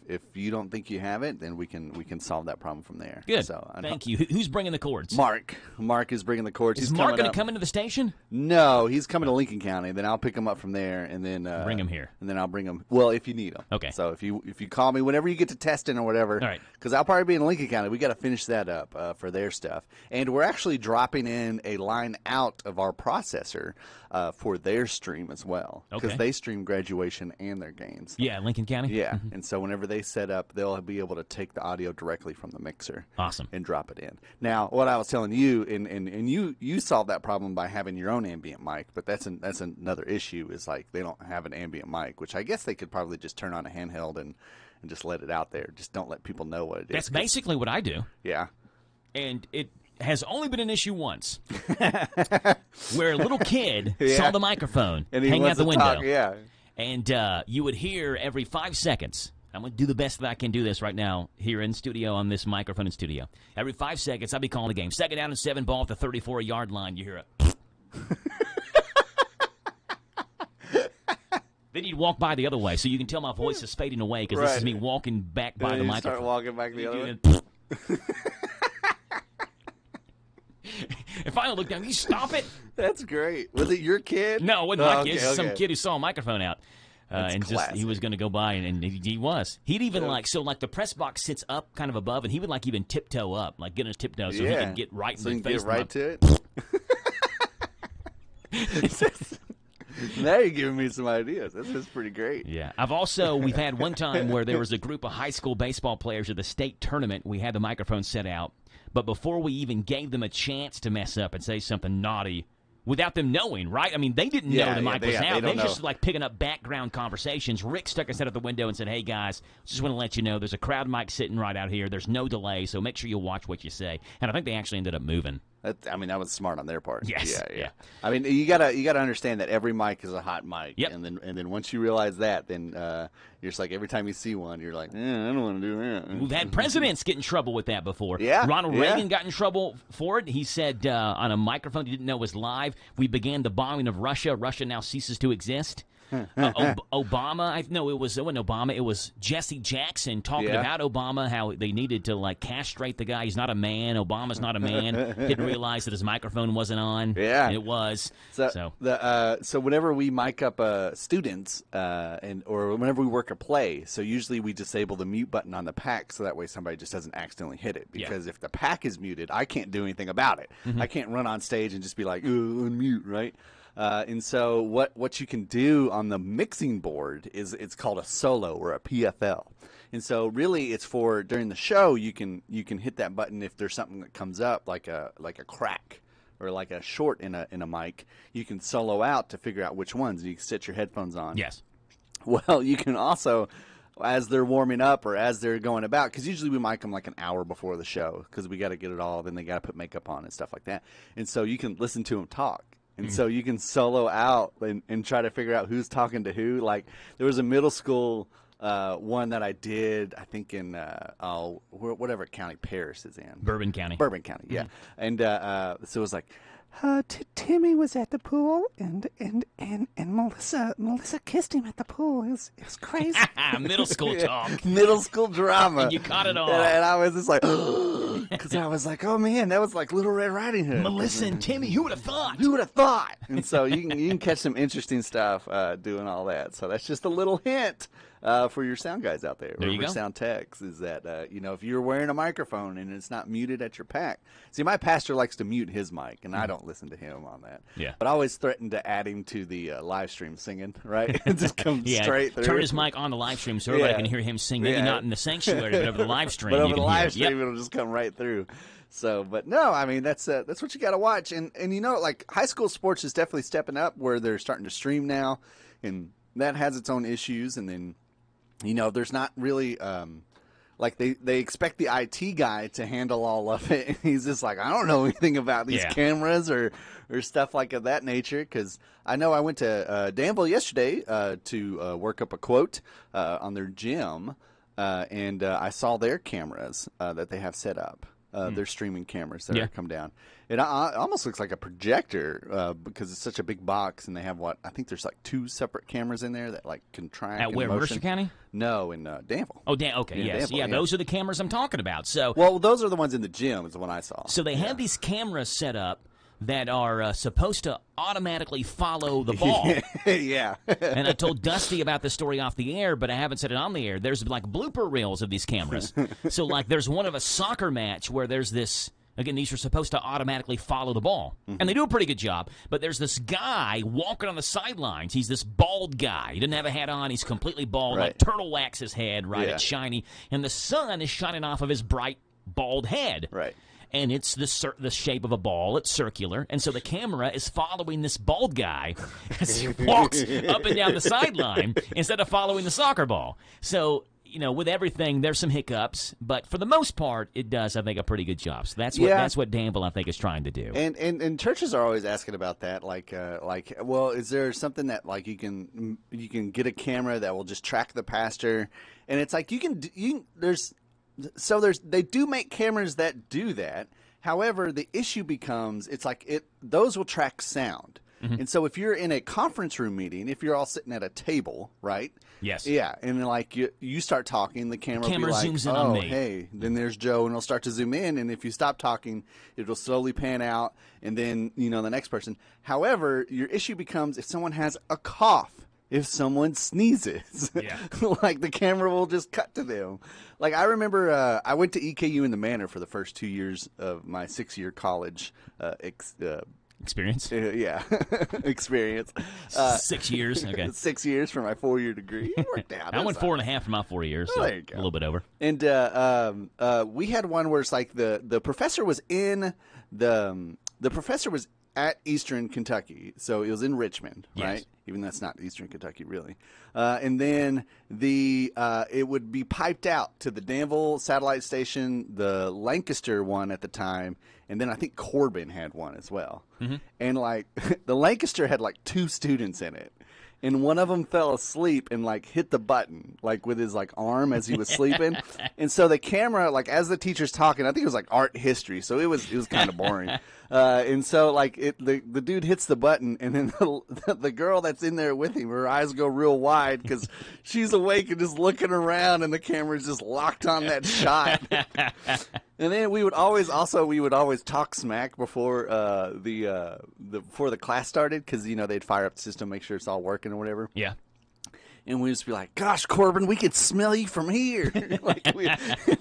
if you don't think you have it, then we can solve that problem from there. Good. So, thank you. Who's bringing the chords? Mark is bringing the chords. Is Mark going to come into the station? No, he's coming to Lincoln County. Then I'll pick him up from there, and then bring him here. And then I'll bring him. Well, if you need him. Okay. So if you call me whenever you get to testing or whatever. All right. Because I'll probably be in Lincoln County. We got to finish that up for their stuff, and we're actually dropping in a line out of our processor for their stream as well, because they stream graduation and their games. Yeah, Lincoln County. Yeah, and so whenever they set up, they'll be able to take the audio directly from the mixer. Awesome. And drop it in. Now, what I was telling you, and you solved that problem by having your own ambient mic, but that's another issue. Is like they don't have an ambient mic, which I guess they could probably just turn on a handheld and just let it out there. Just don't let people know what it is. That's basically what I do. Yeah. And it has only been an issue once, where a little kid saw the microphone and he hanging out the window. Talk, and you would hear every 5 seconds. I'm going to do the best that I can do this right now here in studio on this microphone in studio. Every 5 seconds, I'll be calling the game. 2nd down and 7, ball at the 34-yard line. You hear it. Then you'd walk by the other way, so you can tell my voice is fading away because this is me walking back by the microphone. Start walking back the other way. And finally look down. You stop it. That's great. Was it your kid? No, it wasn't my kid. Some kid who saw a microphone out. And classic. just he was going to go by, and he was. He'd even the press box sits up kind of above, and he would even tiptoe up, like get on his tiptoes so he can get right in the face. Get right to it. Now you're giving me some ideas. This is pretty great. Yeah. We've had one time where there was a group of high school baseball players at the state tournament. We had the microphone set out, but before we even gave them a chance to mess up and say something naughty, without them knowing, right? I mean, they didn't know the mic was out. They just picking up background conversations. Rick stuck his head out the window and said, hey, guys, just want to let you know there's a crowd mic sitting right out here. There's no delay, so make sure you watch what you say. And I think they actually ended up moving. That was smart on their part. Yes. Yeah. I mean, you gotta understand that every mic is a hot mic. Yep. And then once you realize that, then you're just like every time you see one, you're like, I don't want to do that. We've had presidents get in trouble with that before. Yeah. Ronald Reagan got in trouble for it. He said on a microphone he didn't know was live, we began the bombing of Russia. Russia now ceases to exist. Obama, it wasn't Obama. It was Jesse Jackson talking about Obama, how they needed to castrate the guy. He's not a man. Obama's not a man. Didn't realize that his microphone wasn't on. Yeah, it was. So whenever we mic up students or whenever we work a play, so usually we disable the mute button on the pack so that way somebody just doesn't accidentally hit it. Because if the pack is muted, I can't do anything about it. Mm-hmm. I can't run on stage and just be like, unmute, right? And so what you can do on the mixing board is it's called a solo or a PFL. And so really it's for during the show you can hit that button if there's something that comes up like a crack or like a short in a mic. You can solo out to figure out which ones. You can set your headphones on. Yes. Well, you can also, as they're warming up or as they're going about, because usually we mic them like an hour before the show because we got to get it all, then they got to put makeup on and stuff like that. And so you can listen to them talk. And so you can solo out and try to figure out who's talking to who. Like there was a middle school one that I did, I think in whatever county Paris is in. Bourbon County. Bourbon County, yeah. And so it was like, Timmy was at the pool and Melissa kissed him at the pool. It was crazy. Middle school talk. Middle school drama. And you caught it all. And I was just like, and Because I was like, oh man, that was like Little Red Riding Hood. Melissa and Timmy, who would have thought? Who would have thought? And so you can catch some interesting stuff doing all that. So that's just a little hint for your sound guys out there. There you go. Sound techs is that if you're wearing a microphone and it's not muted at your pack. See, my pastor likes to mute his mic, and I don't listen to him on that. Yeah. But I always threaten to add him to the live stream singing. Right? It just comes straight through. Turn his mic on the live stream so everybody can hear him sing. Maybe not in the sanctuary, but over the live stream. But over the live stream, it'll just come right through. So, but no, I mean that's what you got to watch, and like high school sports is definitely stepping up where they're starting to stream now, and that has its own issues. And then, there's not really like they expect the IT guy to handle all of it, and he's just like, I don't know anything about these cameras or stuff like of that nature. Because I know I went to Danville yesterday to work up a quote on their gym, and I saw their cameras that they have set up. Their streaming cameras that come down. It almost looks like a projector because it's such a big box, and they have I think there's like 2 separate cameras in there that like can track. At where, Mercer County? No, in Danville. Oh, okay, yes, Danville, those are the cameras I'm talking about. So, well, those are the ones in the gym. Is the one I saw. So they have these cameras set up that are supposed to automatically follow the ball. Yeah. And I told Dusty about this story off the air, but I haven't said it on the air. There's like blooper reels of these cameras. So like there's one of a soccer match where there's this, again, these are supposed to automatically follow the ball. And they do a pretty good job. But there's this guy walking on the sidelines. He's this bald guy. He doesn't have a hat on. He's completely bald. Like turtle wax his head, right? It's shiny. And the sun is shining off of his bright, bald head. Right. And it's the shape of a ball. It's circular. And so the camera is following this bald guy as he walks up and down the sideline instead of following the soccer ball. So, with everything, there's some hiccups. But for the most part, it does, I think, a pretty good job. So that's what Danville, I think, is trying to do. And churches are always asking about that. Like, well, is there something that, like, you can get a camera that will just track the pastor? And it's like, they do make cameras that do that. However, the issue becomes those will track sound. And so if you're in a conference room meeting, if you're all sitting at a table, right? Yes. Yeah, and like you start talking, the camera will be like, zooms in on me. Hey, then there's Joe, and it'll start to zoom in, and if you stop talking, it'll slowly pan out, and then the next person. However, your issue becomes if someone has a cough. If someone sneezes, like the camera will just cut to them. Like I remember I went to EKU in the Manor for the first 2 years of my 6-year college experience. Experience. 6 years. Okay. 6 years for my 4-year degree. It worked out. I went 4.5 for my 4 years. So there you go. A little bit over. And we had one where it's like the professor was in the professor was at Eastern Kentucky, so it was in Richmond, right? Yes. Even though that's not Eastern Kentucky, really. And then it would be piped out to the Danville satellite station, the Lancaster one at the time, and then I think Corbin had one as well. And like the Lancaster had like 2 students in it. And one of them fell asleep and like hit the button like with his like arm as he was sleeping. And so the camera, like as the teacher's talking, I think it was like art history, so it was kind of boring. And so like the dude hits the button, and then the girl that's in there with him, her eyes go real wide because she's awake and just looking around, and the camera's just locked on that shot. And then we would always talk smack before before the class started because they'd fire up the system, make sure it's all working or whatever. Yeah. And we'd just be like, "Gosh, Corbin, we could smell you from here." And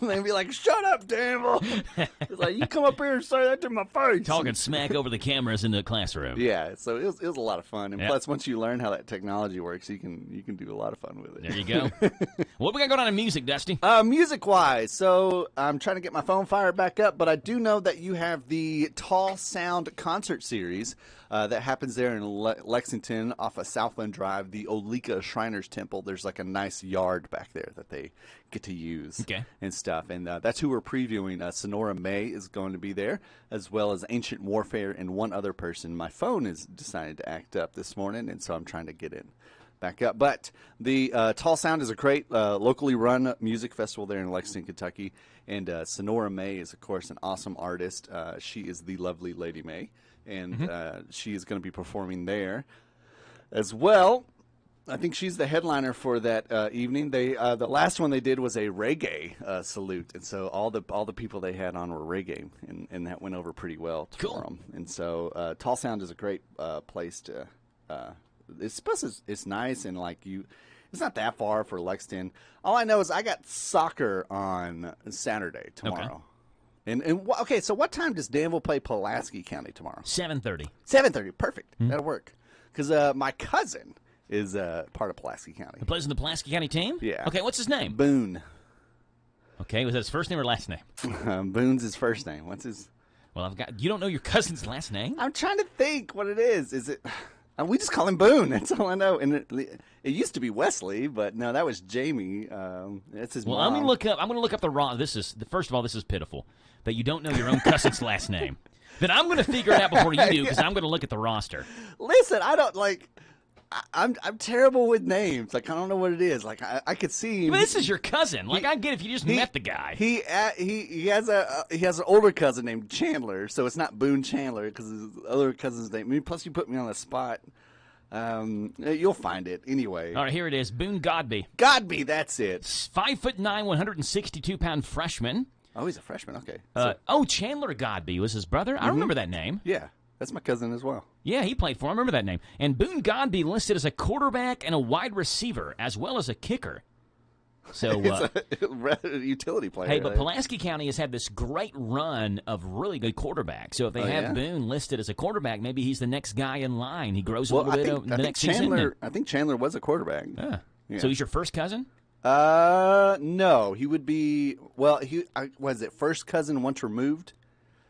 they'd be like, "Shut up, Danville!" It's like, "You come up here and say that to my face." Talking smack over the cameras in the classroom. Yeah, so it was a lot of fun, and plus, once you learn how that technology works, you can do a lot of fun with it. There you go. What we got going on in music, Dusty? Music-wise, so I'm trying to get my phone fired back up, but I do know that you have the Tall Sound concert series that happens there in Lexington off of Southland Drive, the Olika Shriners Temple. There's like a nice yard back there that they get to use and stuff. And that's who we're previewing. Sonora May is going to be there, as well as Ancient Warfare and one other person. My phone has decided to act up this morning, and so I'm trying to get it back up. But the Tall Sound is a great locally run music festival there in Lexington, Kentucky. And Sonora May is, of course, an awesome artist. She is the lovely Lady May. And she is going to be performing there as well. I think she's the headliner for that evening. They the last one they did was a reggae salute, and so all the people they had on were reggae, and that went over pretty well for them. And so Tall Sound is a great place to. It's nice and it's not that far for Lexington. All I know is I got soccer on Saturday tomorrow. Okay. So what time does Danville play Pulaski County tomorrow? 7:30. 7:30. Perfect. That'll work. Because my cousin is part of Pulaski County. He plays in the Pulaski County team? Yeah. Okay, what's his name? Boone. Okay, was that his first name or last name? Boone's his first name. What's his? Well, you don't know your cousin's last name? I'm trying to think what it is. Is it? We just call him Boone. That's all I know. And it used to be Wesley, but no, that was Jamie. That's his mom. Well, I'm going to look up the raw. First of all, this is pitiful that you don't know your own cousin's last name. Then I'm going to figure it out before you do because I'm going to look at the roster. Listen, I don't I'm terrible with names. I don't know what it is. I could see him. But this is your cousin. I get if you just met the guy. He has an older cousin named Chandler, so it's not Boone Chandler because his other cousin's name. Plus, you put me on the spot. You'll find it anyway. All right, here it is. Boone Godby. Godby, that's it. 5'9", 162-pound freshman. Oh, he's a freshman. Okay. Chandler Godby was his brother. I remember that name. Yeah. That's my cousin as well. Yeah, he played for him. I remember that name. And Boone Godby listed as a quarterback and a wide receiver, as well as a kicker. So it's a utility player. Hey, but Pulaski County has had this great run of really good quarterbacks. So if they have Boone listed as a quarterback, maybe he's the next guy in line. He grows a little bit over the next season. I think Chandler was a quarterback. Yeah. So he's your first cousin? No. He would be, was it first cousin once removed?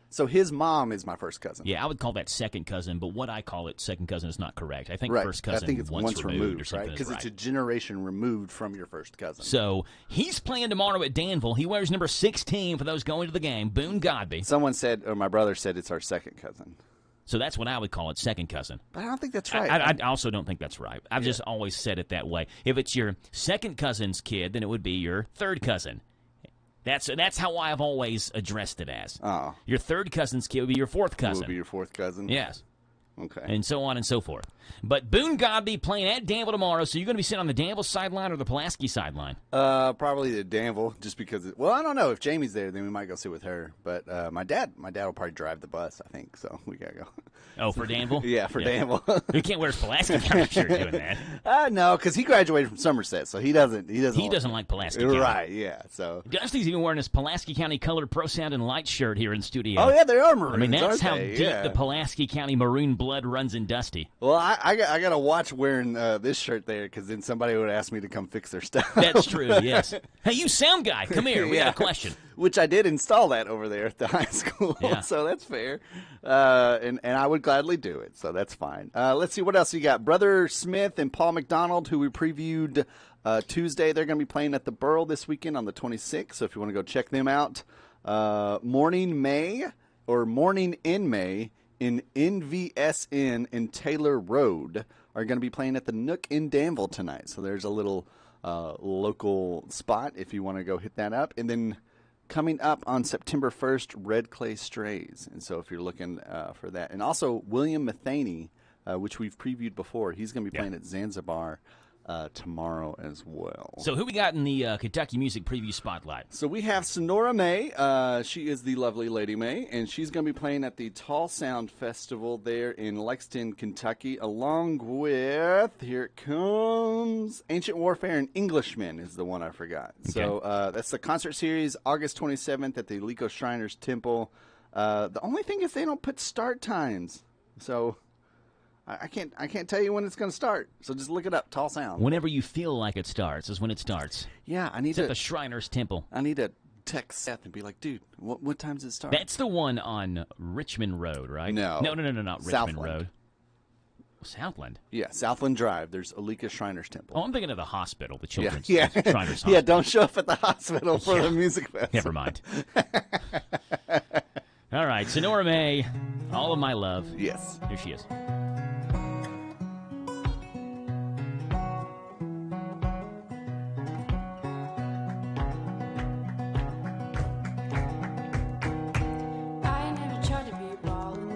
So his mom is my first cousin. Yeah, I would call that second cousin, but what I call it second cousin is not correct. I think first cousin I think it's once removed or something. Right? Because it's a generation removed from your first cousin. So he's playing tomorrow at Danville. He wears number 16 for those going to the game, Boone Godby. Someone said, or my brother said, it's our second cousin. So that's what I would call it, second cousin. But I don't think that's right. I also don't think that's right. I've just always said it that way. If it's your second cousin's kid, then it would be your third cousin. That's how I've always addressed it as. Oh. Your third cousin's kid would be your fourth cousin. Would be your fourth cousin? Yes. Okay. And so on and so forth. But Boone Godby playing at Danville tomorrow, so you're going to be sitting on the Danville sideline or the Pulaski sideline? Probably the Danville, just because, I don't know. If Jamie's there, then we might go sit with her. But my dad will probably drive the bus, I think, so we got to go. Oh, for Danville? Yeah, for Danville. You can't wear his Pulaski County shirt doing that. No, because he graduated from Somerset, so he doesn't like Pulaski County. Right, yeah. So Dusty's even wearing his Pulaski County colored Pro Sound and Light shirt here in the studio. Oh, yeah, they are maroons, I mean, that's how they? deep the Pulaski County maroon blood runs in Dusty. Well, I got to watch wearing this shirt there, because then somebody would ask me to come fix their stuff. That's true, yes. Hey, you sound guy, come here. We got a question. Which I did install that over there at the high school, so that's fair. And I would gladly do it, so that's fine. Let's see, what else you got? Brother Smith and Paul McDonald, who we previewed Tuesday, they're going to be playing at the Burl this weekend on the 26th, so if you want to go check them out. Morning in May in NVSN in Taylor Road are going to be playing at the Nook in Danville tonight, so there's a little local spot if you want to go hit that up. And then coming up on September 1st, Red Clay Strays. And so if you're looking for that. And also William Matheny, which we've previewed before, he's going to be playing at Zanzibar tomorrow as well. So who we got in the Kentucky Music Preview Spotlight? So we have Sonora May. She is the lovely Lady May, and she's going to be playing at the Tall Sound Festival there in Lexington, Kentucky, along with, here it comes, Ancient Warfare and Englishmen is the one I forgot. Okay. So that's the concert series, August 27th at the Alico Shriners Temple. The only thing is they don't put start times. So I can't tell you when it's going to start, so just look it up, Tall Sound. Whenever you feel like it starts is when it starts. Yeah, it's at the Shriners Temple. I need to text Seth and be like, dude, what time does it start? That's the one on Richmond Road, right? No, not Richmond Southland Road. Southland? Yeah, Southland Drive. There's Alica Shriners Temple. Oh, I'm thinking of the hospital, the children's Shriners Hospital. Yeah, don't show up at the hospital for the music festival. Never mind. All right, Sonora May, all of my love. Yes. Here she is.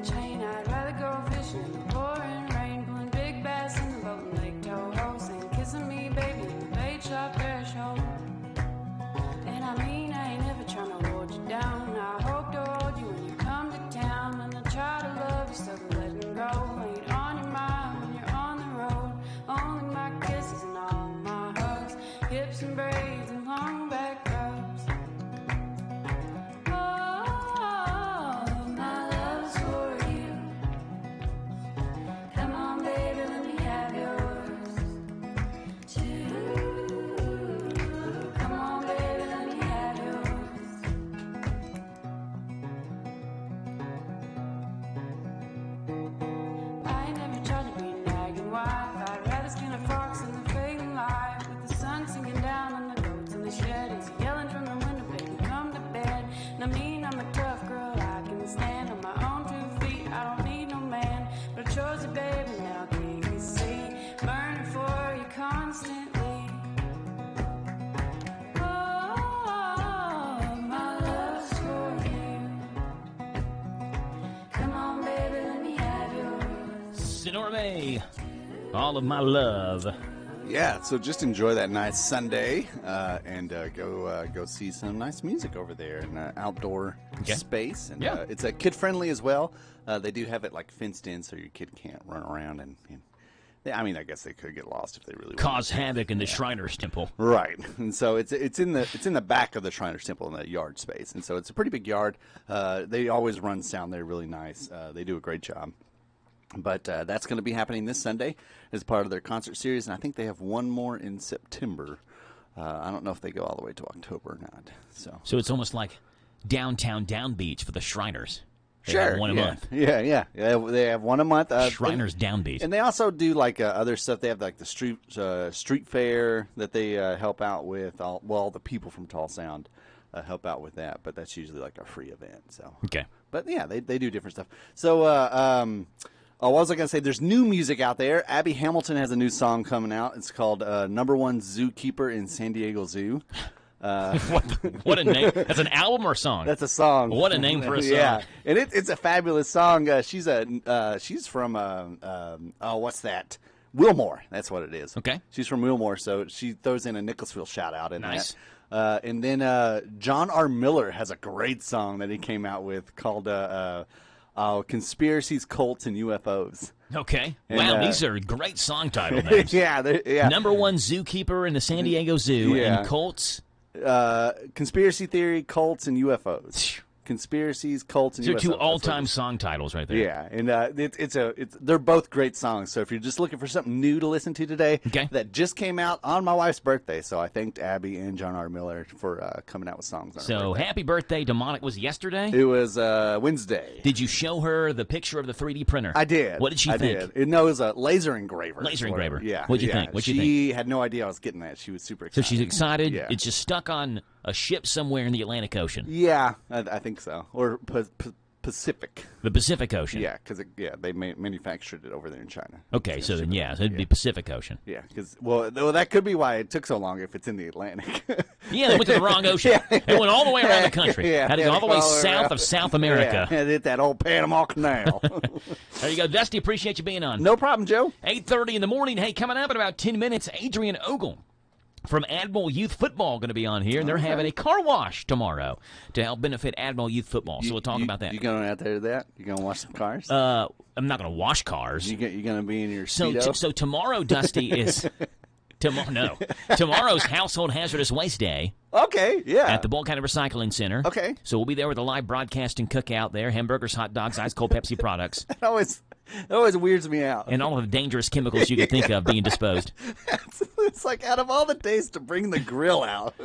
Chain, I'd rather go fishing in the pouring rain, pulling big bass in the boat in Lake Tahoe, St. Norme, all of my love. Yeah, so just enjoy that nice Sunday and go see some nice music over there in an outdoor space. And it's kid-friendly as well. They do have it like fenced in so your kid can't run around and I mean, I guess they could get lost if they really cause havoc in the Shriners Temple. Right, and so it's in the back of the Shriners Temple in that yard space, and so it's a pretty big yard. They always run sound there really nice. They do a great job. But that's going to be happening this Sunday as part of their concert series, and I think they have one more in September. I don't know if they go all the way to October or not. So it's almost like downtown Down Beach for the Shriners. They sure, have one a month. Yeah. They have one a month. Shriners Down Beach, and they also do like other stuff. They have like the street fair that they help out with. All the people from Tall Sound help out with that, but that's usually like a free event. So okay, but yeah, they do different stuff. So what was I going to say? There's new music out there. Abby Hamilton has a new song coming out. It's called Number One Zookeeper in San Diego Zoo. What a name. That's an album or a song? That's a song. What a name for a song. Yeah, and it's a fabulous song. She's from, what's that? Wilmore. That's what it is. Okay. She's from Wilmore, so she throws in a Nicholasville shout-out in nice. that. And then John R. Miller has a great song that he came out with called Conspiracies, Cults, and UFOs. Okay. And, wow, these are great song title names. yeah. Number One Zookeeper in the San Diego Zoo and Cults. Conspiracy theory, cults, and UFOs. Conspiracies, cults, and UFOs. These are two all-time song titles right there. Yeah, and they're both great songs. So if you're just looking for something new to listen to today, that just came out on my wife's birthday. So I thanked Abby and John R. Miller for coming out with songs on her birthday. Happy birthday, Demonic. Was yesterday? It was Wednesday. Did you show her the picture of the 3D printer? I did. What did she think? It was a laser engraver. Laser engraver. Yeah. What'd you think? She had no idea I was getting that. She was super excited. So she's excited. Yeah. It's just stuck on a ship somewhere in the Atlantic Ocean. Yeah, I think so. Or Pacific. The Pacific Ocean. Yeah, because they manufactured it over there in China. Okay, so then it'd be Pacific Ocean. Yeah, because that could be why it took so long if it's in the Atlantic. Yeah, they went to the wrong ocean. They went all the way around the country. Had to go all the way south of South America. Yeah, hit that old Panama Canal. There you go, Dusty. Appreciate you being on. No problem, Joe. 8:30 in the morning. Hey, coming up in about 10 minutes, Adrian Ogle from Admiral Youth Football going to be on here, and they're having a car wash tomorrow to help benefit Admiral Youth Football. So we'll talk about that. You going out there to that? You going to wash some cars? I'm not going to wash cars. You going to be in your Speedo? So tomorrow, Dusty, is tomorrow's Household Hazardous Waste Day. Okay, yeah. At the Bull County Recycling Center. Okay. So we'll be there with a live broadcast and cookout there. Hamburgers, hot dogs, ice cold Pepsi products. That always weirds me out. And all of the dangerous chemicals you could think of being disposed. It's like out of all the days to bring the grill out.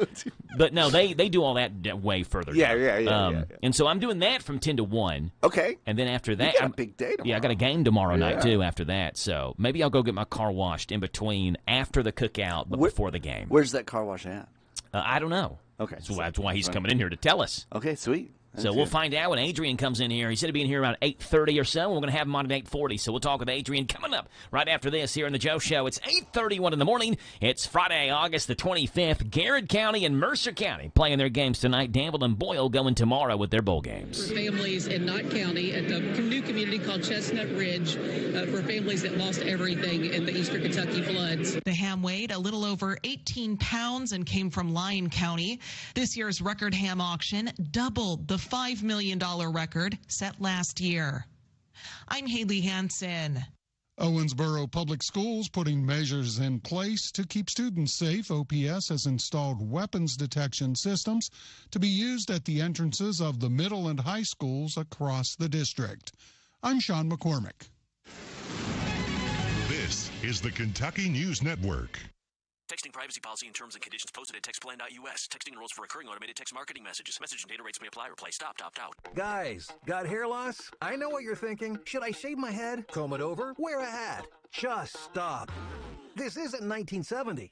But no, they do all that way further. Yeah. And so I'm doing that from 10 to 1. Okay. And then after that, you got a big day tomorrow. Yeah, I got a game tomorrow night too after that. So maybe I'll go get my car washed in between after the cookout but before the game. Where's that car wash at? I don't know. Okay. So that's why he's coming in here to tell us. Okay, sweet. So we'll find out when Adrian comes in here. He said he'd be in here around 8:30 or so. We're going to have him on at 8:40. So we'll talk with Adrian coming up right after this here in the Joe Show. It's 8:31 in the morning. It's Friday, August the 25th. Garrett County and Mercer County playing their games tonight. Danville and Boyle going tomorrow with their bowl games. For families in Knott County at the new community called Chestnut Ridge for families that lost everything in the Eastern Kentucky floods. The ham weighed a little over 18 pounds and came from Lyon County. This year's record ham auction doubled the $5 million record set last year. I'm Haley Hansen. Owensboro Public Schools putting measures in place to keep students safe. OPS has installed weapons detection systems to be used at the entrances of the middle and high schools across the district. I'm Sean McCormick. This is the Kentucky News Network. Texting privacy policy and terms and conditions posted at textplan.us. Texting rules for recurring automated text marketing messages. Message and data rates may apply. Reply stop, opt out. Guys, got hair loss? I know what you're thinking. Should I shave my head, comb it over, wear a hat? Just stop. This isn't 1970.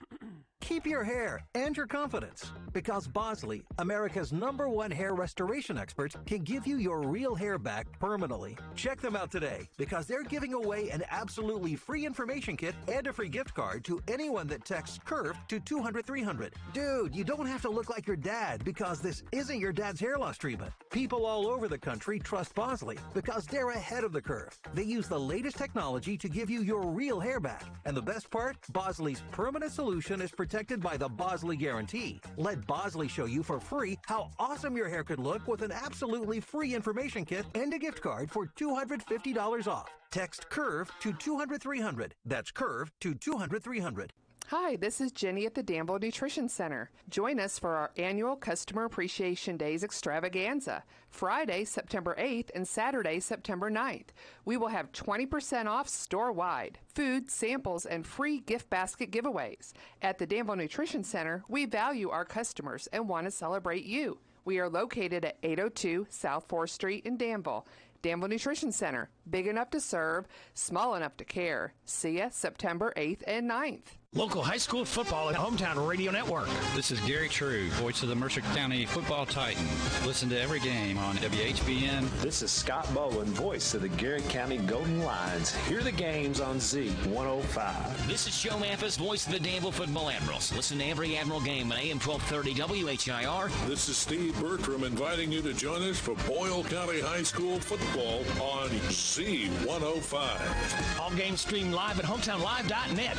Keep your hair and your confidence, because Bosley, America's #1 hair restoration expert, can give you your real hair back permanently. Check them out today, because they're giving away an absolutely free information kit and a free gift card to anyone that texts CURVE to 200-300. Dude, you don't have to look like your dad, because this isn't your dad's hair loss treatment. People all over the country trust Bosley because they're ahead of the curve. They use the latest technology to give you your real hair back. And the best part, Bosley's permanent solution is protected by the Bosley Guarantee. Let Bosley show you for free how awesome your hair could look with an absolutely free information kit and a gift card for $250 off. Text CURVE to 200-300. That's CURVE to 200-300. Hi, this is Jenny at the Danville Nutrition Center. Join us for our annual Customer Appreciation Days extravaganza, Friday, September 8th and Saturday, September 9th. We will have 20% off store-wide, food, samples, and free gift basket giveaways. At the Danville Nutrition Center, we value our customers and want to celebrate you. We are located at 802 South 4th Street in Danville. Danville Nutrition Center, big enough to serve, small enough to care. See ya September 8th and 9th. Local high school football at Hometown Radio Network. This is Gary True, voice of the Mercer County Football Titan. Listen to every game on WHBN. This is Scott Bowen, voice of the Garrett County Golden Lions. Hear the games on Z105. This is Joe Mathis, voice of the Danville Football Admirals. Listen to every Admiral game on AM 1230 WHIR. This is Steve Bertram inviting you to join us for Boyle County High School football on Z105. All games streamed live at hometownlive.net.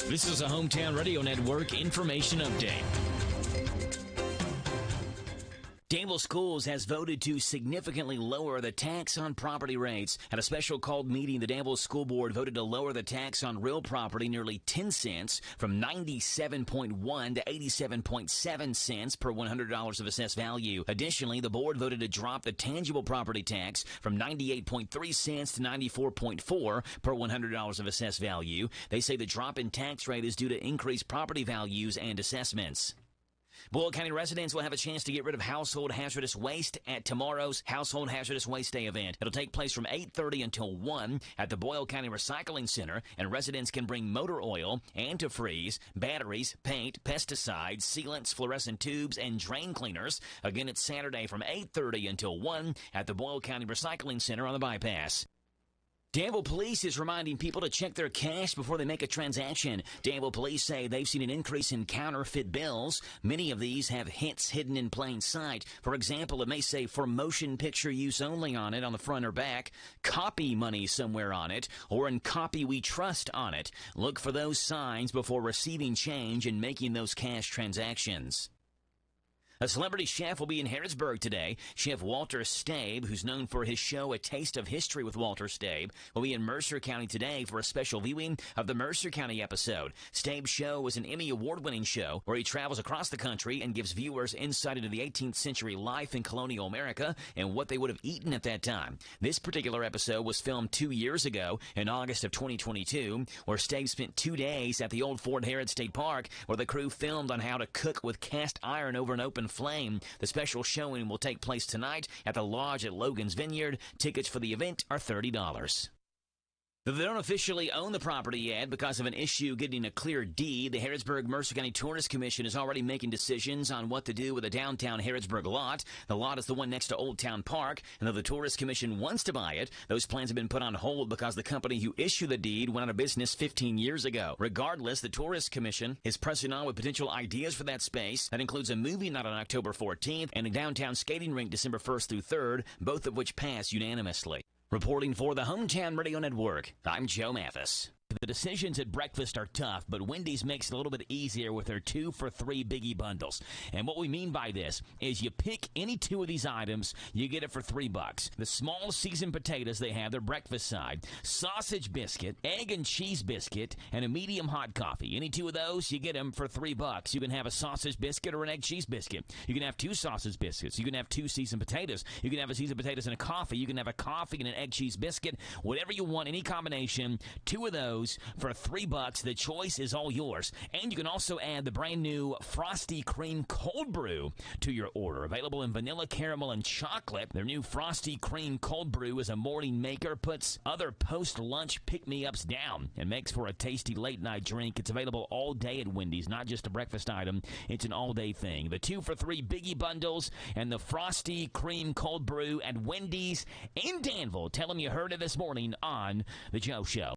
This is a Hometown Radio Network information update. Danville Schools has voted to significantly lower the tax on property rates. At a special called meeting, the Danville School Board voted to lower the tax on real property nearly 10 cents from 97.1 to 87.7 cents per $100 of assessed value. Additionally, the board voted to drop the tangible property tax from 98.3 cents to 94.4 per $100 of assessed value. They say the drop in tax rate is due to increased property values and assessments. Boyle County residents will have a chance to get rid of household hazardous waste at tomorrow's Household Hazardous Waste Day event. It'll take place from 8:30 until 1 at the Boyle County Recycling Center, and residents can bring motor oil, antifreeze, batteries, paint, pesticides, sealants, fluorescent tubes, and drain cleaners. Again, it's Saturday from 8:30 until 1 at the Boyle County Recycling Center on the bypass. Danville Police is reminding people to check their cash before they make a transaction. Danville Police say they've seen an increase in counterfeit bills. Many of these have hints hidden in plain sight. For example, it may say for motion picture use only on it on the front or back, copy money somewhere on it, or in copy we trust on it. Look for those signs before receiving change and making those cash transactions. A celebrity chef will be in Harrodsburg today. Chef Walter Stabe, who's known for his show A Taste of History with Walter Stabe, will be in Mercer County today for a special viewing of the Mercer County episode. Stabe's show was an Emmy Award-winning show where he travels across the country and gives viewers insight into the 18th century life in colonial America and what they would have eaten at that time. This particular episode was filmed 2 years ago in August of 2022, where Stabe spent 2 days at the old Fort Harrod State Park, where the crew filmed on how to cook with cast iron over an open flame. The special showing will take place tonight at the Lodge at Logan's Vineyard. Tickets for the event are $30. Though they don't officially own the property yet because of an issue getting a clear deed, the Harrodsburg-Mercer County Tourist Commission is already making decisions on what to do with the downtown Harrodsburg lot. The lot is the one next to Old Town Park, and though the Tourist Commission wants to buy it, those plans have been put on hold because the company who issued the deed went out of business 15 years ago. Regardless, the Tourist Commission is pressing on with potential ideas for that space. That includes a movie night on October 14th and a downtown skating rink December 1st through 3rd, both of which passed unanimously. Reporting for the Hometown Radio Network, I'm Joe Mathis. The decisions at breakfast are tough, but Wendy's makes it a little bit easier with their 2 for $3 biggie bundles. And what we mean by this is you pick any 2 of these items, you get it for $3. The small seasoned potatoes they have, their breakfast side, sausage biscuit, egg and cheese biscuit, and a medium hot coffee. Any 2 of those, you get them for $3. You can have a sausage biscuit or an egg cheese biscuit. You can have 2 sausage biscuits. You can have 2 seasoned potatoes. You can have a seasoned potatoes and a coffee. You can have a coffee and an egg cheese biscuit. Whatever you want, any combination, 2 of those. those for $3. The choice is all yours. And you can also add the brand new Frosty Cream Cold Brew to your order. Available in vanilla, caramel, and chocolate. Their new Frosty Cream Cold Brew is a morning maker, puts other post-lunch pick-me-ups down, and makes for a tasty late-night drink. It's available all day at Wendy's, not just a breakfast item. It's an all-day thing. The 2-for-3 Biggie Bundles and the Frosty Cream Cold Brew at Wendy's in Danville. Tell them you heard it this morning on The Joe Show.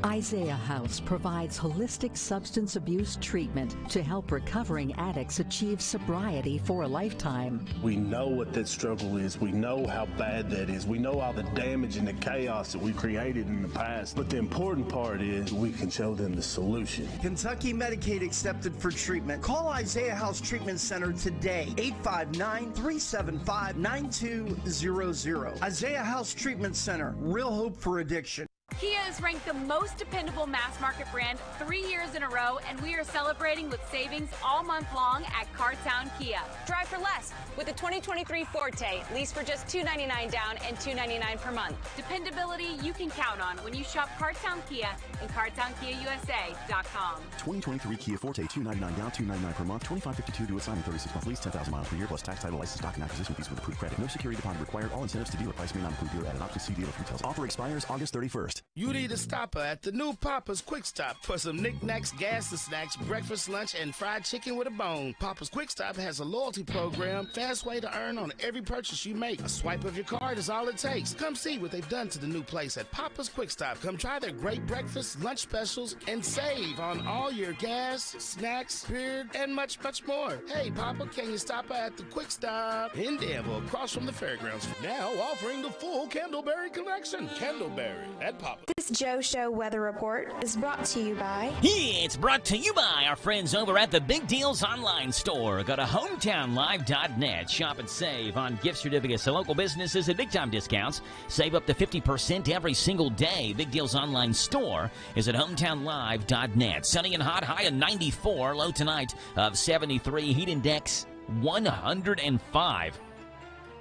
Isaiah House provides holistic substance abuse treatment to help recovering addicts achieve sobriety for a lifetime. We know what that struggle is. We know how bad that is. We know all the damage and the chaos that we created in the past. But the important part is we can show them the solution. Kentucky Medicaid accepted for treatment. Call Isaiah House Treatment Center today. 859-375-9200. Isaiah House Treatment Center. Real hope for addiction. Kia is ranked the most dependable mass market brand 3 years in a row, and we are celebrating with savings all month long at Cartown Kia. Drive for less with the 2023 Forte, leased for just $299 down and $299 per month. Dependability you can count on when you shop Cartown Kia and CartownKiaUSA.com. 2023 Kia Forte, $299 down, $299 per month, $2552 due assignment, 36-month lease, 10,000 miles per year, plus tax, title, license, stock, and acquisition fees with approved credit. No security deposit required. All incentives to dealer price may not include dealer added options. See dealer for details. Offer expires August 31st. You need a stopper at the new Papa's Quick Stop for some knickknacks, gas and snacks, breakfast, lunch, and fried chicken with a bone. Papa's Quick Stop has a loyalty program, fast way to earn on every purchase you make. A swipe of your card is all it takes. Come see what they've done to the new place at Papa's Quick Stop. Come try their great breakfast, lunch specials, and save on all your gas, snacks, beer, and much, much more. Hey, Papa, can you stop at the Quick Stop in Danville, across from the fairgrounds? Now offering the full Candleberry collection. Candleberry at Papa. This Joe Show weather report is brought to you by... It's brought to you by our friends over at the Big Deals Online Store. Go to hometownlive.net. Shop and save on gift certificates to local businesses at big-time discounts. Save up to 50% every single day. Big Deals Online Store is at hometownlive.net. Sunny and hot, high of 94. Low tonight of 73. Heat index 105.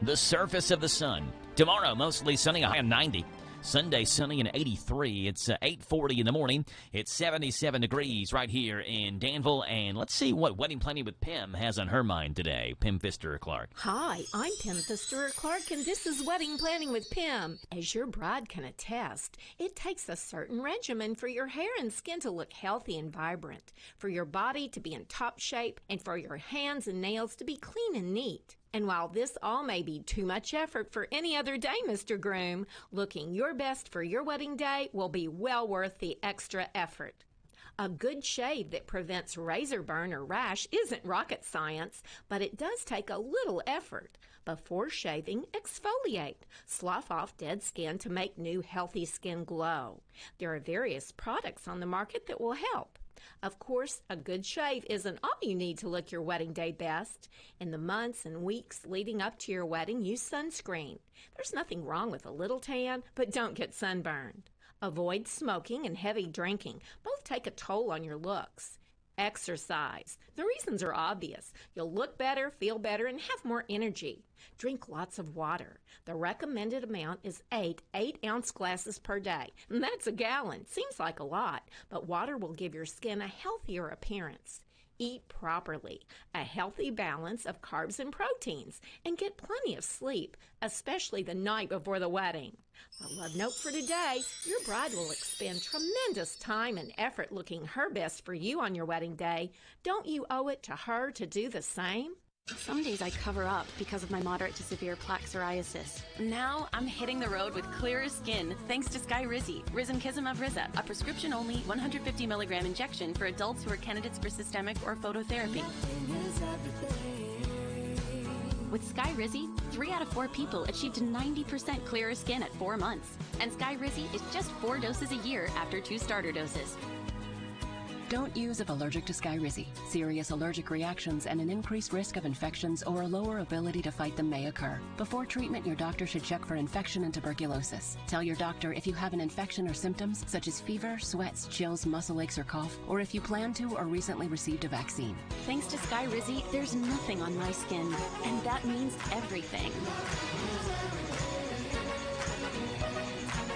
The surface of the sun. Tomorrow, mostly sunny, a high of 90. Sunday, sunny and 83. It's 8:40 in the morning. It's 77 degrees right here in Danville. And let's see what Wedding Planning with Pim has on her mind today. Pim Pfister-Clark. Hi, I'm Pim Pfister-Clark, and this is Wedding Planning with Pim. As your bride can attest, it takes a certain regimen for your hair and skin to look healthy and vibrant, for your body to be in top shape, and for your hands and nails to be clean and neat. And while this all may be too much effort for any other day, Mr. Groom, looking your best for your wedding day will be well worth the extra effort. A good shave that prevents razor burn or rash isn't rocket science, but it does take a little effort. Before shaving, exfoliate. Slough off dead skin to make new healthy skin glow. There are various products on the market that will help. Of course, a good shave isn't all you need to look your wedding day best. In the months and weeks leading up to your wedding, use sunscreen. There's nothing wrong with a little tan, but don't get sunburned. Avoid smoking and heavy drinking. Both take a toll on your looks. Exercise. The reasons are obvious. You'll look better, feel better, and have more energy. Drink lots of water. The recommended amount is 8 8-ounce glasses per day. And that's a gallon. Seems like a lot, but water will give your skin a healthier appearance. Eat properly, a healthy balance of carbs and proteins, and get plenty of sleep, especially the night before the wedding. A love note for today, your bride will expend tremendous time and effort looking her best for you on your wedding day. Don't you owe it to her to do the same? Some days I cover up because of my moderate to severe plaque psoriasis. Now I'm hitting the road with clearer skin thanks to Skyrizi, Risankizumab Riza, a prescription-only 150 milligram injection for adults who are candidates for systemic or phototherapy. With Skyrizi, 3 out of 4 people achieved 90% clearer skin at 4 months. And Skyrizi is just 4 doses a year after 2 starter doses. Don't use if allergic to Skyrizi. Serious allergic reactions and an increased risk of infections or a lower ability to fight them may occur. Before treatment, your doctor should check for infection and tuberculosis. Tell your doctor if you have an infection or symptoms such as fever, sweats, chills, muscle aches, or cough, or if you plan to or recently received a vaccine. Thanks to Skyrizi, there's nothing on my skin, and that means everything.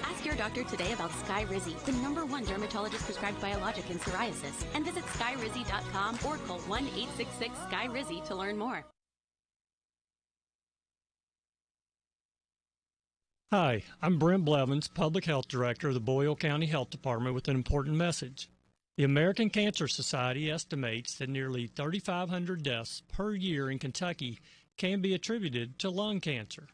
Ask your doctor today about Skyrizi, the #1 dermatologist-prescribed biologic in psoriasis. And visit skyrizi.com or call 1-866-SKY-RIZZI to learn more. Hi, I'm Brent Blevins, Public Health Director of the Boyle County Health Department with an important message. The American Cancer Society estimates that nearly 3,500 deaths per year in Kentucky can be attributed to lung cancer.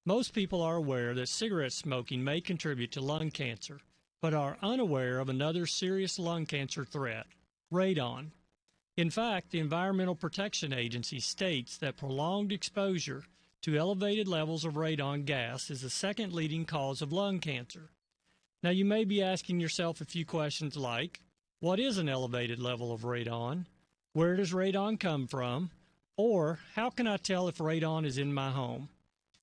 Most people are aware that cigarette smoking may contribute to lung cancer, but are unaware of another serious lung cancer threat, radon. In fact, the Environmental Protection Agency states that prolonged exposure to elevated levels of radon gas is the second leading cause of lung cancer. Now, you may be asking yourself a few questions like, what is an elevated level of radon? Where does radon come from? Or, how can I tell if radon is in my home?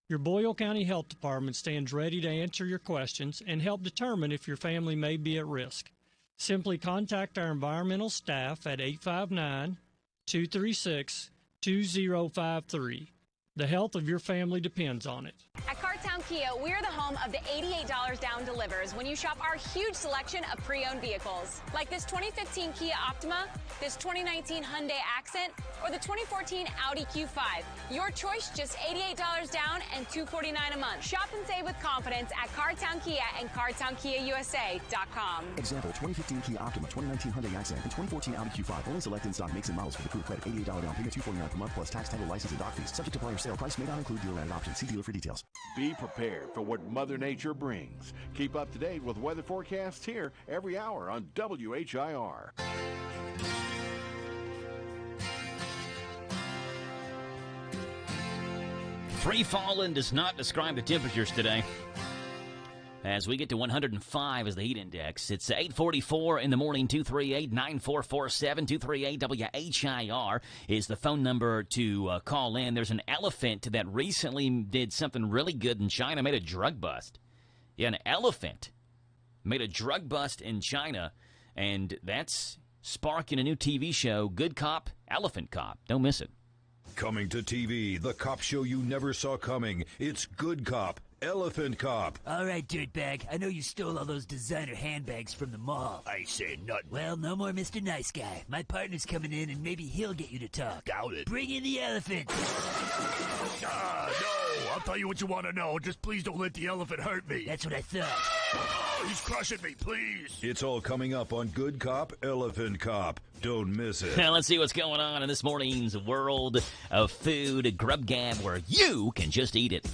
Your Boyle County Health Department stands ready to answer your questions and help determine if your family may be at risk. Simply contact our environmental staff at 859-236-2053. The health of your family depends on it. At Cartown Kia, we're the home of the $88 down delivers when you shop our huge selection of pre-owned vehicles. Like this 2015 Kia Optima, this 2019 Hyundai Accent, or the 2014 Audi Q5. Your choice, just $88 down and $249 a month. Shop and save with confidence at Cartown Kia and CartownKiaUSA.com. Example, 2015 Kia Optima, 2019 Hyundai Accent, and 2014 Audi Q5. Only select in-stock makes and models for the approved credit. $88 down payment, $249 per month, plus tax, title, license, and dock fees. Subject to prior sale price. May not include dealer-added options. See dealer for details. Be prepared for what Mother Nature brings. Keep up to date with weather forecasts here every hour on WHIR. Free falling does not describe the temperatures today. As we get to 105 as the heat index, it's 8:44 in the morning. 238-9447. 238-WHIR is the phone number to call in. There's an elephant that recently did something really good in China, made a drug bust. Yeah, an elephant made a drug bust in China, and that's sparking a new TV show, Good Cop, Elephant Cop. Don't miss it. Coming to TV, the cop show you never saw coming. It's Good Cop, Elephant Cop. All right, dirtbag. I know you stole all those designer handbags from the mall. I said nothing. Well, no more Mr. Nice Guy. My partner's coming in, and maybe he'll get you to talk. Doubt it. Bring in the elephant. No. I'll tell you what you want to know. Just please don't let the elephant hurt me. That's what I thought. Oh, he's crushing me, please. It's all coming up on Good Cop, Elephant Cop. Don't miss it. Now let's see what's going on in this morning's world of food, Grub Gab, where you can just eat it.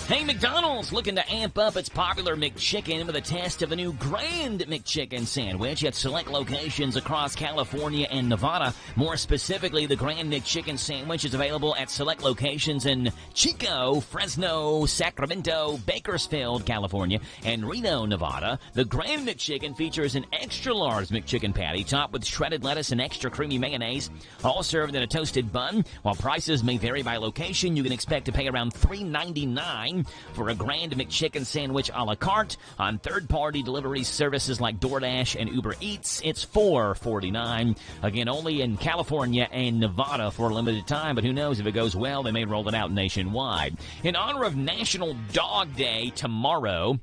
Hey, McDonald's looking to amp up its popular McChicken with a test of a new Grand McChicken sandwich at select locations across California and Nevada. More specifically, the Grand McChicken sandwich is available at select locations in Chico, Fresno, Sacramento, Bakersfield, California, and Reno, Nevada. The Grand McChicken features an extra-large McChicken patty topped with shredded lettuce and extra creamy mayonnaise, all served in a toasted bun. While prices may vary by location, you can expect to pay around $3.99 for a Grand McChicken sandwich a la carte. On third-party delivery services like DoorDash and Uber Eats, it's $4.49. Again, only in California and Nevada for a limited time, but who knows, if it goes well, they may roll it out nationwide. In honor of National Dog Day tomorrow,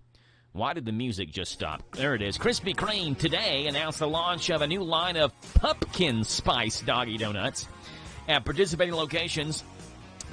why did the music just stop? There it is. Krispy Kreme today announced the launch of a new line of pumpkin spice doggy donuts at participating locations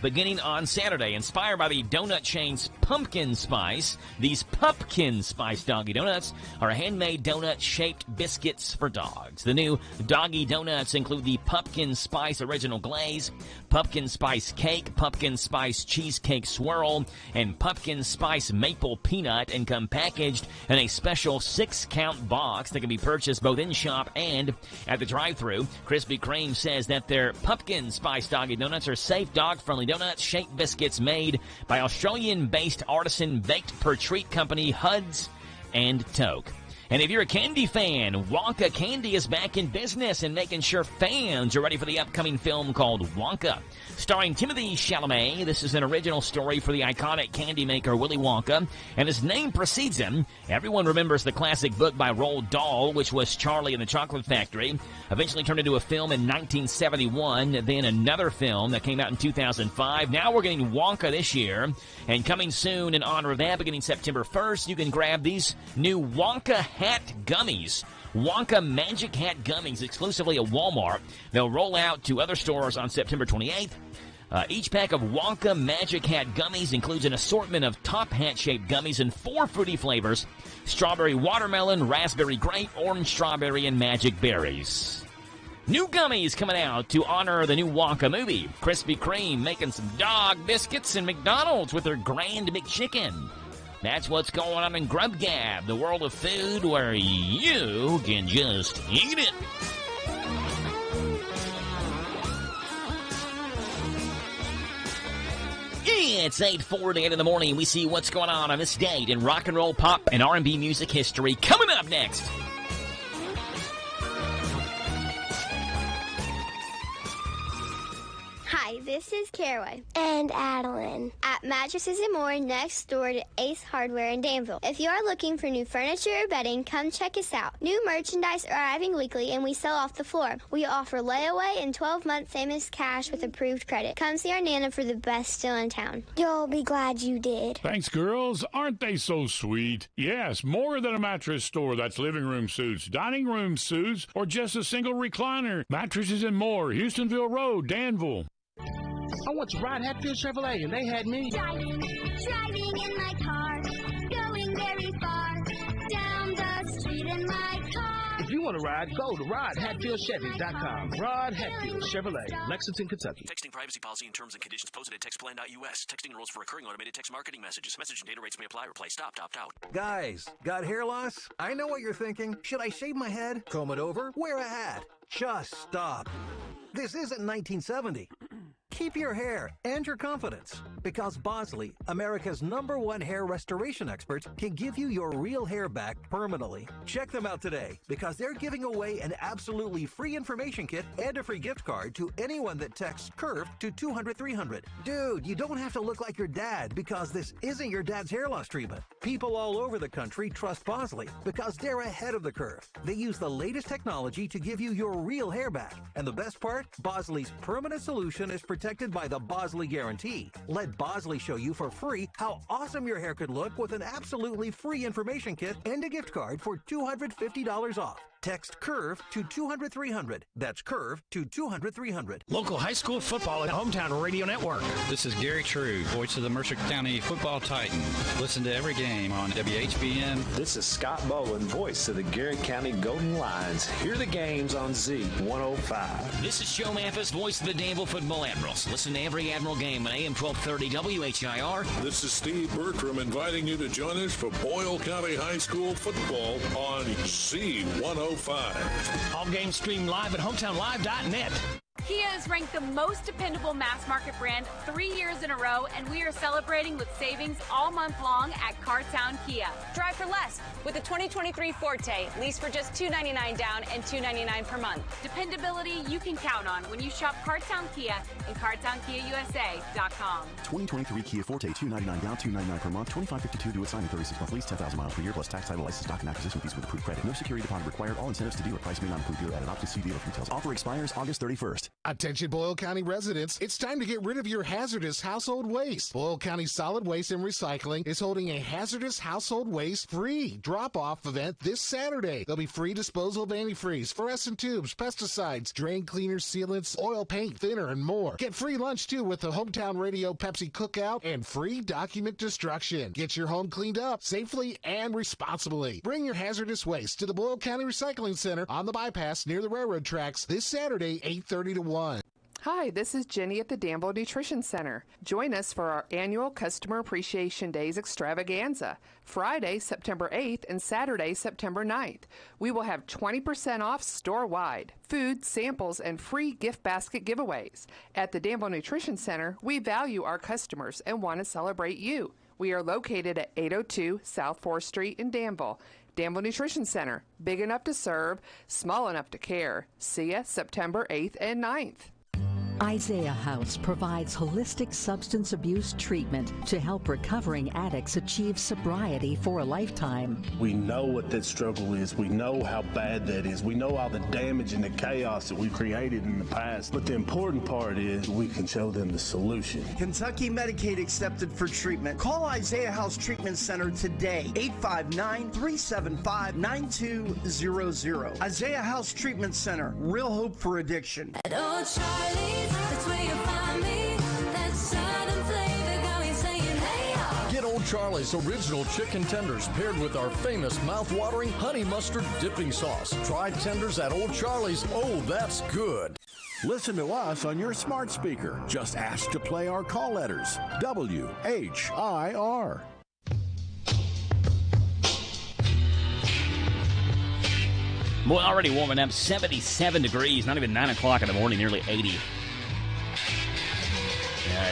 beginning on Saturday. Inspired by the donut chain's pumpkin spice, these pumpkin spice doggy donuts are handmade donut-shaped biscuits for dogs. The new doggy donuts include the pumpkin spice original glaze, pumpkin spice cake, pumpkin spice cheesecake swirl, and pumpkin spice maple peanut, and come packaged in a special 6-count box that can be purchased both in-shop and at the drive-thru. Krispy Kreme says that their pumpkin spice doggy donuts are safe, dog-friendly donut-shaped biscuits made by Australian-based artisan baked per treat company Huds and Toke. And if you're a candy fan, Wonka Candy is back in business and making sure fans are ready for the upcoming film called Wonka. Starring Timothée Chalamet, this is an original story for the iconic candy maker Willy Wonka, and his name precedes him. Everyone remembers the classic book by Roald Dahl, which was Charlie and the Chocolate Factory, eventually turned into a film in 1971, then another film that came out in 2005. Now we're getting Wonka this year, and coming soon in honor of that, beginning September 1st, you can grab these new Wonka Hat Gummies. Wonka Magic Hat Gummies exclusively at Walmart. They'll roll out to other stores on September 28th. Each pack of Wonka Magic Hat Gummies includes an assortment of top hat-shaped gummies in 4 fruity flavors: strawberry watermelon, raspberry grape, orange strawberry, and magic berries. New gummies coming out to honor the new Wonka movie. Krispy Kreme making some dog biscuits, and McDonald's with their Grand McChicken. That's what's going on in Grub Gab, the world of food where you can just eat it. It's 8:48 in the morning. We see what's going on this date in rock and roll, pop, and R&B music history. Coming up next. Hi, this is Caraway. And Adeline. At Mattresses and More next door to Ace Hardware in Danville. If you are looking for new furniture or bedding, come check us out. New merchandise arriving weekly and we sell off the floor. We offer layaway and 12-month same-as cash with approved credit. Come see our Nana for the best deal in town. You'll be glad you did. Thanks, girls. Aren't they so sweet? Yes, more than a mattress store. That's living room suits, dining room suits, or just a single recliner. Mattresses and More, Houstonville Road, Danville. I went to ride Hatfield Chevrolet, and they had me driving in my car, going very far, down the street in my car. If you want to ride, go to RodHatfieldChevy.com. Rod Hatfield Chevrolet, Lexington, Kentucky. Texting privacy policy and terms and conditions posted at textplan.us. Texting enrolls for recurring automated text marketing messages. Message and data rates may apply. Reply stop, opt out. Guys, got hair loss? I know what you're thinking. Should I shave my head, comb it over, wear a hat? Just stop. This isn't 1970. Keep your hair and your confidence, because Bosley, America's #1 hair restoration experts, can give you your real hair back permanently. Check them out today, because they're giving away an absolutely free information kit and a free gift card to anyone that texts CURVE to 200-300. Dude, you don't have to look like your dad, because this isn't your dad's hair loss treatment. People all over the country trust Bosley, because they're ahead of the curve. They use the latest technology to give you your real hair back. And the best part? Bosley's permanent solution is protected by the Bosley Guarantee. Let Bosley show you for free how awesome your hair could look with an absolutely free information kit and a gift card for $250 off. Text CURVE to 200-300. That's CURVE to 200-300. Local high school football at Hometown Radio Network. This is Gary True, voice of the Mercer County Football Titan. Listen to every game on WHBN. This is Scott Bowen, voice of the Garrett County Golden Lions. Hear the games on Z105. This is Joe Mathis, voice of the Danville Football Admirals. Listen to every Admiral game on AM 1230 WHIR. This is Steve Bertram inviting you to join us for Boyle County High School football on Z105. All games streamed live at hometownlive.net. Kia is ranked the most dependable mass market brand 3 years in a row, and we are celebrating with savings all month long at Cartown Kia. Drive for less with the 2023 Forte, lease for just $299 down and $299 per month. Dependability you can count on when you shop Cartown Kia and CartownKiaUSA.com. 2023 Kia Forte, $299 down, $299 per month, $2552 due assignment, 36-month lease, 10,000 miles per year, plus tax, title, license, stock, and acquisition fees with approved credit. No security deposit required. All incentives to dealer price may not include dealer added option. See dealer for details. Offer expires August 31st. Attention Boyle County residents, it's time to get rid of your hazardous household waste. Boyle County Solid Waste and Recycling is holding a hazardous household waste free drop-off event this Saturday. There'll be free disposal of antifreeze, fluorescent tubes, pesticides, drain cleaners, sealants, oil, paint, thinner, and more. Get free lunch too with the Hometown Radio Pepsi Cookout and free document destruction. Get your home cleaned up safely and responsibly. Bring your hazardous waste to the Boyle County Recycling Center on the bypass near the railroad tracks this Saturday, 8:30 to 1. Hi, this is Jenny at the Danville Nutrition Center. Join us for our annual Customer Appreciation Days extravaganza, Friday, September 8th and Saturday, September 9th. We will have 20% off store-wide, food, samples, and free gift basket giveaways. At the Danville Nutrition Center, we value our customers and want to celebrate you. We are located at 802 South 4th Street in Danville. Danville Nutrition Center, big enough to serve, small enough to care. See ya September 8th and 9th. Isaiah House provides holistic substance abuse treatment to help recovering addicts achieve sobriety for a lifetime. We know what that struggle is. We know how bad that is. We know all the damage and the chaos that we've created in the past. But the important part is we can show them the solution. Kentucky Medicaid accepted for treatment. Call Isaiah House Treatment Center today. 859-375-9200. Isaiah House Treatment Center. Real hope for addiction. At Old Charlie's, that's where you'll find me. That southern flavor got me saying, hey, y'all. Get Old Charlie's original chicken tenders paired with our famous mouth-watering honey mustard dipping sauce. Try tenders at Old Charlie's. Oh, that's good. Listen to us on your smart speaker. Just ask to play our call letters. WHIR. Boy, already warming up, 77 degrees, not even 9 o'clock in the morning, nearly 80.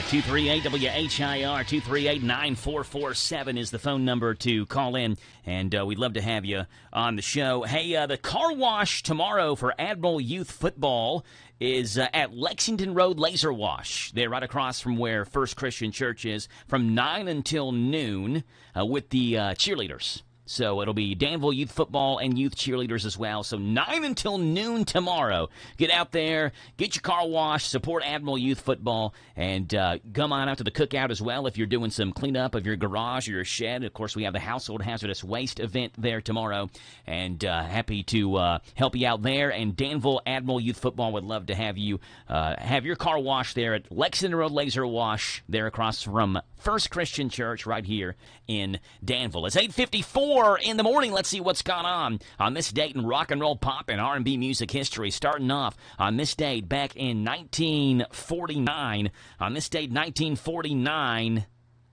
238-WHIR, 238-9447 is the phone number to call in, and we'd love to have you on the show. Hey, the car wash tomorrow for Admiral Youth Football is at Lexington Road Laser Wash. They're right across from where First Christian Church is, from 9 until noon with the cheerleaders. So it'll be Danville Youth Football and Youth Cheerleaders as well. So 9 until noon tomorrow. Get out there, get your car washed, support Admiral Youth Football, and come on out to the cookout as well if you're doing some cleanup of your garage or your shed. Of course, we have the Household Hazardous Waste event there tomorrow, and happy to help you out there. And Danville Admiral Youth Football would love to have you have your car washed there at Lexington Road Laser Wash, there across from First Christian Church right here in Danville. It's 8:54 in the morning. Let's see what's gone on this date in rock and roll, pop, and R&B music history. Starting off on this date back in 1949. On this date, 1949,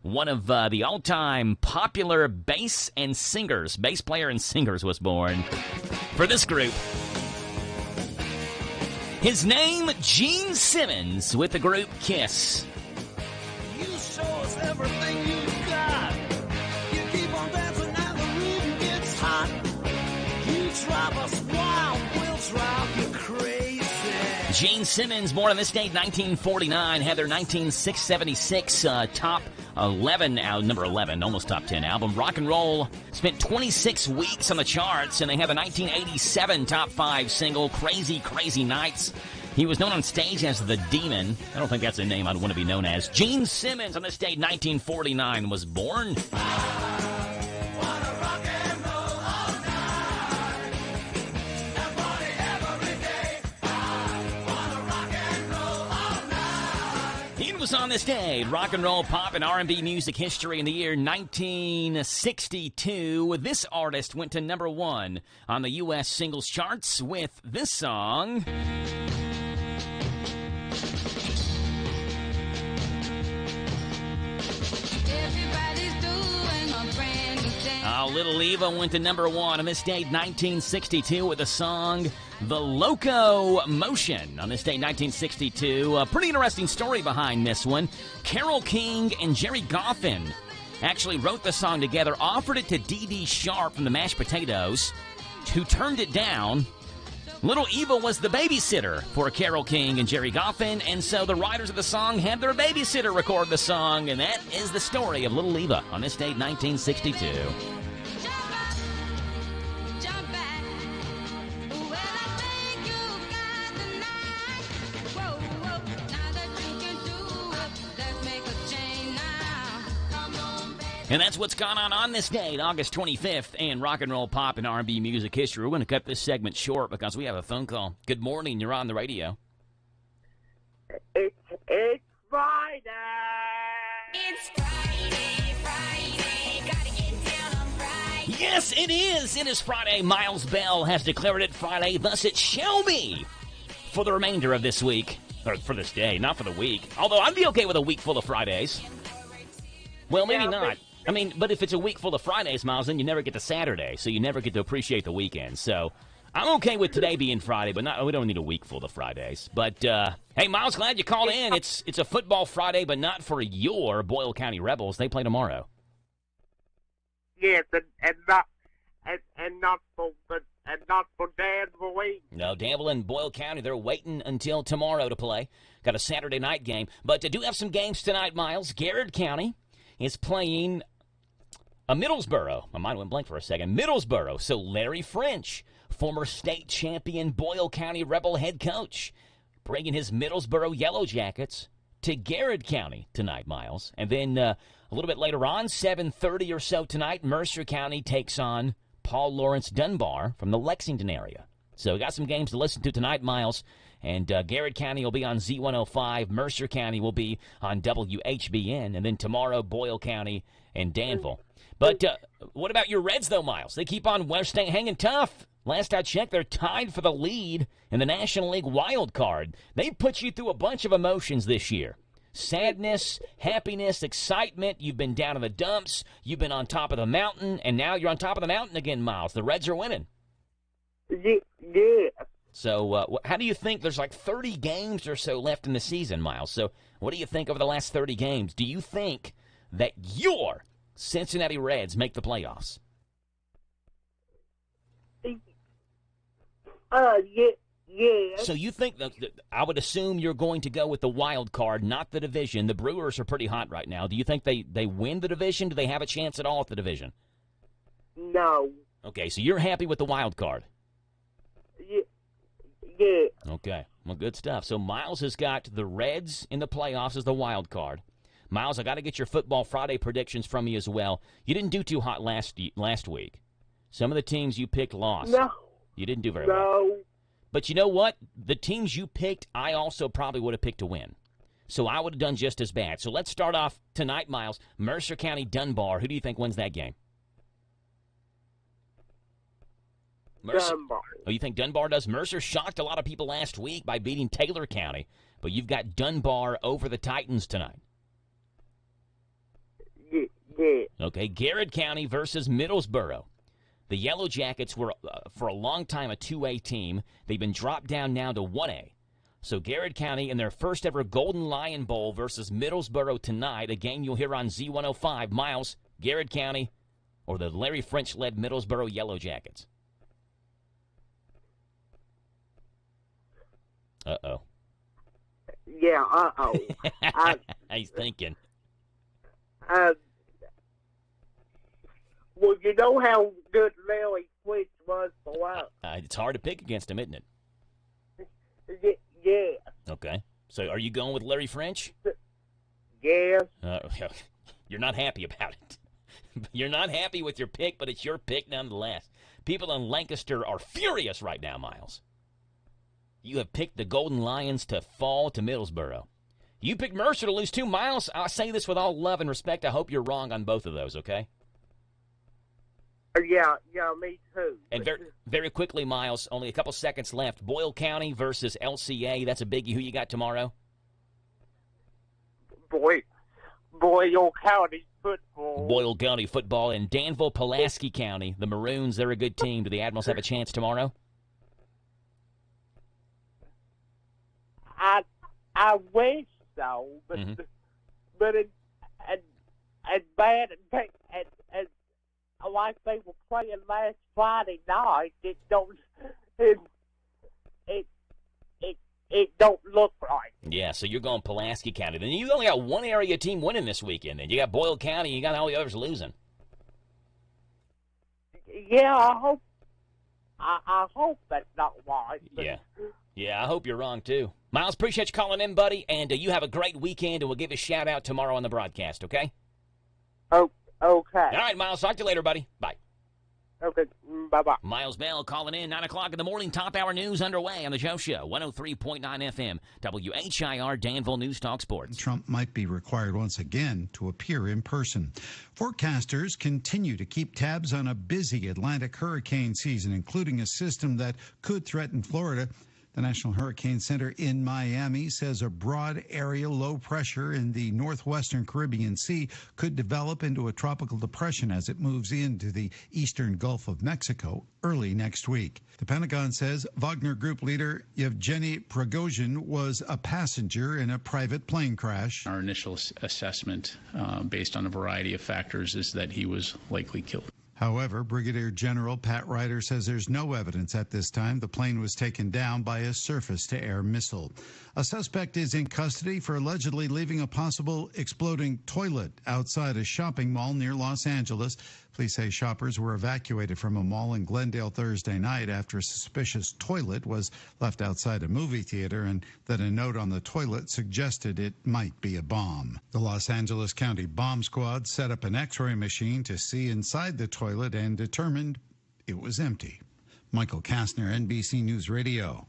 one of the all-time popular bass player and singers was born for this group. His name, Gene Simmons, with the group Kiss. You show us everything you've got. You keep on dancing and the room gets hot. You drive us wild, we'll drive you crazy. Gene Simmons, born on this date, 1949, had their 1976 top 11, number 11, almost top 10 album, Rock and Roll. Spent 26 weeks on the charts, and they have a 1987 top 5 single, Crazy, Crazy Nights. He was known on stage as the Demon. I don't think that's a name I'd want to be known as. Gene Simmons, on this date, 1949, was born. He was on this day, rock and roll, pop, and R&B music history in the year 1962. This artist went to number 1 on the U.S. singles charts with this song. Little Eva went to number 1 on this date, 1962, with the song The Loco Motion. On this date, 1962, a pretty interesting story behind this one. Carole King and Jerry Goffin actually wrote the song together, offered it to Dee Sharp from the Mashed Potatoes, who turned it down. Little Eva was the babysitter for Carole King and Jerry Goffin, and so the writers of the song had their babysitter record the song, and that is the story of Little Eva on this date, 1962. And that's what's gone on this date, August 25th, in rock and roll, pop, and R&B music history. We're going to cut this segment short because we have a phone call. Good morning. You're on the radio. It's Friday. It's Friday. Gotta get down on Friday. Yes, it is. It is Friday. Miles Bell has declared it Friday. Thus it shall be for the remainder of this week. Or for this day, not for the week. Although I'd be okay with a week full of Fridays. Well, maybe not. I mean, but if it's a week full of Fridays, Miles, then you never get to Saturday, so you never get to appreciate the weekend. So I'm okay with today being Friday, but we don't need a week full of Fridays. But, hey, Miles, glad you called in. It's a football Friday, but not for your Boyle County Rebels. They play tomorrow. Yes, and not for Danville. No, Danville and Boyle County, they're waiting until tomorrow to play. Got a Saturday night game. But they do have some games tonight, Miles. Garrett County is playing a Middlesboro. My mind went blank for a second. Middlesboro. So Larry French, former state champion Boyle County Rebel head coach, bringing his Middlesboro Yellow Jackets to Garrett County tonight, Miles. And then a little bit later on, 7:30 or so tonight, Mercer County takes on Paul Lawrence Dunbar from the Lexington area. So we got some games to listen to tonight, Miles. And Garrett County will be on Z105. Mercer County will be on WHBN. And then tomorrow, Boyle County and Danville. But what about your Reds, though, Miles? They keep on staying hanging tough. Last I checked, they're tied for the lead in the National League wild card. They've put you through a bunch of emotions this year. Sadness, happiness, excitement. You've been down in the dumps. You've been on top of the mountain, and now you're on top of the mountain again, Miles. The Reds are winning. Yeah. So how do you think? There's like 30 games or so left in the season, Miles. So what do you think over the last 30 games? Do you think that your Cincinnati Reds make the playoffs? Yeah. So you think that I would assume you're going to go with the wild card, not the division. The Brewers are pretty hot right now. Do you think they win the division? Do they have a chance at all at the division? No. Okay, so you're happy with the wild card? Yeah. Okay, well, good stuff. So Miles has got the Reds in the playoffs as the wild card. Miles, I got to get your Football Friday predictions from you as well. You didn't do too hot last week. Some of the teams you picked lost. No. You didn't do very well. But you know what? The teams you picked, I also probably would have picked to win. So I would have done just as bad. So let's start off tonight, Miles. Mercer County, Dunbar. Who do you think wins that game? Mercer. Dunbar. Oh, you think Dunbar does? Mercer shocked a lot of people last week by beating Taylor County. But you've got Dunbar over the Titans tonight. Yeah. Okay, Garrett County versus Middlesboro. The Yellow Jackets were, for a long time, a 2A team. They've been dropped down now to 1A. So Garrett County in their first ever Golden Lion Bowl versus Middlesboro tonight, a game you'll hear on Z105. Miles, Garrett County, or the Larry French-led Middlesboro Yellow Jackets? Uh-oh. Yeah, uh-oh. He's thinking. Well, you know how good Larry French was for a while. It's hard to pick against him, isn't it? Yeah. Okay. So are you going with Larry French? Yeah. You're not happy about it. You're not happy with your pick, but it's your pick nonetheless. People in Lancaster are furious right now, Miles. You have picked the Golden Lions to fall to Middlesboro. You picked Mercer to lose 2. Miles, I say this with all love and respect. I hope you're wrong on both of those, okay? Yeah, me too. And very quickly, Miles, only a couple seconds left. Boyle County versus LCA. That's a biggie. Who you got tomorrow? Boyle County football. Boyle County football. And Danville, Pulaski County. The Maroons, they're a good team. Do the Admirals have a chance tomorrow? I wish so, but as bad as like they were playing last Friday night, it don't look right. Yeah, so you're going Pulaski County. Then you only got one area team winning this weekend. Then you got Boyle County, you got all the others losing. Yeah, I hope that's not right. Yeah, I hope you're wrong too. Miles, appreciate you calling in, buddy, and you have a great weekend, and we'll give you a shout-out tomorrow on the broadcast, okay? Oh, okay. All right, Miles, talk to you later, buddy. Bye. Okay, bye-bye. Miles Bell calling in, 9 o'clock in the morning, top hour news underway on the Joe Show, 103.9 FM, WHIR, Danville News Talk Sports. Trump might be required once again to appear in person. Forecasters continue to keep tabs on a busy Atlantic hurricane season, including a system that could threaten Florida. The National Hurricane Center in Miami says a broad area low pressure in the northwestern Caribbean Sea could develop into a tropical depression as it moves into the eastern Gulf of Mexico early next week. The Pentagon says Wagner Group leader Yevgeny Prigozhin was a passenger in a private plane crash. Our initial assessment, based on a variety of factors, is that he was likely killed. However, Brigadier General Pat Ryder says there's no evidence at this time the plane was taken down by a surface-to-air missile. A suspect is in custody for allegedly leaving a possible exploding toilet outside a shopping mall near Los Angeles. Police say shoppers were evacuated from a mall in Glendale Thursday night after a suspicious toilet was left outside a movie theater and that a note on the toilet suggested it might be a bomb. The Los Angeles County Bomb Squad set up an X-ray machine to see inside the toilet and determined it was empty. Michael Kastner, NBC News Radio.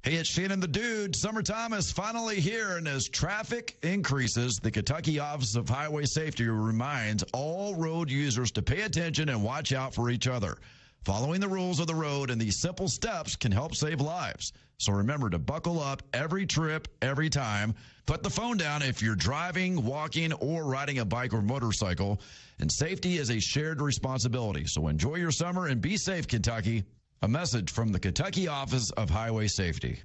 Hey, it's Shannon the Dude. Summertime is finally here, and as traffic increases, the Kentucky Office of Highway Safety reminds all road users to pay attention and watch out for each other. Following the rules of the road and these simple steps can help save lives. So remember to buckle up every trip, every time. Put the phone down if you're driving, walking, or riding a bike or motorcycle. And safety is a shared responsibility. So enjoy your summer and be safe, Kentucky. A message from the Kentucky Office of Highway Safety.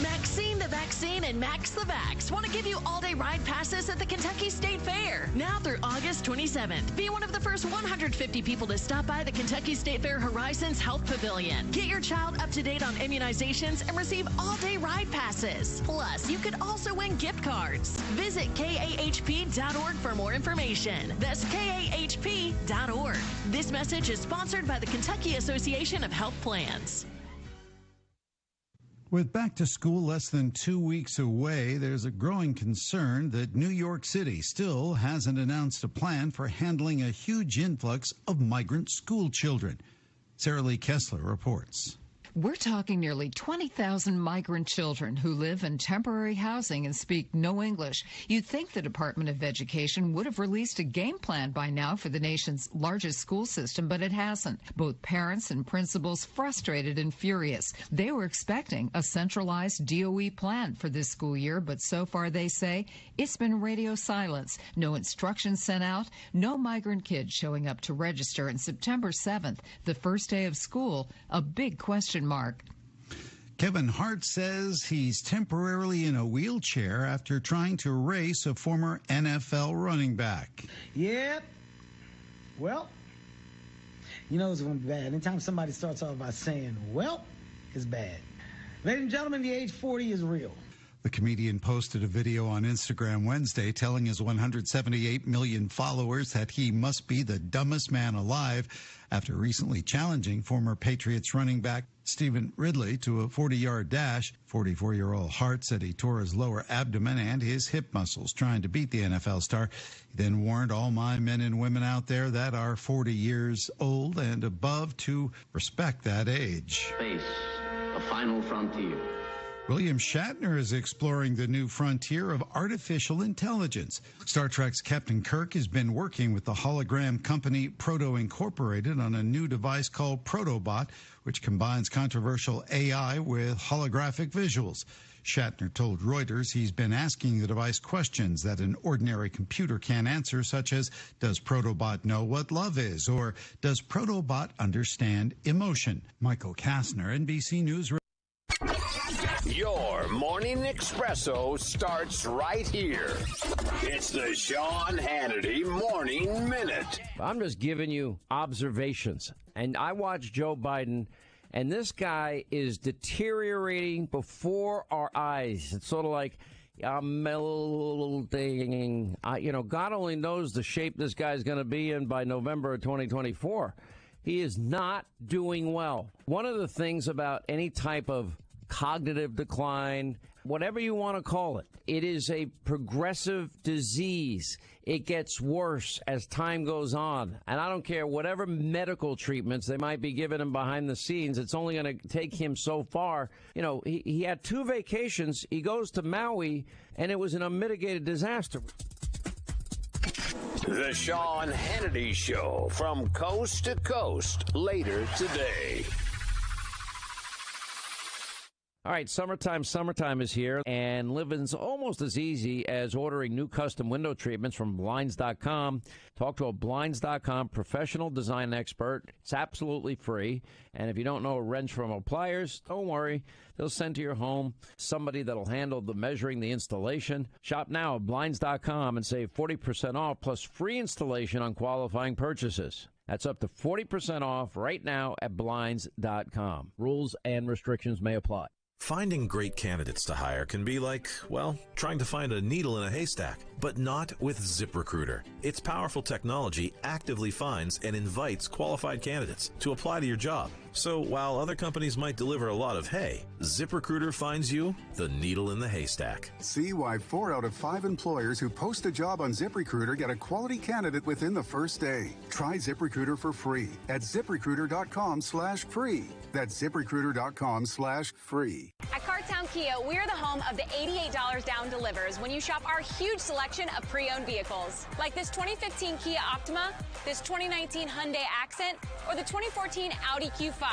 Maxine the Vaccine and Max the Vax want to give you all-day ride passes at the Kentucky State Fair. Now through August 27th. Be one of the first 150 people to stop by the Kentucky State Fair Horizons Health Pavilion. Get your child up to date on immunizations and receive all-day ride passes. Plus, you could also win gift cards. Visit KAHP.org for more information. That's KAHP.org. This message is sponsored by the Kentucky Association of Health Plans. With back to school less than 2 weeks away, there's a growing concern that New York City still hasn't announced a plan for handling a huge influx of migrant school children. Sarah Lee Kessler reports. We're talking nearly 20,000 migrant children who live in temporary housing and speak no English. You'd think the Department of Education would have released a game plan by now for the nation's largest school system, but it hasn't. Both parents and principals frustrated and furious. They were expecting a centralized DOE plan for this school year, but so far they say it's been radio silence. No instructions sent out, no migrant kids showing up to register. And September 7th, the first day of school, a big question mark. Kevin Hart says he's temporarily in a wheelchair after trying to race a former NFL running back. Yep. Well, you know it's going to be bad. Anytime somebody starts off by saying, well, it's bad. Ladies and gentlemen, the age 40 is real. The comedian posted a video on Instagram Wednesday telling his 178 million followers that he must be the dumbest man alive after recently challenging former Patriots running back Stephen Ridley to a 40-yard dash. 44-year-old Hart said he tore his lower abdomen and his hip muscles trying to beat the NFL star. He then warned all my men and women out there that are 40 years old and above to respect that age. Space, a final frontier. William Shatner is exploring the new frontier of artificial intelligence. Star Trek's Captain Kirk has been working with the hologram company Proto Incorporated on a new device called Protobot, which combines controversial AI with holographic visuals. Shatner told Reuters he's been asking the device questions that an ordinary computer can't answer, such as, does Protobot know what love is? Or does Protobot understand emotion? Michael Kastner, NBC News. Your morning espresso starts right here. It's the Sean Hannity Morning Minute. I'm just giving you observations. And I watched Joe Biden, and this guy is deteriorating before our eyes. It's sort of like melting. God only knows the shape this guy's going to be in by November of 2024. He is not doing well. One of the things about any type of cognitive decline, whatever you want to call it, it is a progressive disease. It gets worse as time goes on. And I don't care whatever medical treatments they might be giving him behind the scenes, it's only going to take him so far. You know, he had 2 vacations. He goes to Maui, and it was an unmitigated disaster. The Sean Hannity Show from coast to coast later today. All right, summertime is here, and living's almost as easy as ordering new custom window treatments from Blinds.com. Talk to a Blinds.com professional design expert. It's absolutely free, and if you don't know a wrench from a pliers, don't worry. They'll send to your home somebody that'll handle the measuring, the installation. Shop now at Blinds.com and save 40% off plus free installation on qualifying purchases. That's up to 40% off right now at Blinds.com. Rules and restrictions may apply. Finding great candidates to hire can be like, well, trying to find a needle in a haystack, but not with ZipRecruiter. Its powerful technology actively finds and invites qualified candidates to apply to your job. So while other companies might deliver a lot of hay, ZipRecruiter finds you the needle in the haystack. See why 4 out of 5 employers who post a job on ZipRecruiter get a quality candidate within the first day. Try ZipRecruiter for free at ZipRecruiter.com/free. That's ZipRecruiter.com/free. At Cartown Kia, we're the home of the $88 down delivers when you shop our huge selection of pre-owned vehicles. Like this 2015 Kia Optima, this 2019 Hyundai Accent, or the 2014 Audi Q5.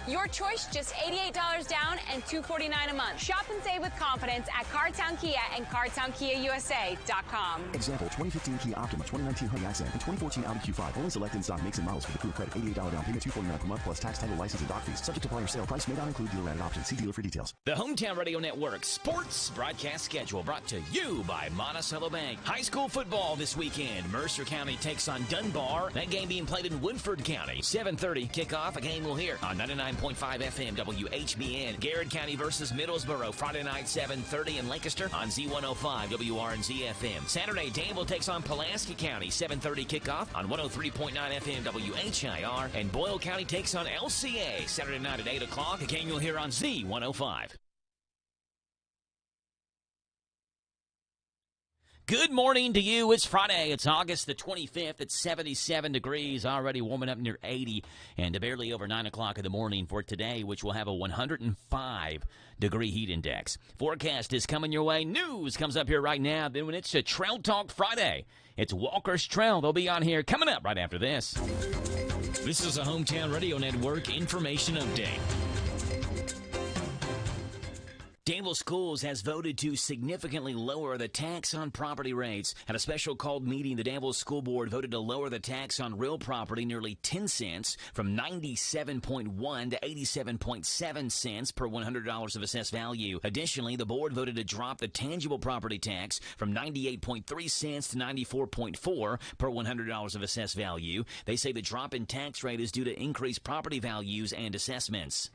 Your choice, just $88 down and $249 a month. Shop and save with confidence at Cartown Kia and CartownKiaUSA.com. Example, 2015 Kia Optima, 2019 Hyundai Accent, and 2014 Audi Q5. Only select in-stock makes and models with approved credit. $88 down payment, $249 per month, plus tax, title, license, and dock fees. Subject to prior sale price. May not include dealer-added options. See dealer for details. The Hometown Radio Network sports broadcast schedule brought to you by Monticello Bank. High school football this weekend. Mercer County takes on Dunbar. That game being played in Woodford County. 7:30 kickoff. A game we'll hear on 99.5 FM WHBN. Garrett County versus Middlesboro. Friday night, 7:30 in Lancaster on Z105 WRNZ FM. Saturday, Danville takes on Pulaski County. 7:30 kickoff on 103.9 FM WHIR. And Boyle County takes on LCA. Saturday night at 8 o'clock. A game you'll hear on Z105. Good morning to you. It's Friday. It's August the 25th. It's 77 degrees, already warming up near 80, and barely over 9 o'clock in the morning for today, which will have a 105-degree heat index. Forecast is coming your way. News comes up here right now. Then when it's a Trail Talk Friday, it's Walker's Trail. They'll be on here coming up right after this. This is a Hometown Radio Network information update. Danville Schools has voted to significantly lower the tax on property rates. At a special called meeting, the Danville School Board voted to lower the tax on real property nearly 10 cents from 97.1 to 87.7 cents per $100 of assessed value. Additionally, the board voted to drop the tangible property tax from 98.3 cents to 94.4 per $100 of assessed value. They say the drop in tax rate is due to increased property values and assessments.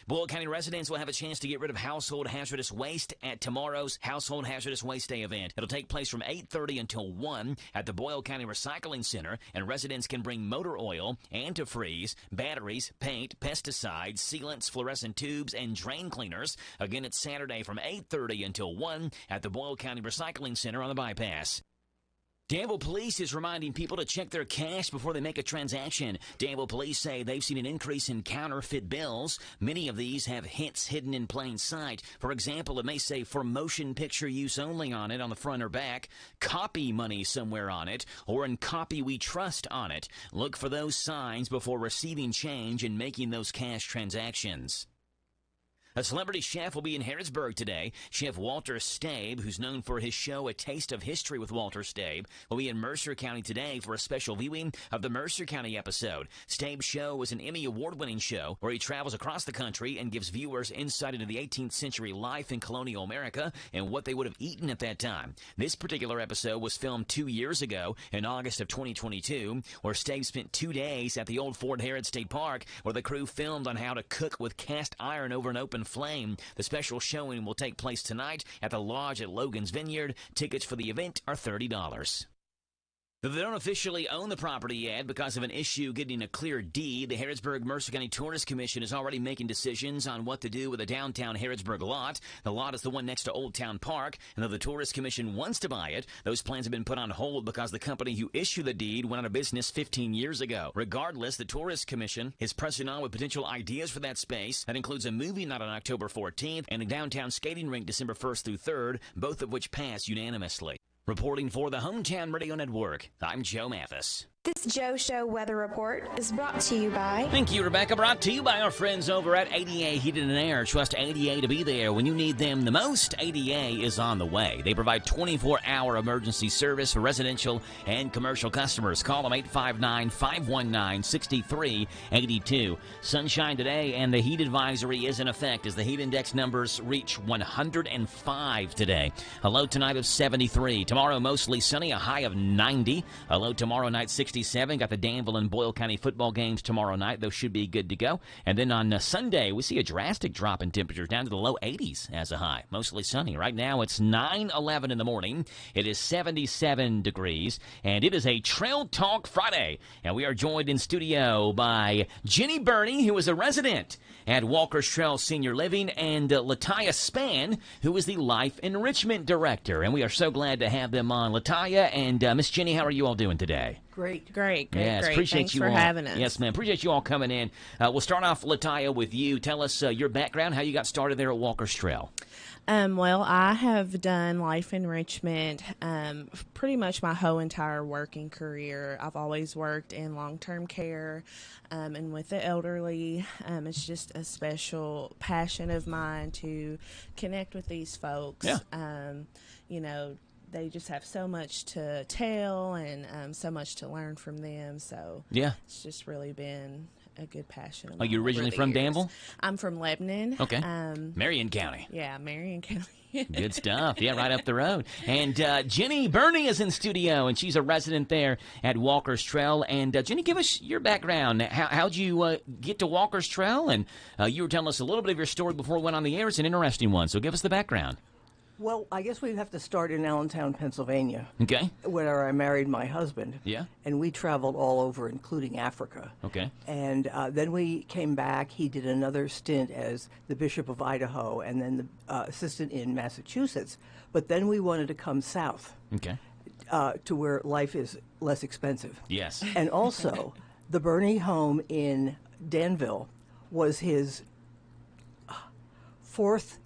Boyle County residents will have a chance to get rid of household hazardous waste at tomorrow's Household Hazardous Waste Day event. It'll take place from 8:30 until 1 at the Boyle County Recycling Center, and residents can bring motor oil, antifreeze, batteries, paint, pesticides, sealants, fluorescent tubes, and drain cleaners. Again, it's Saturday from 8:30 until 1 at the Boyle County Recycling Center on the bypass. Danville Police is reminding people to check their cash before they make a transaction. Danville Police say they've seen an increase in counterfeit bills. Many of these have hints hidden in plain sight. For example, it may say for motion picture use only on it on the front or back, copy money somewhere on it, or in copy we trust on it. Look for those signs before receiving change and making those cash transactions. A celebrity chef will be in Harrodsburg today. Chef Walter Stabe, who's known for his show A Taste of History with Walter Stabe, will be in Mercer County today for a special viewing of the Mercer County episode. Stabe's show was an Emmy Award-winning show where he travels across the country and gives viewers insight into the 18th century life in colonial America and what they would have eaten at that time. This particular episode was filmed 2 years ago in August of 2022, where Stabe spent 2 days at the old Fort Harrod State Park, where the crew filmed on how to cook with cast iron over an open flame. The special showing will take place tonight at the Lodge at Logan's Vineyard. Tickets for the event are $30. Though they don't officially own the property yet because of an issue getting a clear deed, the Harrodsburg-Mercer County Tourist Commission is already making decisions on what to do with the downtown Harrodsburg lot. The lot is the one next to Old Town Park, and though the Tourist Commission wants to buy it, those plans have been put on hold because the company who issued the deed went out of business 15 years ago. Regardless, the Tourist Commission is pressing on with potential ideas for that space. That includes a movie night on October 14th and a downtown skating rink December 1st through 3rd, both of which passed unanimously. Reporting for the Hometown Radio Network, I'm Joe Mathis. This Joe Show weather report is brought to you by... Thank you, Rebecca. Brought to you by our friends over at ADA Heated and Air. Trust ADA to be there when you need them the most. ADA is on the way. They provide 24-hour emergency service for residential and commercial customers. Call them 859-519-6382. Sunshine today, and the heat advisory is in effect as the heat index numbers reach 105 today. A low tonight of 73. Tomorrow, mostly sunny, a high of 90. A low tomorrow night, 67. Got the Danville and Boyle County football games tomorrow night. Those should be good to go. And then on Sunday, we see a drastic drop in temperatures down to the low 80s as a high. Mostly sunny. Right now, it's 9:11 in the morning. It is 77 degrees, and it is a Trail Talk Friday. And we are joined in studio by Jenny Burney, who is a resident at Walker's Trail Senior Living, and Lataya Spann, who is the Life Enrichment Director. And we are so glad to have them on. Lataya and Miss Jenny, how are you all doing today? Great. Yes, appreciate Thanks you for all having us. Yes, ma'am. Appreciate you all coming in. We'll start off, Lataya, with you. Tell us your background, how you got started there at Walker's Trail. Well, I have done life enrichment pretty much my whole entire working career. I've always worked in long-term care and with the elderly. It's just a special passion of mine to connect with these folks. Yeah. You know, they just have so much to tell and so much to learn from them. So yeah, it's just really been a good passion. Are you originally from Danville? I'm from Lebanon. Okay. Marion County. Yeah, Marion County. Good stuff. Yeah, right up the road. And Jenny Burney is in studio, and she's a resident there at Walker's Trail. And Jenny, give us your background. How'd you get to Walker's Trail? And you were telling us a little bit of your story before we went on the air. It's an interesting one, so give us the background. Well, I guess we'd have to start in Allentown, Pennsylvania. Okay. Where I married my husband. Yeah. And we traveled all over, including Africa. Okay. And then we came back. He did another stint as the Bishop of Idaho and then the assistant in Massachusetts. But then we wanted to come south. Okay. To where life is less expensive. Yes. And also, the Burney home in Danville was his fourth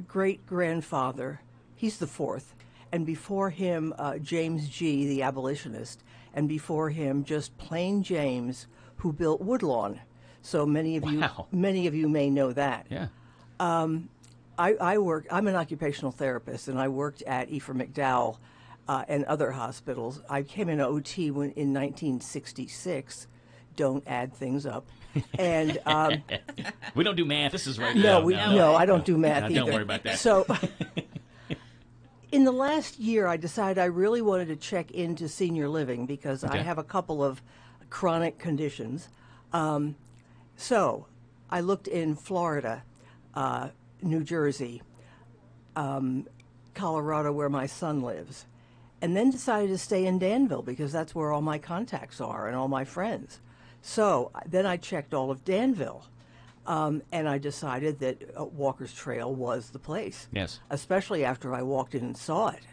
great-grandfather. He's the fourth. And before him, James G., the abolitionist. And before him, just plain James, who built Woodlawn. So many of you may know that. Yeah. I'm an occupational therapist, and I worked at Ephraim McDowell and other hospitals. I came in OT in 1966. Don't add things up. And we don't do math. This is radio. No, I don't do math either. Don't worry about that. So in the last year, I decided I really wanted to check into senior living because I have a couple of chronic conditions. So I looked in Florida, New Jersey, Colorado, where my son lives, and then decided to stay in Danville because that's where all my contacts are and all my friends. So then I checked all of Danville, and I decided that Walker's Trail was the place. Yes. Especially after I walked in and saw it.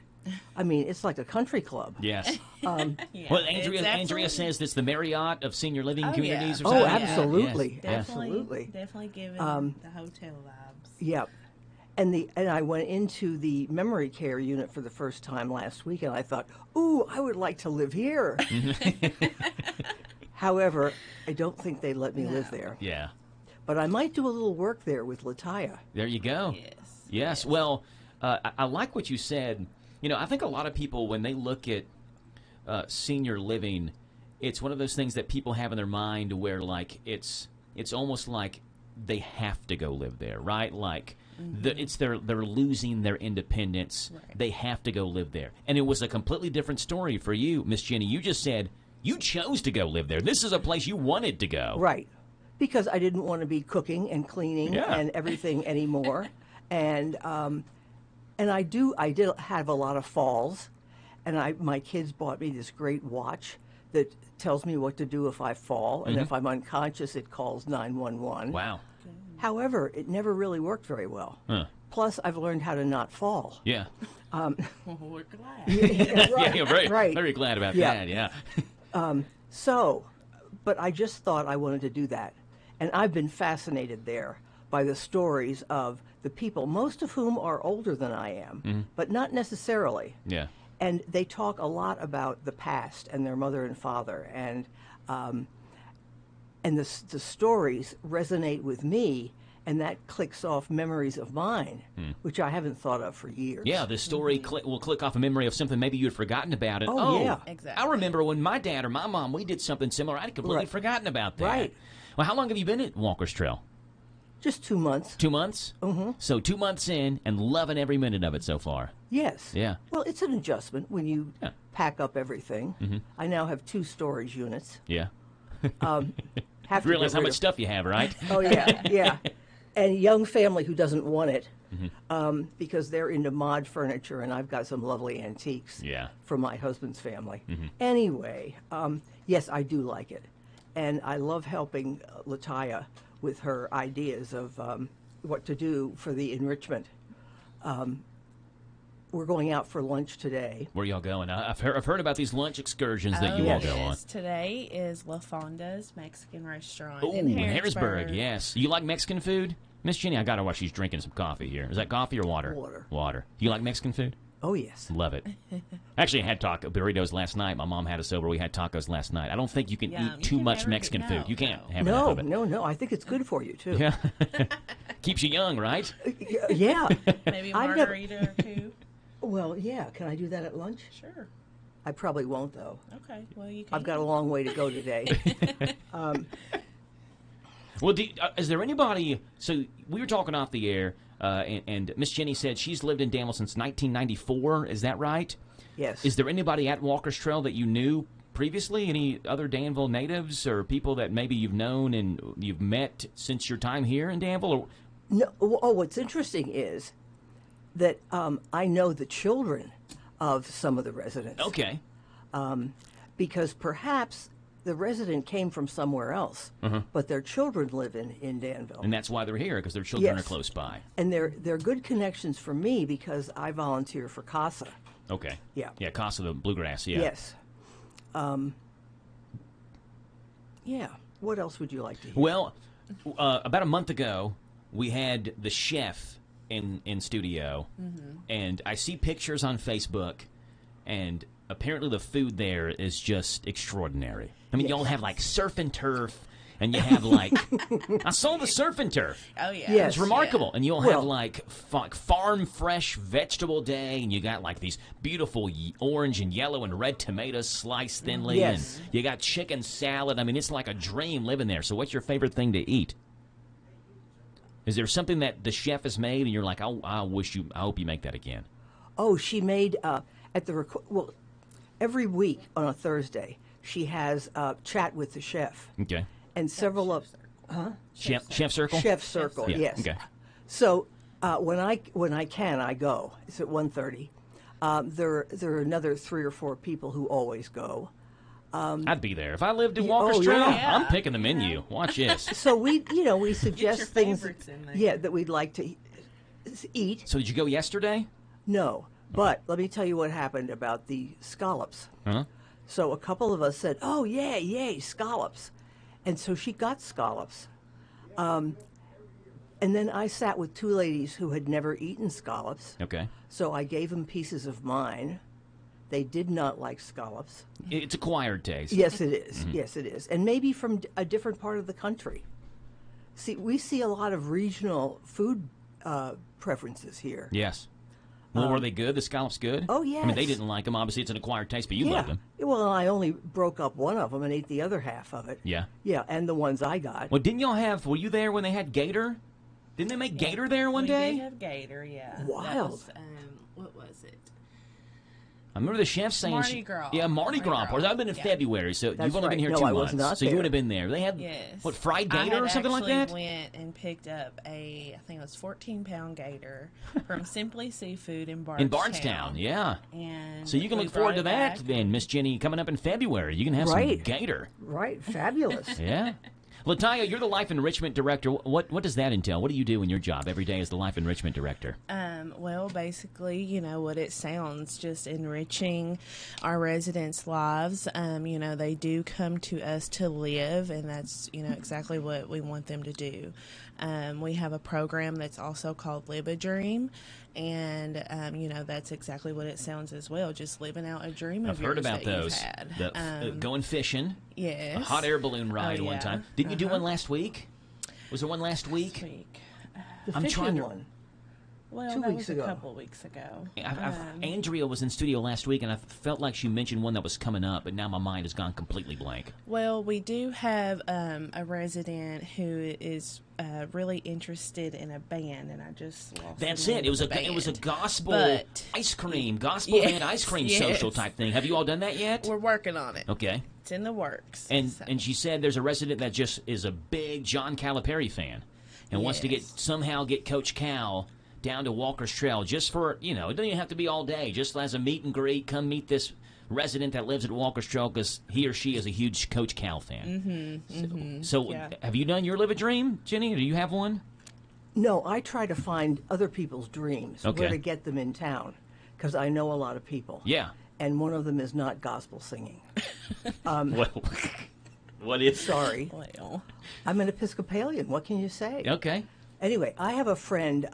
I mean, it's like a country club. Yes. Yeah, well, Andrea says it's the Marriott of senior living communities or Oh, something. absolutely. Yes. Absolutely. Definitely giving the hotel vibes. Yeah. And I went into the memory care unit for the first time last week, and I thought, ooh, I would like to live here. However, I don't think they let me live there. Yeah. But I might do a little work there with Lataya. There you go. Yes. Well, I like what you said. You know, I think a lot of people, when they look at senior living, it's one of those things that people have in their mind where, like, it's almost like they have to go live there, right? Like, they're losing their independence. Right. They have to go live there. And it was a completely different story for you, Miss Jenny. You just said you chose to go live there. This is a place you wanted to go. Right. Because I didn't want to be cooking and cleaning and everything anymore. And I did have a lot of falls. And my kids bought me this great watch that tells me what to do if I fall. And if I'm unconscious, it calls 911. Wow. However, it never really worked very well. Huh. Plus, I've learned how to not fall. Yeah. We're glad. Right. Very glad about that, yeah. But I just thought I wanted to do that. And I've been fascinated there by the stories of the people, most of whom are older than I am, but not necessarily. Yeah. And they talk a lot about the past and their mother and father, and the stories resonate with me, and that clicks off memories of mine, which I haven't thought of for years. Yeah, the story will click off a memory of something maybe you had forgotten about it. Oh, yeah. Exactly. I remember when my dad or my mom, we did something similar. I'd completely forgotten about that. Right. Well, how long have you been at Walker's Trail? Just 2 months. 2 months? Mm-hmm. So 2 months in and loving every minute of it so far. Yes. Yeah. Well, it's an adjustment when you pack up everything. I now have 2 storage units. Yeah. Have to Realize get how rid much of- stuff you have, right? Oh, yeah, yeah. And young family who doesn't want it because they're into mod furniture, and I've got some lovely antiques from my husband's family. Anyway, yes, I do like it. And I love helping Lataya with her ideas of what to do for the enrichment. We're going out for lunch today. Where y'all going? I've heard about these lunch excursions that you all go on. Today is La Fonda's Mexican restaurant Oh, in Harrisburg. yes. You like Mexican food? Miss Jenny, I got to watch. She's drinking some coffee here. Is that coffee or water? Water. Water. You like Mexican food? Oh, yes. Love it. Actually, I had burritos last night. My mom had us over. We had tacos last night. I don't think you can eat too much Mexican food. You can't have enough of it. No. I think it's good for you, too. Yeah. Keeps you young, right? Yeah. Maybe a margarita or two. Well, yeah. Can I do that at lunch? Sure. I probably won't, though. Okay. Well, you can. I've got a long way to go today. Well, is there anybody? So we were talking off the air, and Miss Jenny said she's lived in Danville since 1994. Is that right? Yes. Is there anybody at Walker's Trail that you knew previously? Any other Danville natives or people that maybe you've known and you've met since your time here in Danville? Or? No. Oh, what's interesting is that I know the children of some of the residents. Okay. Because perhaps the resident came from somewhere else, but their children live in Danville. And that's why they're here, because their children Yes. are close by. And they're good connections for me because I volunteer for CASA. Okay. Yeah. Yeah, Casa the Bluegrass, yeah. Yes. Yeah. What else would you like to hear? Well, about a month ago, we had the chef in studio, and I see pictures on Facebook, and apparently the food there is just extraordinary. I mean, y'all have like surf and turf, and you have like I saw the surf and turf. Oh yeah, It's remarkable, and you'll have like farm fresh vegetable day, and you got like these beautiful orange and yellow and red tomatoes sliced thinly, Yes. and you got chicken salad. I mean, it's like a dream living there. So, what's your favorite thing to eat? Is there something that the chef has made, and you're like, I hope you make that again? Oh, she made at the every week on a Thursday she has a chat with the chef. Okay. And several of Chef Circle? Chef Circle, Yeah, yes. okay. So when I can, I go. It's at 1:30. There are another 3 or 4 people who always go. I'd be there if I lived in Walker's Trail. yeah. I'm picking the menu. Watch this. So we suggest your things, favorites in there. that we'd like to eat. So did you go yesterday? No, but let me tell you what happened about the scallops. Huh? So a couple of us said, "Oh, yay, scallops," and so she got scallops. And then I sat with 2 ladies who had never eaten scallops. Okay. So I gave them pieces of mine. They did not like scallops. It's acquired taste. Yes, it is. Yes, it is. And maybe from a different part of the country. See, we see a lot of regional food preferences here. Yes. Well, were they good? The scallops good? Oh, I mean, they yes. didn't like them. Obviously, it's an acquired taste, but you Yeah. loved them. Well, I only broke up one of them and ate the other half of it. Yeah. Yeah, and the ones I got. Well, didn't y'all have? Were you there when they had gator? Didn't they make gator there one day? We did have gator, yeah. That Wild. was, what was it? I remember the chef saying Mardi Gras. Yeah, Mardi Gras. Or that would have been in Yeah. February, so That's you've only been right. here No, 2 I was months. not so you there. would have been there. They had Yes. what, fried gator or something like that? I went and picked up I think it was 14-pound gator from Simply Seafood in Bardstown. In Bardstown, yeah. And So you can we look forward brought to it that back. then, Miss Jenny, coming up in February. You can have some Right. gator. Right, fabulous. Yeah. Lataya, you're the Life Enrichment Director. What does that entail? What do you do in your job every day as the Life Enrichment Director? Well, basically, you know, what it sounds, just enriching our residents' lives. You know, they do come to us to live, and that's, you know, exactly what we want them to do. We have a program that's also called Live a Dream, and, you know, that's exactly what it sounds as well, just living out a dream I've of heard yours about that you've those. had. Going fishing. Yes. A hot air balloon ride one time. Didn't you do one last week? Was there one last week? The I'm fishing trying to. one. Well, 2 that weeks was ago. a couple of weeks ago. Andrea was in studio last week, and I felt like she mentioned one that was coming up, but now my mind has gone completely blank. Well, we do have a resident who is really interested in a band, and I just lost That's the name it. It was of the a band. gospel But- ice cream, gospel Yes, band ice cream yes. social type thing. Have you all done that yet? We're working on it. Okay. It's in the works. And she said there's a resident that just is a big John Calipari fan and wants to somehow get Coach Cal down to Walker's Trail just for, you know, it doesn't even have to be all day, just as a meet and greet. Come meet this resident that lives at Walker's Trail because he or she is a huge Coach Cal fan. So have you done your Live a Dream, Jenny? Do you have one? No, I try to find other people's dreams, Okay. where to get them in town, because I know a lot of people. Yeah. And one of them is not gospel singing. Well, what is? Sorry. Well, I'm an Episcopalian. What can you say? Okay. Anyway, I have a friend,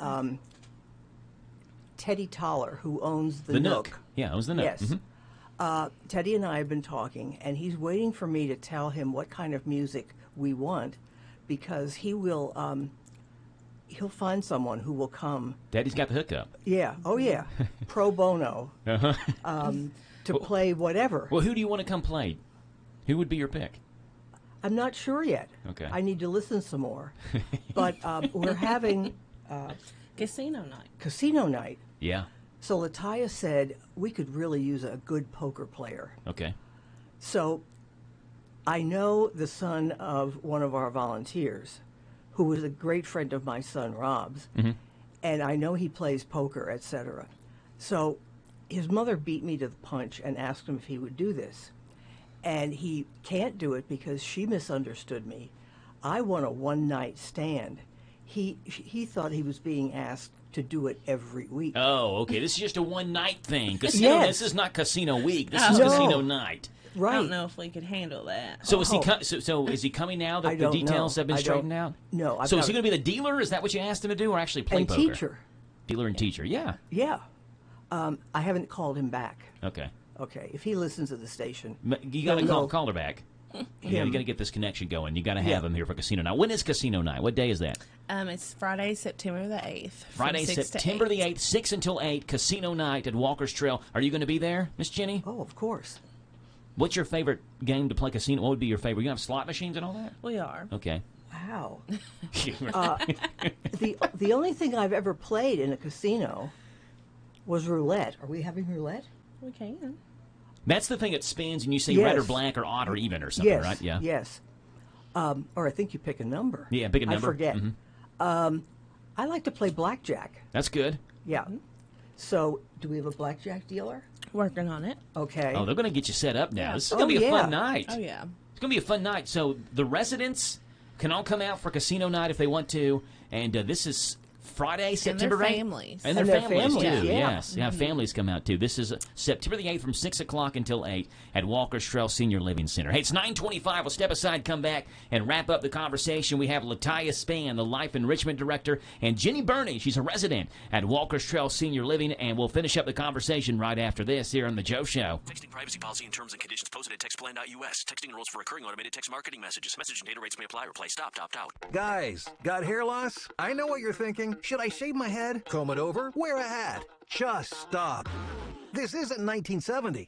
Teddy Toller, who owns the Nook. Yeah, owns the Nook. Yes. Teddy and I have been talking, and he's waiting for me to tell him what kind of music we want, because he will. He'll find someone who will come. Daddy's got the hookup. Yeah. Oh, yeah. Pro bono. To play whatever. Well, who do you want to come play? Who would be your pick? I'm not sure yet. Okay. I need to listen some more. But we're having casino night. Casino night. Yeah. So Lataya said we could really use a good poker player. Okay. So I know the son of one of our volunteers, who was a great friend of my son Rob's, and I know he plays poker, etc. So his mother beat me to the punch and asked him if he would do this. And he can't do it because she misunderstood me. I want a one-night stand. He thought he was being asked to do it every week. Oh, okay. This is just a one-night thing. Casino. Yes. This is not casino week. This is casino night. Right. I don't know if we could handle that. So is he? So is he coming now that I the don't details know. have been I don't- straightened out? No, I've So is got he going to be the dealer? Is that what you asked him to do, or actually play and poker? teacher. Dealer and teacher. Yeah. Yeah. I haven't called him back. Okay. Okay. If he listens to the station, You got to he'll know. call her back. Yeah, you Him. got to get this connection going. You got to have Yeah. him here for casino night. When is casino night? What day is that? It's Friday, September the 8th. from Friday, 6 to September 8. the 8th, 6 until 8, casino night at Walker's Trail. Are you going to be there, Miss Jenny? Oh, of course. What's your favorite game to play casino? What would be your favorite? You have slot machines and all that? We are. Okay. Wow. The only thing I've ever played in a casino was roulette. Are we having roulette? We can. That's the thing that spins and you say Yes. red or black or odd or even or something, Yes. right? Yeah. Yes. Or I think you pick a number. Yeah, pick a number. I forget. Mhm. I like to play blackjack. That's good. Yeah. So, do we have a blackjack dealer? Working on it. Okay. Oh, they're going to get you set up now. Yeah. This is going to be a fun night. Oh, yeah. It's going to be a fun night. So the residents can all come out for casino night if they want to. And this is Friday, September 8th. families. And their And their families, families, too. yeah. Yes. Yeah, families come out, too. This is September the 8th from 6 o'clock until 8 at Walker's Trail Senior Living Center. Hey, it's 9:25. We'll step aside, come back, and wrap up the conversation. We have Lataya Spann, the Life Enrichment Director, and Jenny Burney. She's a resident at Walker's Trail Senior Living, and we'll finish up the conversation right after this here on The Joe Show. Texting privacy policy and terms and conditions posted at textplan.us. Texting enrolls for recurring automated text marketing messages. Message and data rates may apply. Replay stop, opt out. Guys, got hair loss? I know what you're thinking. Should I shave my head? Comb it over? Wear a hat? Just stop. This isn't 1970.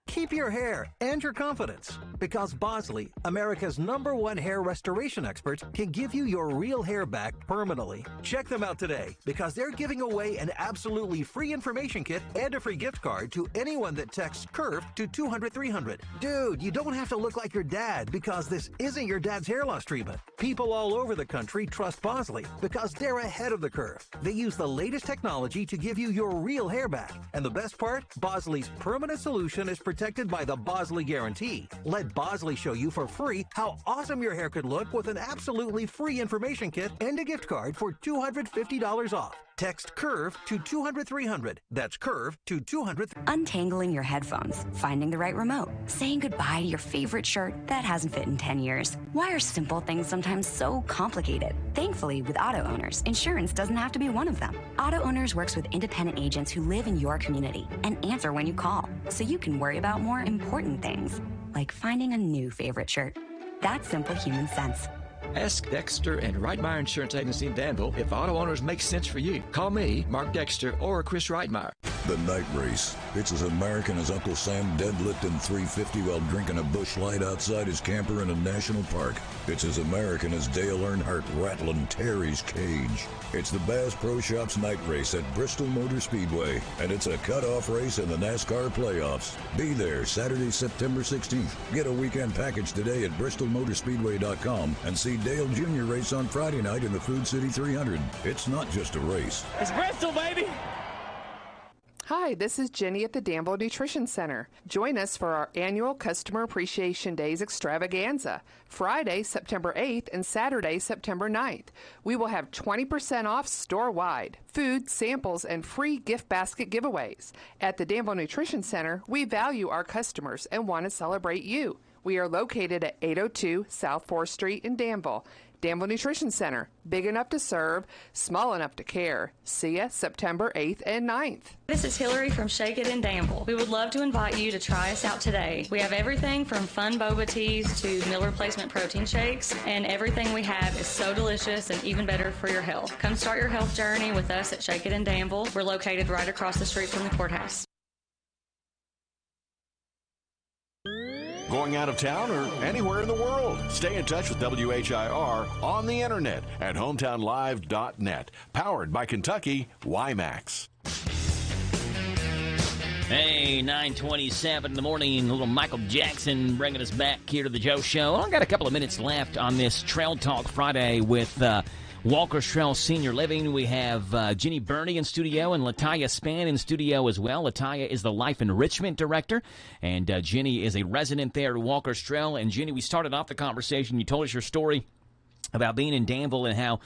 Keep your hair and your confidence, because Bosley, America's #1 hair restoration experts, can give you your real hair back permanently. Check them out today, because they're giving away an absolutely free information kit and a free gift card to anyone that texts CURVE to 200-300. Dude, you don't have to look like your dad, because this isn't your dad's hair loss treatment. People all over the country trust Bosley because they're ahead of the curve. They use the latest technology to give you your real hair back. And the best part? Bosley's permanent solution is protected by the Bosley Guarantee. Let Bosley show you for free how awesome your hair could look with an absolutely free information kit and a gift card for $250 off. Text CURVE to 200-300. That's CURVE to 200. Untangling your headphones, finding the right remote, saying goodbye to your favorite shirt that hasn't fit in 10 years. Why are simple things sometimes so complicated? Thankfully, with Auto Owners, insurance doesn't have to be one of them. Auto Owners works with independent agents who live in your community and answer when you call, so you can worry about more important things, like finding a new favorite shirt. That's simple human sense. Ask Dexter and Reitmeyer Insurance Agency in Danville if Auto Owners make sense for you. Call me, Mark Dexter, or Chris Reitmeyer. The night race. It's as American as Uncle Sam deadlifting 350 while drinking a Busch Light outside his camper in a national park. It's as American as Dale Earnhardt rattling Terry's cage. It's the Bass Pro Shops night race at Bristol Motor Speedway, and it's a cutoff race in the NASCAR playoffs. Be there Saturday, September 16th. Get a weekend package today at bristolmotorspeedway.com and see Dale Jr. race on Friday night in the Food City 300. It's not just a race. It's Bristol, baby! Hi, this is Jenny at the Danville Nutrition Center. Join us for our annual Customer Appreciation Days extravaganza, Friday, September 8th and Saturday, September 9th. We will have 20% off store-wide, food, samples, and free gift basket giveaways. At the Danville Nutrition Center, we value our customers and want to celebrate you. We are located at 802 South 4th Street in Danville. Danville Nutrition Center, big enough to serve, small enough to care. See ya September 8th and 9th. This is Hillary from Shake It in Danville. We would love to invite you to try us out today. We have everything from fun boba teas to meal replacement protein shakes, and everything we have is so delicious and even better for your health. Come start your health journey with us at Shake It in Danville. We're located right across the street from the courthouse. Going out of town or anywhere in the world? Stay in touch with WHIR on the internet at hometownlive.net. Powered by Kentucky WiMAX. Hey, 9:27 in the morning. Little Michael Jackson bringing us back here to the Joe Show. I've got a couple of minutes left on this Trail Talk Friday with Walker's Trail Senior Living. We have Jenny Burney in studio and Latanya Spann in studio as well. Latanya is the Life Enrichment Director, and Jenny is a resident there at Walker's Trail. And Jenny, we started off the conversation. You told us your story about being in Danville and how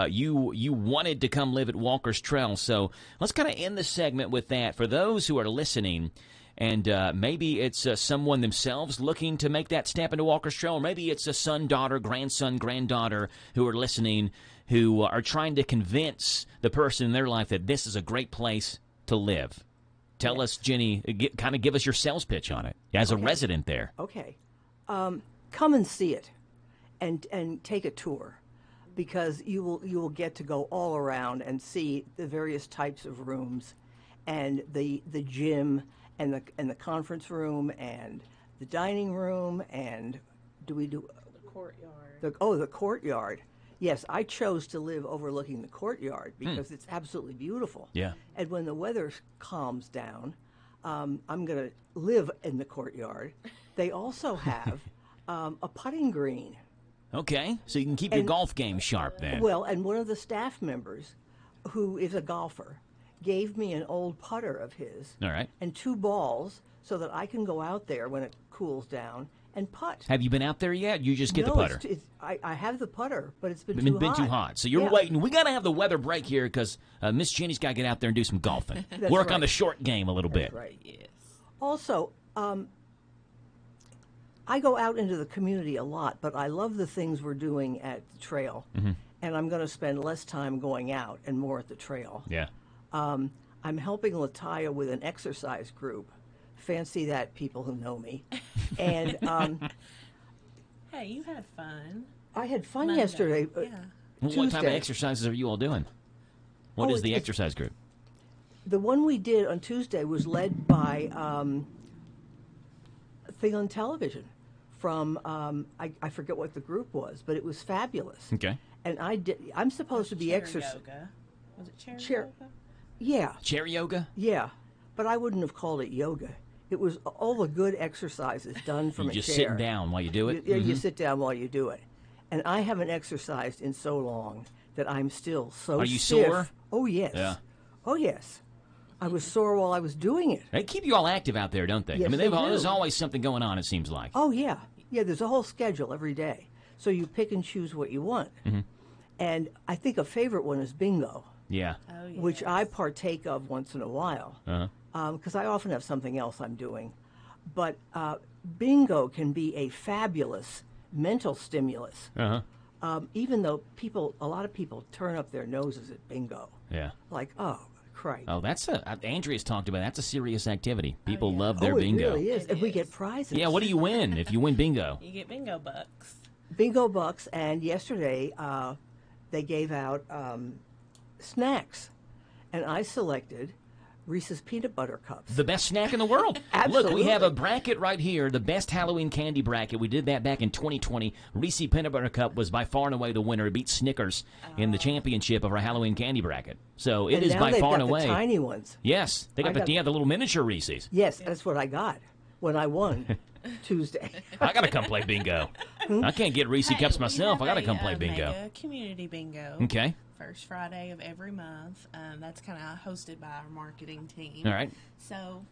you wanted to come live at Walker's Trail. So let's kind of end the segment with that. For those who are listening, and maybe it's someone themselves looking to make that step into Walker's Trail, or maybe it's a son, daughter, grandson, granddaughter who are listening, who are trying to convince the person in their life that this is a great place to live. Tell us, Jenny, kind of give us your sales pitch on it as a resident there. Okay. Come and see it and take a tour, because you will get to go all around and see the various types of rooms and the gym and the conference room and the dining room and the courtyard. The courtyard. Yes, I chose to live overlooking the courtyard because it's absolutely beautiful. Yeah. And when the weather calms down, I'm going to live in the courtyard. They also have a putting green. Okay, so you can keep your golf game sharp then. Well, and one of the staff members, who is a golfer, gave me an old putter of his. All right. And 2 balls so that I can go out there when it cools down and putt. Have you been out there yet? You just get the putter? I have the putter, but it's been too hot. So you're waiting. We got to have the weather break here because Miss Jenny's got to get out there and do some golfing. Work on the short game a little bit. Right, yes. Also, I go out into the community a lot, but I love the things we're doing at the trail. Mm-hmm. And I'm going to spend less time going out and more at the trail. Yeah. I'm helping Lataya with an exercise group. Fancy that, people who know me. And hey, you had fun. I had fun yesterday. Well, what type of exercises are you all doing? What is the exercise group? The one we did on Tuesday was led by a thing on television from I forget what the group was, but it was fabulous. Okay. And I'm supposed to be exercising. Was it chair yoga? Yeah. Chair yoga? Yeah, but I wouldn't have called it yoga. It was all the good exercises done from a chair. You just sit down while you do it? You sit down while you do it. And I haven't exercised in so long that I'm still so stiff. Are you sore? Oh, yes. Yeah. Oh, yes. I was sore while I was doing it. They keep you all active out there, don't they? Yes, I mean, they there's do. always something going on, it seems like. Oh, yeah. Yeah, there's a whole schedule every day. So you pick and choose what you want. Mm-hmm. And I think a favorite one is bingo. Yeah. Oh, yes. Which I partake of once in a while, because I often have something else I'm doing. But bingo can be a fabulous mental stimulus. Even though a lot of people turn up their noses at bingo. Yeah. Like, oh, Christ. Oh, that's Andrea's talked about. That's a serious activity. People love their bingo. It really is. And we get prizes. Yeah, what do you win if you win bingo? You get bingo bucks. Bingo bucks, and yesterday they gave out snacks, and I selected Reese's Peanut Butter Cups. The best snack in the world. Absolutely. Look, we have a bracket right here, the best Halloween candy bracket. We did that back in 2020. Reese's Peanut Butter Cup was by far and away the winner. It beat Snickers in the championship of our Halloween candy bracket. So it is by far and away. The tiny ones. Yes, they got the little miniature Reese's. Yes, that's what I got when I won Tuesday. I got to come play bingo. I can't get Reese's Cups myself. I got to come play bingo. Mega community bingo. Okay. First Friday of every month. That's kind of hosted by our marketing team. All right. So,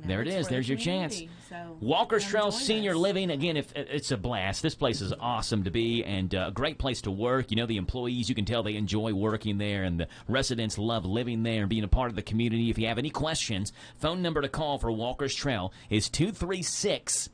there it is. There's your chance. So Walker's Trail Senior Living. Again, it's a blast. This place is awesome to be and a great place to work. The employees, you can tell they enjoy working there, and the residents love living there and being a part of the community. If you have any questions, phone number to call for Walker's Trail is 236-5383,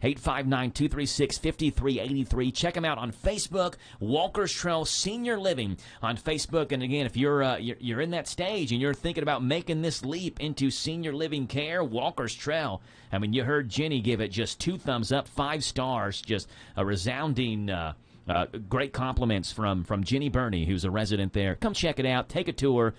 859-236-5383. Check them out on Facebook, Walker's Trail Senior Living on Facebook. And again, if you're in that stage and you're thinking about making this leap into senior living care, Walker's Trail. I mean, you heard Jenny give it just 2 thumbs up, 5 stars, just a resounding great compliments from Jenny Burney, who's a resident there. Come check it out, take a tour.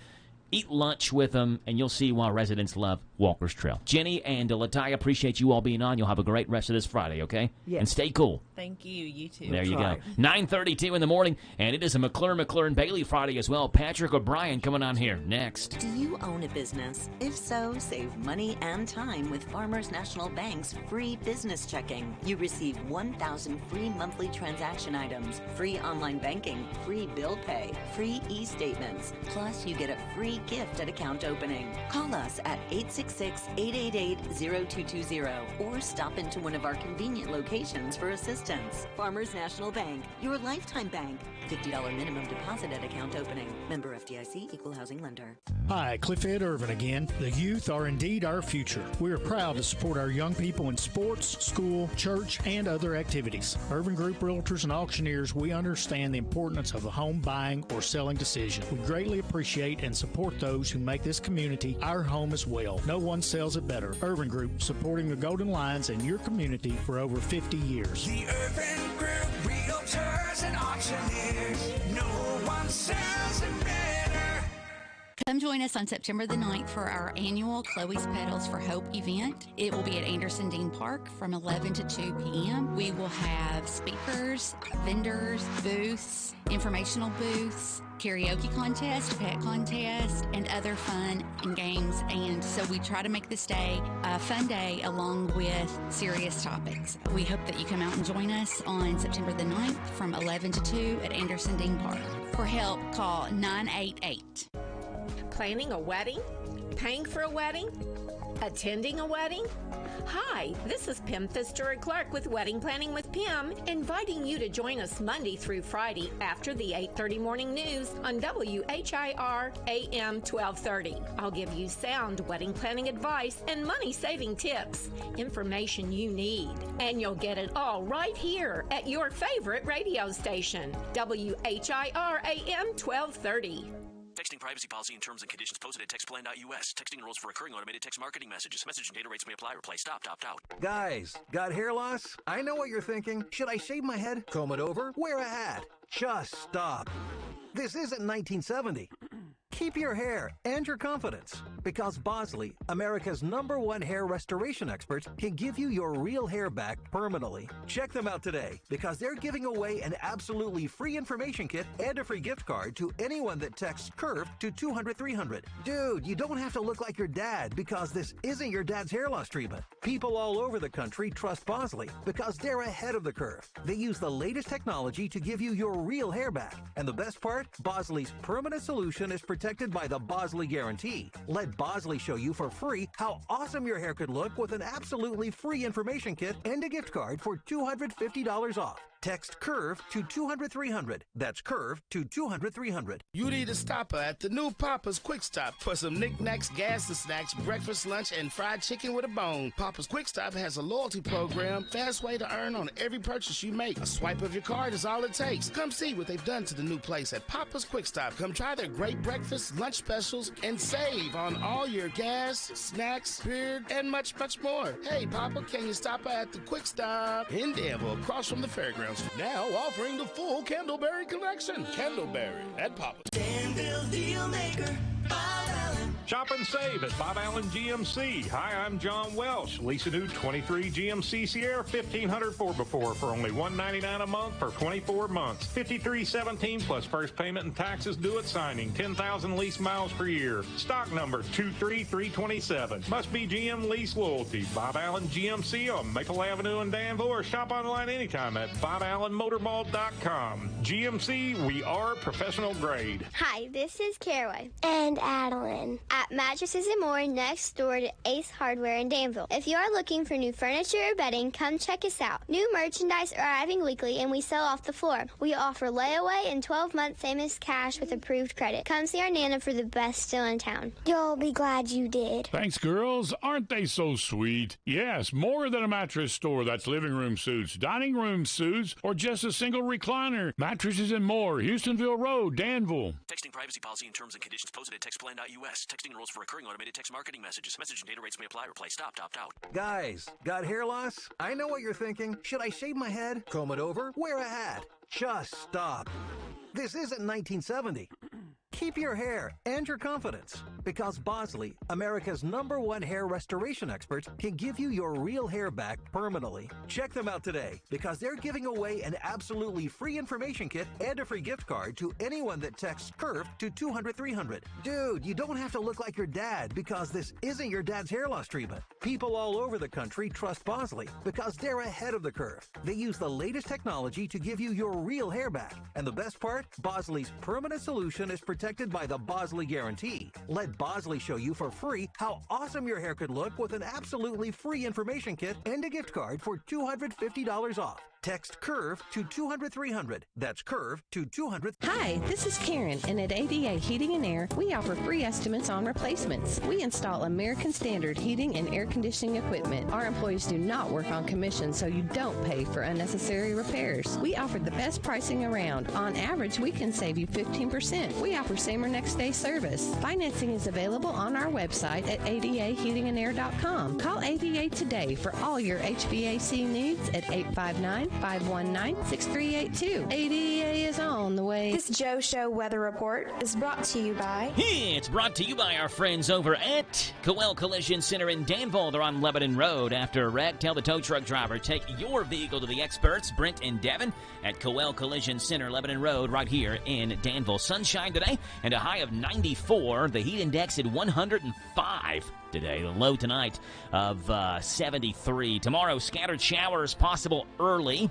Eat lunch with them, and you'll see why residents love Walker's Trail. Jenny and Latai, appreciate you all being on. You'll have a great rest of this Friday, okay? Yes. And stay cool. Thank you. You too. There you go. 9:32 in the morning, and it is a McClure Bailey Friday as well. Patrick O'Brien coming on here next. Do you own a business? If so, save money and time with Farmers National Bank's free business checking. You receive 1,000 free monthly transaction items, free online banking, free bill pay, free e-statements. Plus, you get a free gift at account opening. Call us at 866-888-0220 or stop into one of our convenient locations for assistance. Farmers National Bank, your lifetime bank. $50 minimum deposit at account opening. Member FDIC, equal housing lender. Hi, Cliff Ed Irvin again. The youth are indeed our future. We are proud to support our young people in sports, school, church, and other activities. Irvin Group Realtors and Auctioneers, we understand the importance of a home buying or selling decision. We greatly appreciate and support those who make this community our home as well. No one sells it better. Irvin Group, supporting the Golden Lions in your community for over 50 years. The Irvin Group Realtors and Auctioneers. No one sells it better. Come join us on September the 9th for our annual Chloe's Petals for Hope event. It will be at Anderson Dean Park from 11 to 2 p.m. We will have speakers, vendors, booths, informational booths, karaoke contest, pet contest, and other fun and games. And so we try to make this day a fun day along with serious topics. We hope that you come out and join us on September the 9th from 11 to 2 at Anderson Dean Park. For help, call 988. Planning a wedding? Paying for a wedding? Attending a wedding? Hi, this is Pam Pfister Clark with Wedding Planning with Pam, inviting you to join us Monday through Friday after the 8:30 morning news on WHIR AM 1230. I'll give you sound wedding planning advice and money-saving tips, information you need, and you'll get it all right here at your favorite radio station, WHIR AM 1230. Texting privacy policy and terms and conditions posted at textplan.us. Texting rules for recurring automated text marketing messages. Message and data rates may apply. Reply stop, opt out. Guys, got hair loss? I know what you're thinking. Should I shave my head, comb it over, wear a hat? Just stop. This isn't 1970. Keep your hair and your confidence, because Bosley, America's #1 hair restoration expert, can give you your real hair back permanently. Check them out today, because they're giving away an absolutely free information kit and a free gift card to anyone that texts CURVE to 200-300. Dude, you don't have to look like your dad, because this isn't your dad's hair loss treatment. People all over the country trust Bosley, because they're ahead of the curve. They use the latest technology to give you your real hair back. And the best part, Bosley's permanent solution is protected by the Bosley Guarantee. Let Bosley show you for free how awesome your hair could look with an absolutely free information kit and a gift card for $250 off. Text CURVE to 200-300. That's CURVE to 200-300. You need a stopper at the new Papa's Quick Stop for some knickknacks, gas and snacks, breakfast, lunch, and fried chicken with a bone. Papa's Quick Stop has a loyalty program, fast way to earn on every purchase you make. A swipe of your card is all it takes. Come see what they've done to the new place at Papa's Quick Stop. Come try their great breakfast, lunch specials, and save on all your gas, snacks, beer, and much, much more. Hey, Papa, can you stop at the Quick Stop in Danville, across from the fairgrounds? Now offering the full Candleberry collection. Candleberry at Papa's. Danville Deal Maker, Bob Allen. Shop and save at Bob Allen GMC. Hi, I'm John Welsh. Lease a new 23 GMC Sierra 1500 4x4 for only $199 a month for 24 months. $53.17 plus first payment and taxes due at signing. 10,000 lease miles per year. Stock number 23327. Must be GM Lease Loyalty. Bob Allen GMC on Maple Avenue in Danville, or shop online anytime at BobAllenMotorball.com. GMC, we are professional grade. Hi, this is Caraway and Adeline at Mattresses and More next door to Ace Hardware in Danville. If you are looking for new furniture or bedding, come check us out. New merchandise are arriving weekly and we sell off the floor. We offer layaway and 12-month famous cash with approved credit. Come see our Nana for the best deal in town. You'll be glad you did. Thanks, girls. Aren't they so sweet? Yes, more than a mattress store. That's living room suits, dining room suits, or just a single recliner. Mattresses and More, Houstonville Road, Danville. Texting privacy policy and terms and conditions posted at textplan.us. Texting enrolls for recurring automated text marketing messages. Message and data rates may apply. Reply stop, opt out. Guys, got hair loss? I know what you're thinking. Should I shave my head, comb it over, wear a hat? Just stop. This isn't 1970. Keep your hair and your confidence, because Bosley, America's #1 hair restoration experts, can give you your real hair back permanently. Check them out today, because they're giving away an absolutely free information kit and a free gift card to anyone that texts CURVE to 200-300. Dude, you don't have to look like your dad, because this isn't your dad's hair loss treatment. People all over the country trust Bosley because they're ahead of the curve. They use the latest technology to give you your real hair back. And the best part, Bosley's permanent solution is protected by the Bosley Guarantee. Let Bosley show you for free how awesome your hair could look with an absolutely free information kit and a gift card for $250 off. Text CURVE to 200-300. That's CURVE to 200. Hi, this is Karen, and at ADA Heating and Air, we offer free estimates on replacements. We install American Standard heating and air conditioning equipment. Our employees do not work on commission, so you don't pay for unnecessary repairs. We offer the best pricing around. On average, we can save you 15%. We offer same or next day service. Financing is available on our website at adaheatingandair.com. Call ADA today for all your HVAC needs at 859-519-6382. ADA is on the way. This Joe Show weather report is brought to you by... It's brought to you by our friends over at Coel Collision Center in Danville. They're on Lebanon Road. After a wreck, tell the tow truck driver, take your vehicle to the experts, Brent and Devin, at Coel Collision Center, Lebanon Road, right here in Danville. Sunshine today and a high of 94. The heat index at 105 today. The low tonight of 73. Tomorrow, scattered showers possible early.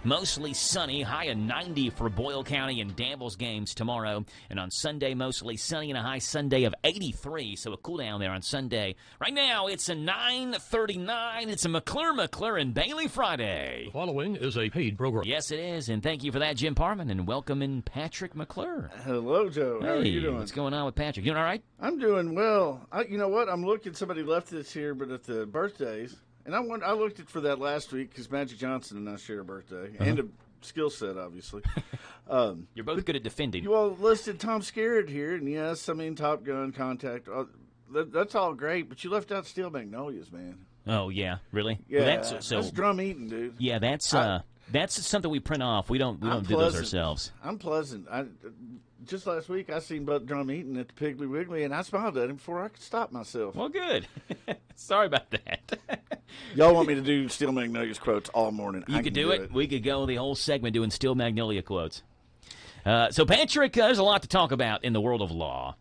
Mostly sunny, high of 90 for Boyle County and Danville's games tomorrow. And on Sunday, mostly sunny and a high Sunday of 83. So a cool down there on Sunday. Right now, it's a 9:39. It's a McClure and Bailey Friday. The following is a paid program. Yes, it is. And thank you for that, Jim Parman. And welcome in Patrick McClure. Hello, Joe. How are you doing? What's going on with Patrick? You doing all right? I'm doing well. You know what? I'm looking. Somebody left this here, but at the birthdays. And I looked at for that last week because Magic Johnson and I share a birthday and a skill set, obviously. You're both good at defending. You all listed Tom Skerritt here, and yes, I mean Top Gun, Contact. That's all great, but you left out Steel Magnolias, man. Oh yeah, really? Yeah, well, that's drum eating, dude. Yeah, that's something we print off. We don't do those ourselves. I'm pleasant. Just last week, I seen Buck Drum eating at the Piggly Wiggly, and I smiled at him before I could stop myself. Well, good. Sorry about that. Y'all want me to do Steel Magnolias quotes all morning? You could do it. We could go the whole segment doing Steel Magnolia quotes. So, Patrick, there's a lot to talk about in the world of law.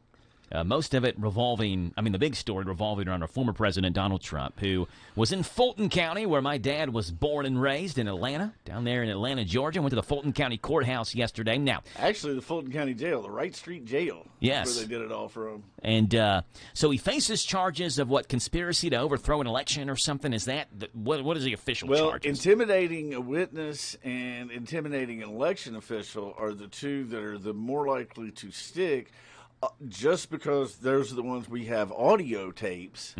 Most of it revolving, the big story revolving around our former president, Donald Trump, who was in Fulton County, where my dad was born and raised in Atlanta, down there in Atlanta, Georgia. Went to the Fulton County Courthouse yesterday. Now, actually, the Fulton County Jail, the Wright Street Jail. Yes. Where they did it all from. And so he faces charges of conspiracy to overthrow an election or something? Is that, what is the official charges? Well, intimidating a witness and intimidating an election official are the two that are the more likely to stick. Just because those are the ones we have audio tapes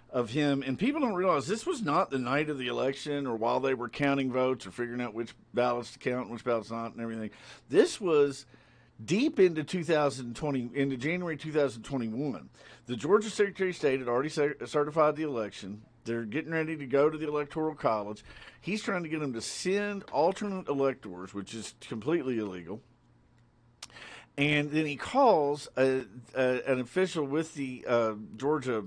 of him. And people don't realize this was not the night of the election or while they were counting votes or figuring out which ballots to count and which ballots not and everything. This was deep into into January 2021. The Georgia Secretary of State had already certified the election. They're getting ready to go to the Electoral College. He's trying to get them to send alternate electors, which is completely illegal. And then he calls an official with the Georgia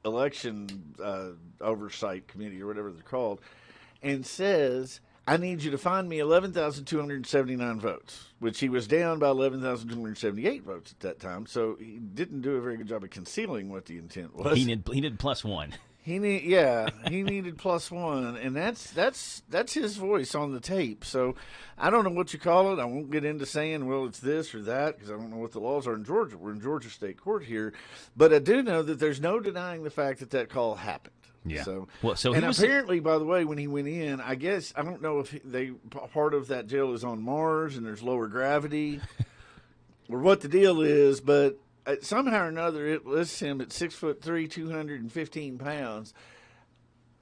Election Oversight Committee or whatever they're called and says, I need you to find me 11,279 votes, which he was down by 11,278 votes at that time. So he didn't do a very good job of concealing what the intent was. He did plus one. He needed plus one, and that's his voice on the tape. So I don't know what you call it. I won't get into saying, well, it's this or that, because I don't know what the laws are in Georgia. We're in Georgia State Court here, but I do know that there's no denying the fact that call happened. Yeah. So and apparently, by the way, when he went in, I guess I don't know if part of that jail is on Mars and there's lower gravity, or what the deal is, but. Somehow or another, it lists him at 6'3", 215 pounds.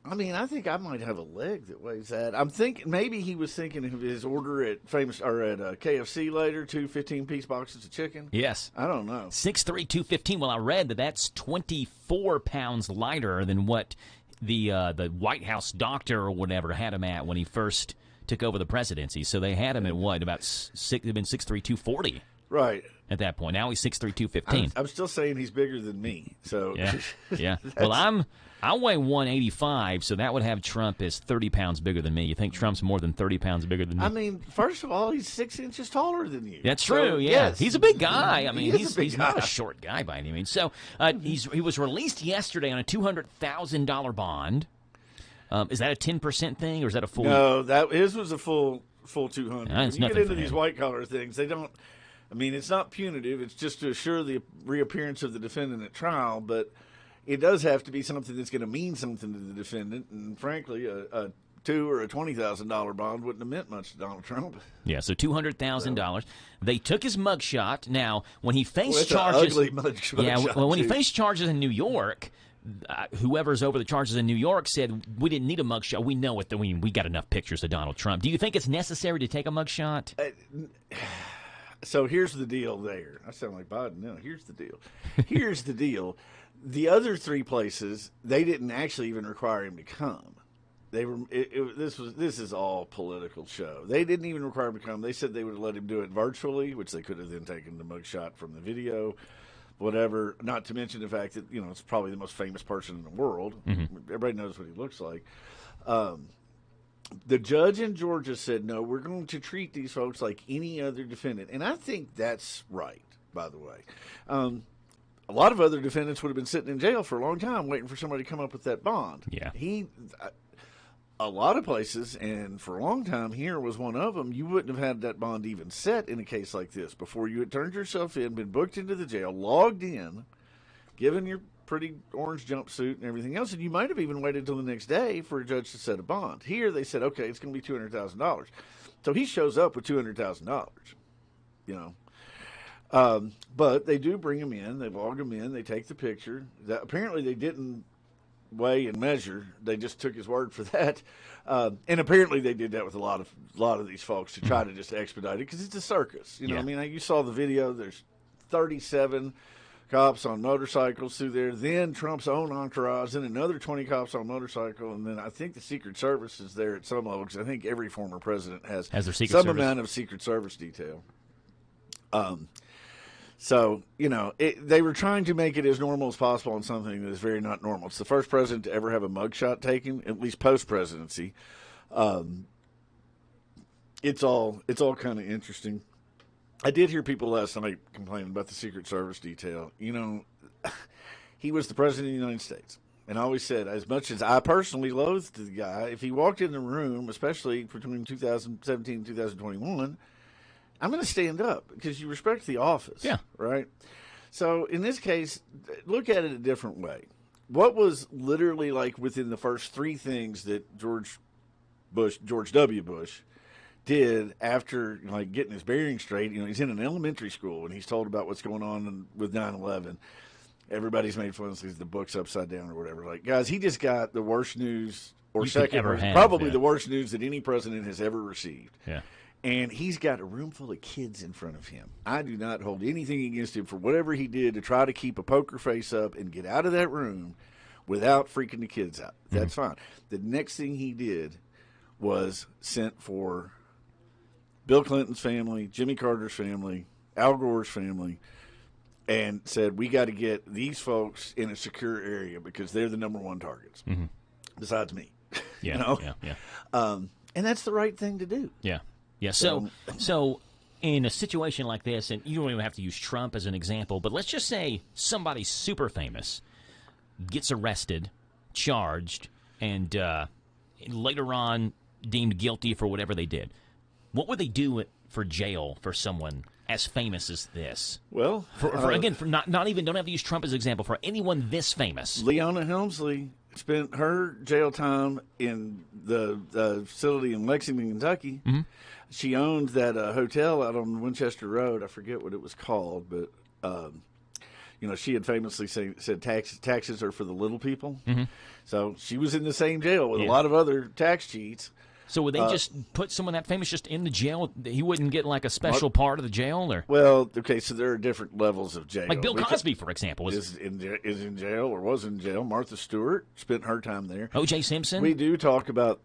I think I might have a leg that weighs that. I'm thinking maybe he was thinking of his order at KFC later, 2 15-piece boxes of chicken. Yes. I don't know. 6'3", 215. Well, I read that's 24 pounds lighter than what the White House doctor or whatever had him at when he first took over the presidency. So they had him at what? About they've been 6'3", 240. Right. At that point. Now he's 6'3", 215. I'm still saying he's bigger than me. So yeah. Well, I weigh 185, so that would have Trump as 30 pounds bigger than me. You think Trump's more than 30 pounds bigger than me? First of all, he's 6 inches taller than you. That's true, yeah. Yes. He's a big guy. He's guy. not a short guy by any means. So he was released yesterday on a $200,000 bond. Is that a 10% thing, or is that a full? No, his was a full 200. When you get into these white-collar things, they don't. It's not punitive. It's just to assure the reappearance of the defendant at trial, but it does have to be something that's going to mean something to the defendant. And frankly, a $2,000 or a $20,000 bond wouldn't have meant much to Donald Trump. Yeah, so $200,000. They took his mugshot. Now, when he faced charges, he faced charges in New York. Whoever's over the charges in New York said we didn't need a mugshot. We know what we got enough pictures of Donald Trump. Do you think it's necessary to take a mugshot? So here's the deal there. I sound like Biden now. Here's the deal. Here's the deal. The other three places, they didn't actually even require him to come. They were. This is all political show. They didn't even require him to come. They said they would have let him do it virtually, which they could have then taken the mugshot from the video, whatever. Not to mention the fact that it's probably the most famous person in the world. Mm-hmm. Everybody knows what he looks like. The judge in Georgia said, no, we're going to treat these folks like any other defendant. And I think that's right, by the way. A lot of other defendants would have been sitting in jail for a long time waiting for somebody to come up with that bond. Yeah. A lot of places, and for a long time here was one of them, you wouldn't have had that bond even set in a case like this before you had turned yourself in, been booked into the jail, logged in, given your pretty orange jumpsuit and everything else, and you might have even waited until the next day for a judge to set a bond. Here they said, okay, it's going to be $200,000. So he shows up with $200,000, but they do bring him in, they log him in, they take the picture. Apparently they didn't weigh and measure. They just took his word for that. And apparently they did that with a lot of these folks to try to just expedite it because it's a circus. You saw the video. There's 37 cops on motorcycles through there. Then Trump's own entourage, then another 20 cops on motorcycle, and then I think the Secret Service is there at some level because I think every former president has their Secret some Service. amount of Secret Service detail. So, they were trying to make it as normal as possible on something that is very not normal. It's the first president to ever have a mugshot taken, at least post-presidency. It's all kind of interesting. I did hear people last night complaining about the Secret Service detail. You know, he was the president of the United States. And I always said, as much as I personally loathed the guy, if he walked in the room, especially between 2017 and 2021, I'm going to stand up because you respect the office. Yeah. Right? So in this case, look at it a different way. What was literally like within the first three things that George W. Bush did after like getting his bearings straight? You know, he's in an elementary school and he's told about what's going on with 9/11. Everybody's made fun of the book's upside down or whatever. Like, guys, he just got the worst news, or probably the worst news that any president has ever received. Yeah. And he's got a room full of kids in front of him. I do not hold anything against him for whatever he did to try to keep a poker face up and get out of that room without freaking the kids out. That's fine. The next thing he did was sent for Bill Clinton's family, Jimmy Carter's family, Al Gore's family, and said, we got to get these folks in a secure area because they're the number one targets, besides me. Yeah, you know? yeah. And that's the right thing to do. Yeah. Yeah, so in a situation like this, and you don't even have to use Trump as an example, but let's just say somebody super famous gets arrested, charged, and later on deemed guilty for whatever they did. What would they do for jail for someone as famous as this? Well, not even, don't have to use Trump as an example, for anyone this famous. Leona Helmsley spent her jail time in the facility in Lexington, Kentucky. Mm-hmm. She owned that hotel out on Winchester Road. I forget what it was called, but you know, she had famously said taxes are for the little people. Mm-hmm. So she was in the same jail with a lot of other tax cheats. So would they just put someone that famous just in the jail? He wouldn't get like a special part of the jail, or? Well, okay, so there are different levels of jail. Like Bill Cosby, for example, is in jail or was in jail. Martha Stewart spent her time there. O.J. Simpson. We do talk about,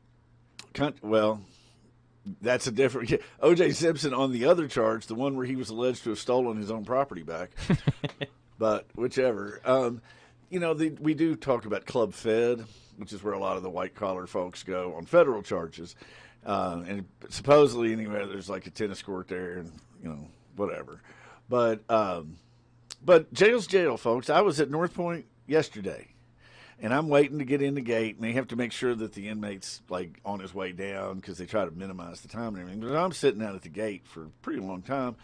well, that's a different. O.J. Simpson on the other charge, the one where he was alleged to have stolen his own property back. But whichever, you know, we do talk about Club Fed, which is where a lot of the white-collar folks go on federal charges. And supposedly, anyway, there's like a tennis court there and, you know, whatever. But jail's jail, folks. I was at North Point yesterday, and I'm waiting to get in the gate, and they have to make sure that the inmate's, like, on his way down because they try to minimize the time and everything. But I'm sitting out at the gate for a pretty long time,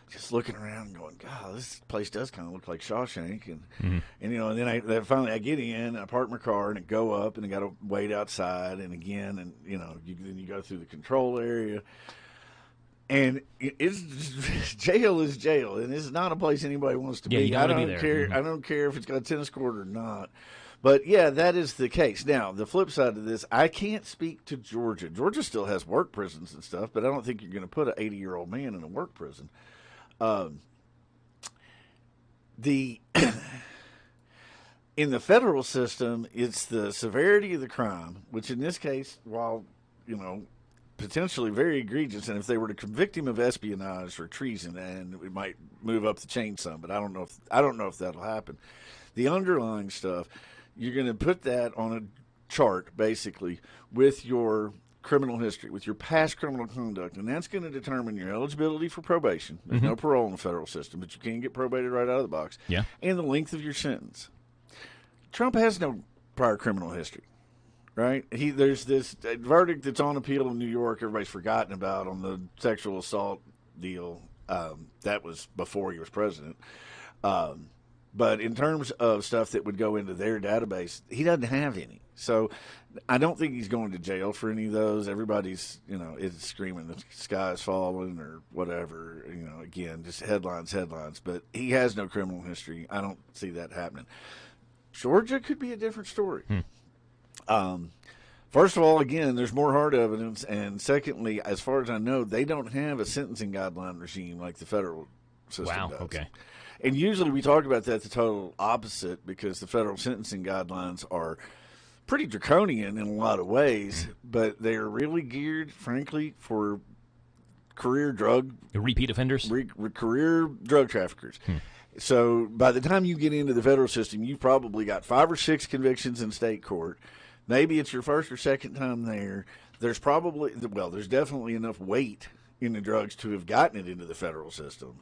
just looking around and going, God, this place does kind of look like Shawshank. And, and you know, and then finally I get in, I park my car, and I go up, and I got to wait outside, and again, and, you know, then you go through the control area. And jail is jail, and it's not a place anybody wants to be. You I don't be there. care. I don't care if it's got a tennis court or not. But, yeah, that is the case. Now, the flip side of this, I can't speak to Georgia. Georgia still has work prisons and stuff, but I don't think you're going to put an 80-year-old man in a work prison. In the federal system, it's the severity of the crime, which in this case, while, you know, potentially very egregious, and if they were to convict him of espionage or treason, and we might move up the chain some, but I don't know if that'll happen. The underlying stuff, you're going to put that on a chart, basically, with your criminal history, with your past criminal conduct, and that's going to determine your eligibility for probation. There's no parole in the federal system, but you can get probated right out of the box. Yeah. And the length of your sentence. Trump has no prior criminal history, right? There's this verdict that's on appeal in New York everybody's forgotten about on the sexual assault deal. That was before he was president. But in terms of stuff that would go into their database, he doesn't have any. So I don't think he's going to jail for any of those. Everybody's, you know, is screaming the sky is falling or whatever. You know, again, just headlines. But he has no criminal history. I don't see that happening. Georgia could be a different story. First of all, again, there's more hard evidence. And secondly, as far as I know, they don't have a sentencing guideline regime like the federal system does. Wow, okay. And usually we talk about that the total opposite because the federal sentencing guidelines are pretty draconian in a lot of ways, but they're really geared, frankly, for career drug... repeat offenders? Career drug traffickers. So by the time you get into the federal system, you've probably got 5 or 6 convictions in state court. Maybe it's your first or second time there. There's definitely enough weight in the drugs to have gotten it into the federal system.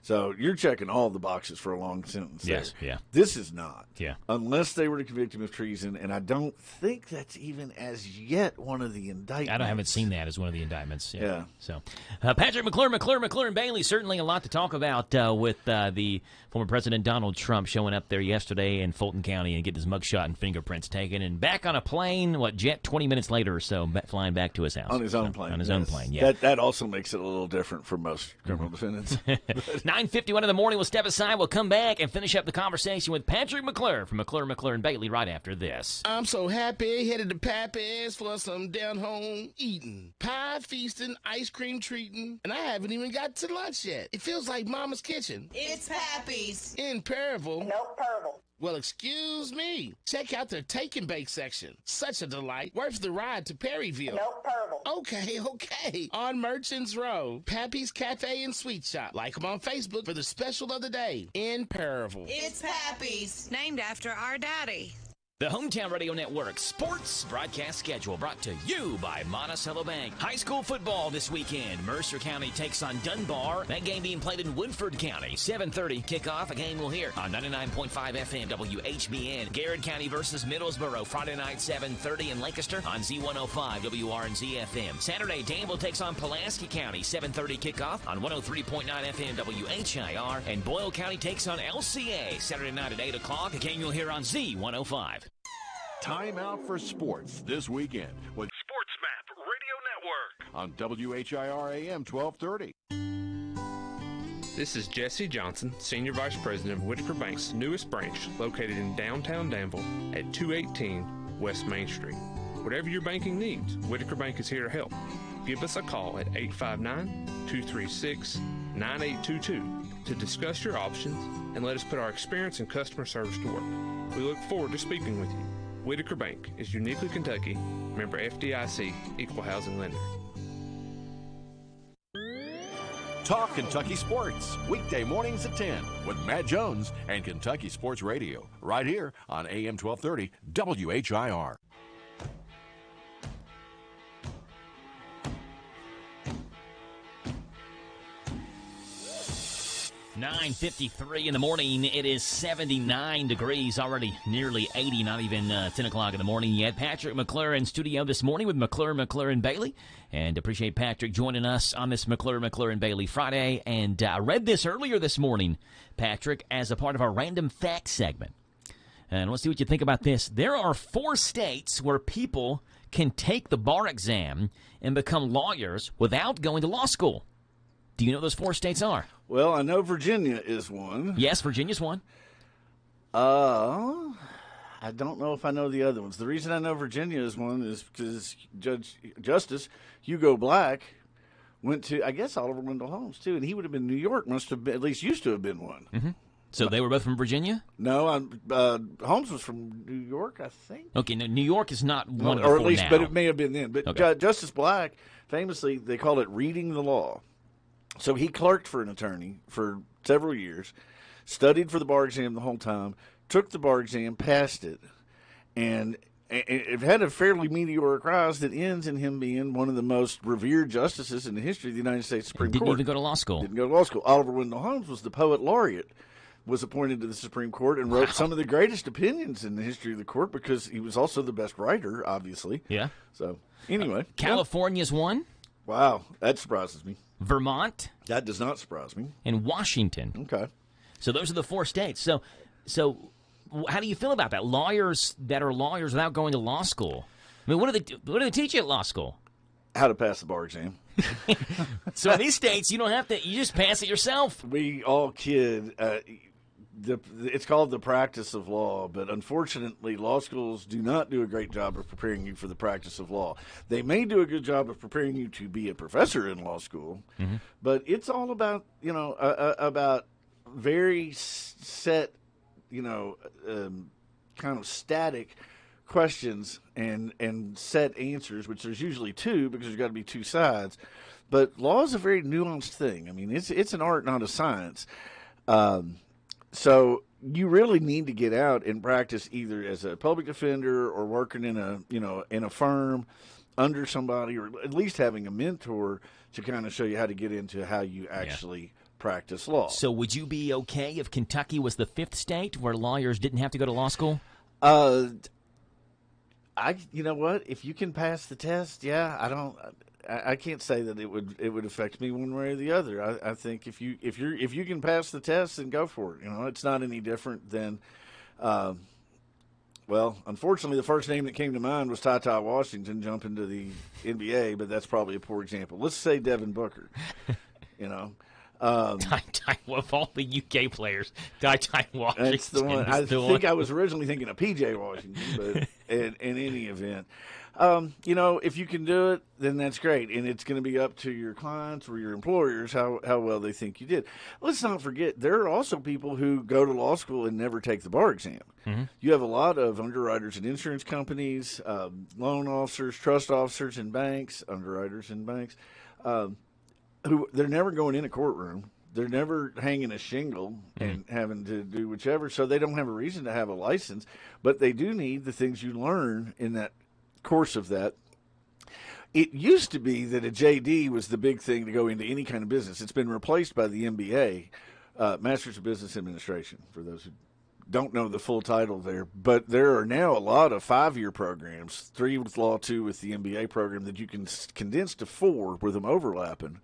So you're checking all the boxes for a long sentence. Yes, there. yeah. This is not. Yeah. Unless they were to convict him of treason, and I don't think that's even as yet one of the indictments. I haven't seen that as one of the indictments. Yeah. So, Patrick McClure and Bailey, certainly a lot to talk about with the former President Donald Trump showing up there yesterday in Fulton County and getting his mugshot and fingerprints taken, and back on a plane, jet 20 minutes later or so, flying back to his house. On his own plane. On his own plane, yeah. That also makes it a little different for most criminal defendants. 9:51 in the morning. We'll step aside. We'll come back and finish up the conversation with Patrick McClure from McClure and Bailey right after this. I'm so happy, headed to Pappy's for some down home eating. Pie feasting, ice cream treating, and I haven't even got to lunch yet. It feels like Mama's kitchen. It's Pappy's. In Perryville. Nope, Perryville. Well, excuse me. Check out their take and bake section. Such a delight. Worth the ride to Perryville. Nope, Perryville. Okay. On Merchants Row, Pappy's Cafe and Sweet Shop. Like them on Facebook for the special of the day. In Perryville. It's Pappy's. Named after our daddy. The Hometown Radio Network sports broadcast schedule brought to you by Monticello Bank. High school football this weekend. Mercer County takes on Dunbar. That game being played in Woodford County. 7:30 kickoff. A game we'll hear on 99.5 FM WHBN. Garrett County versus Middlesboro. Friday night 7:30 in Lancaster on Z105 WRNZ FM. Saturday, Danville takes on Pulaski County. 7:30 kickoff on 103.9 FM WHIR. And Boyle County takes on LCA. Saturday night at 8 o'clock. A game you'll hear on Z105. Time out for sports this weekend with SportsMap Radio Network on WHIR AM 1230. This is Jesse Johnson, Senior Vice President of Whitaker Bank's newest branch, located in downtown Danville at 218 West Main Street. Whatever your banking needs, Whitaker Bank is here to help. Give us a call at 859-236-9822 to discuss your options and let us put our experience in customer service to work. We look forward to speaking with you. Whitaker Bank is uniquely Kentucky, member FDIC, equal housing lender. Talk Kentucky Sports, weekday mornings at 10 with Matt Jones and Kentucky Sports Radio, right here on AM 1230 WHIR. 9:53 in the morning. It is 79 degrees, already nearly 80, not even 10 o'clock in the morning yet. Patrick McClure in studio this morning with McClure and Bailey. And appreciate Patrick joining us on this McClure and Bailey Friday. And I read this earlier this morning, Patrick, as a part of our random fact segment. And let's see what you think about this. There are 4 states where people can take the bar exam and become lawyers without going to law school. Do you know those 4 states are? Well, I know Virginia is one. Yes, Virginia's one. I don't know if I know the other ones. The reason I know Virginia is one is because Justice Hugo Black went to, I guess, Oliver Wendell Holmes, too, and he would have been New York, must have been, at least used to have been one. Mm-hmm. So they were both from Virginia? No, Holmes was from New York, I think. Okay, no, New York is not one of the or 4 at least, now. but it may have been then. But Okay. Justice Black, famously, they called it reading the law. So he clerked for an attorney for several years, studied for the bar exam the whole time, took the bar exam, passed it, and it had a fairly meteoric rise that ends in him being one of the most revered justices in the history of the United States Supreme Court. Didn't even go to law school. Didn't go to law school. Oliver Wendell Holmes was the poet laureate, was appointed to the Supreme Court, and wrote some of the greatest opinions in the history of the court because he was also the best writer, obviously. Yeah. So, anyway. California's one. Wow, that surprises me. Vermont. That does not surprise me. And Washington. Okay. So those are the 4 states. So how do you feel about that? Lawyers that are lawyers without going to law school. I mean, what do they teach you at law school? How to pass the bar exam. So in these states, you don't have to. You just pass it yourself. We all kid. It's called the practice of law, but unfortunately, law schools do not do a great job of preparing you for the practice of law. They may do a good job of preparing you to be a professor in law school, but it's all about about very set, kind of static questions and set answers, which there's usually 2 because there's got to be 2 sides. But law is a very nuanced thing. I mean, it's an art, not a science. So you really need to get out and practice either as a public defender or working in a firm under somebody, or at least having a mentor to kind of show you how to get into how you actually practice law. So would you be okay if Kentucky was the 5th state where lawyers didn't have to go to law school? You know what? If you can pass the test, I can't say that it would affect me one way or the other. I think if you can pass the test, then go for it. You know, it's not any different than. Well, unfortunately, the first name that came to mind was Ty Washington jumping to the NBA, but that's probably a poor example. Let's say Devin Booker. You know. Of all the UK players, Ty Washington. That's the one. I was originally thinking of PJ Washington, but in any event, you know, if you can do it, then that's great, and it's going to be up to your clients or your employers how well they think you did. Let's not forget there are also people who go to law school and never take the bar exam. Mm-hmm. You have a lot of underwriters in insurance companies, loan officers, trust officers in banks, underwriters in banks. Who they're never going in a courtroom. They're never hanging a shingle and having to do whichever, so they don't have a reason to have a license. But they do need the things you learn in that course of that. It used to be that a JD was the big thing to go into any kind of business. It's been replaced by the MBA, Masters of Business Administration, for those who don't know the full title there. But there are now a lot of 5-year programs, 3 with law, 2 with the MBA program, that you can condense to 4 with them overlapping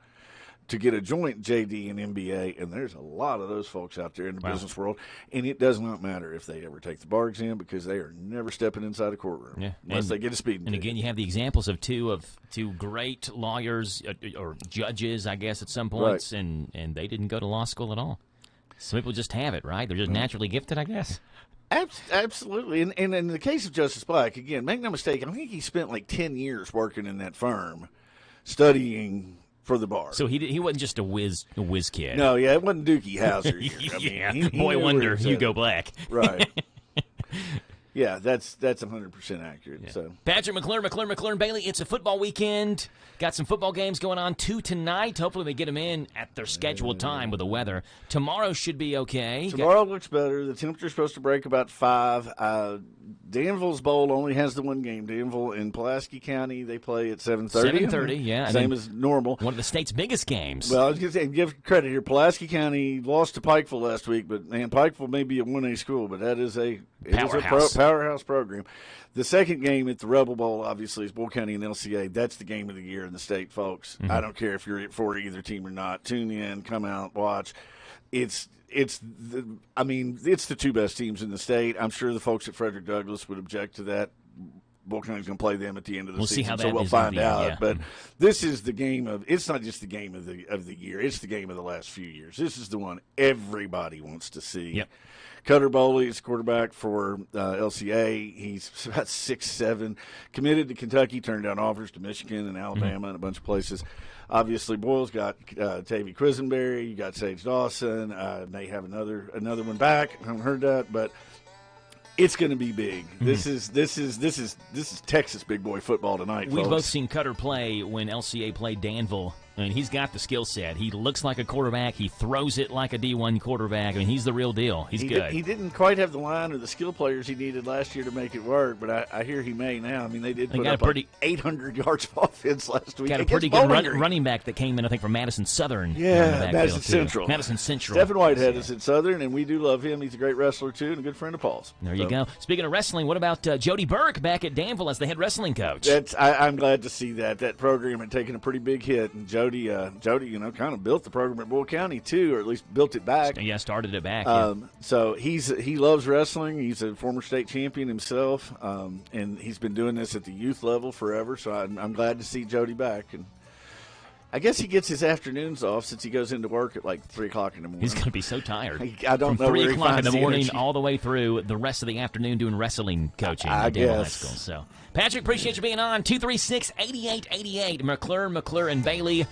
to get a joint JD and MBA, and there's a lot of those folks out there in the business world, and it does not matter if they ever take the bar exam because they are never stepping inside a courtroom unless they get a speeding ticket. And again, you have the examples of two great lawyers or judges, I guess, at some points, and they didn't go to law school at all. Some people just have it, right? They're just naturally gifted, I guess. Absolutely. And in the case of Justice Black, again, make no mistake, I think he spent like 10 years working in that firm studying for the bar. So he wasn't just a whiz kid. No, it wasn't Dookie Howser. He boy wonder Hugo Black. Right. Yeah, that's 100% accurate. Yeah. So Patrick McClure and Bailey, it's a football weekend. Got some football games going on, 2 tonight. Hopefully they get them in at their scheduled time with the weather. Tomorrow should be okay. Tomorrow looks better. The temperature's supposed to break about 5. Danville's Bowl only has the one game. Danville in Pulaski County, they play at 7:30. 7:30, yeah. Same as normal. One of the state's biggest games. Well, I was going to say, give credit here. Pulaski County lost to Pikeville last week, but, man, Pikeville may be a 1A school, but that is a powerhouse program. The second game at the Rebel Bowl, obviously, is Bull County and LCA. That's the game of the year in the state, folks. Mm-hmm. I don't care if you're for either team or not. Tune in, come out, watch. It's the 2 best teams in the state. I'm sure the folks at Frederick Douglass would object to that. Bull County's going to play them at the end of the season, see how so we'll find out. Yeah. But this is the game of – it's not just the game of the year. It's the game of the last few years. This is the one everybody wants to see. Yep. Cutter Bowley is quarterback for LCA. He's about 6'7", committed to Kentucky, turned down offers to Michigan and Alabama and a bunch of places. Obviously, Boyle's got Tavy Quisenberry. You got Sage Dawson. May have another one back. I haven't heard that, but it's going to be big. This is Texas big boy football tonight. We've folks. both seen Cutter play when LCA played Danville. I mean, he's got the skill set. He looks like a quarterback. He throws it like a D1 quarterback. I mean, he's the real deal. He's good. He didn't quite have the line or the skill players he needed last year to make it work, but I hear he may now. I mean, they put up 800 yards of offense last week. Got a pretty good running back that came in, I think, from Madison Southern. Yeah, Madison Central. Stephen Whitehead is at Southern, and we do love him. He's a great wrestler, too, and a good friend of Paul's. There you go. Speaking of wrestling, what about Jody Burke back at Danville as the head wrestling coach? I'm glad to see that. That program had taken a pretty big hit, and Jody, kind of built the program at Bull County too, or at least built it back. Yeah, started it back. So he loves wrestling. He's a former state champion himself, and he's been doing this at the youth level forever. So I'm glad to see Jody back. And I guess he gets his afternoons off since he goes into work at like 3 o'clock in the morning. He's going to be so tired. I don't know where he 3 o'clock in the morning energy. all the way through the rest of the afternoon doing wrestling coaching at Danville High School. So, Patrick, appreciate you being on. 236-8888. McClure and Bailey.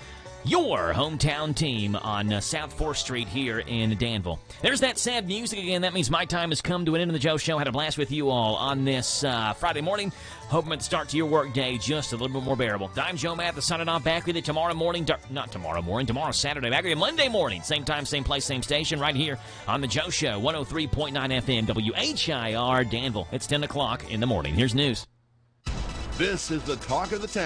Your hometown team on South 4th Street here in Danville. There's that sad music again. That means my time has come to an end of the Joe Show. Had a blast with you all on this Friday morning. Hoping it starts your work day just a little bit more bearable. I'm Joe Mathis signing off, back with you tomorrow morning. Not tomorrow morning. Tomorrow Saturday. Back with you Monday morning. Same time, same place, same station. Right here on the Joe Show. 103.9 FM WHIR Danville. It's 10 o'clock in the morning. Here's news. This is the talk of the town.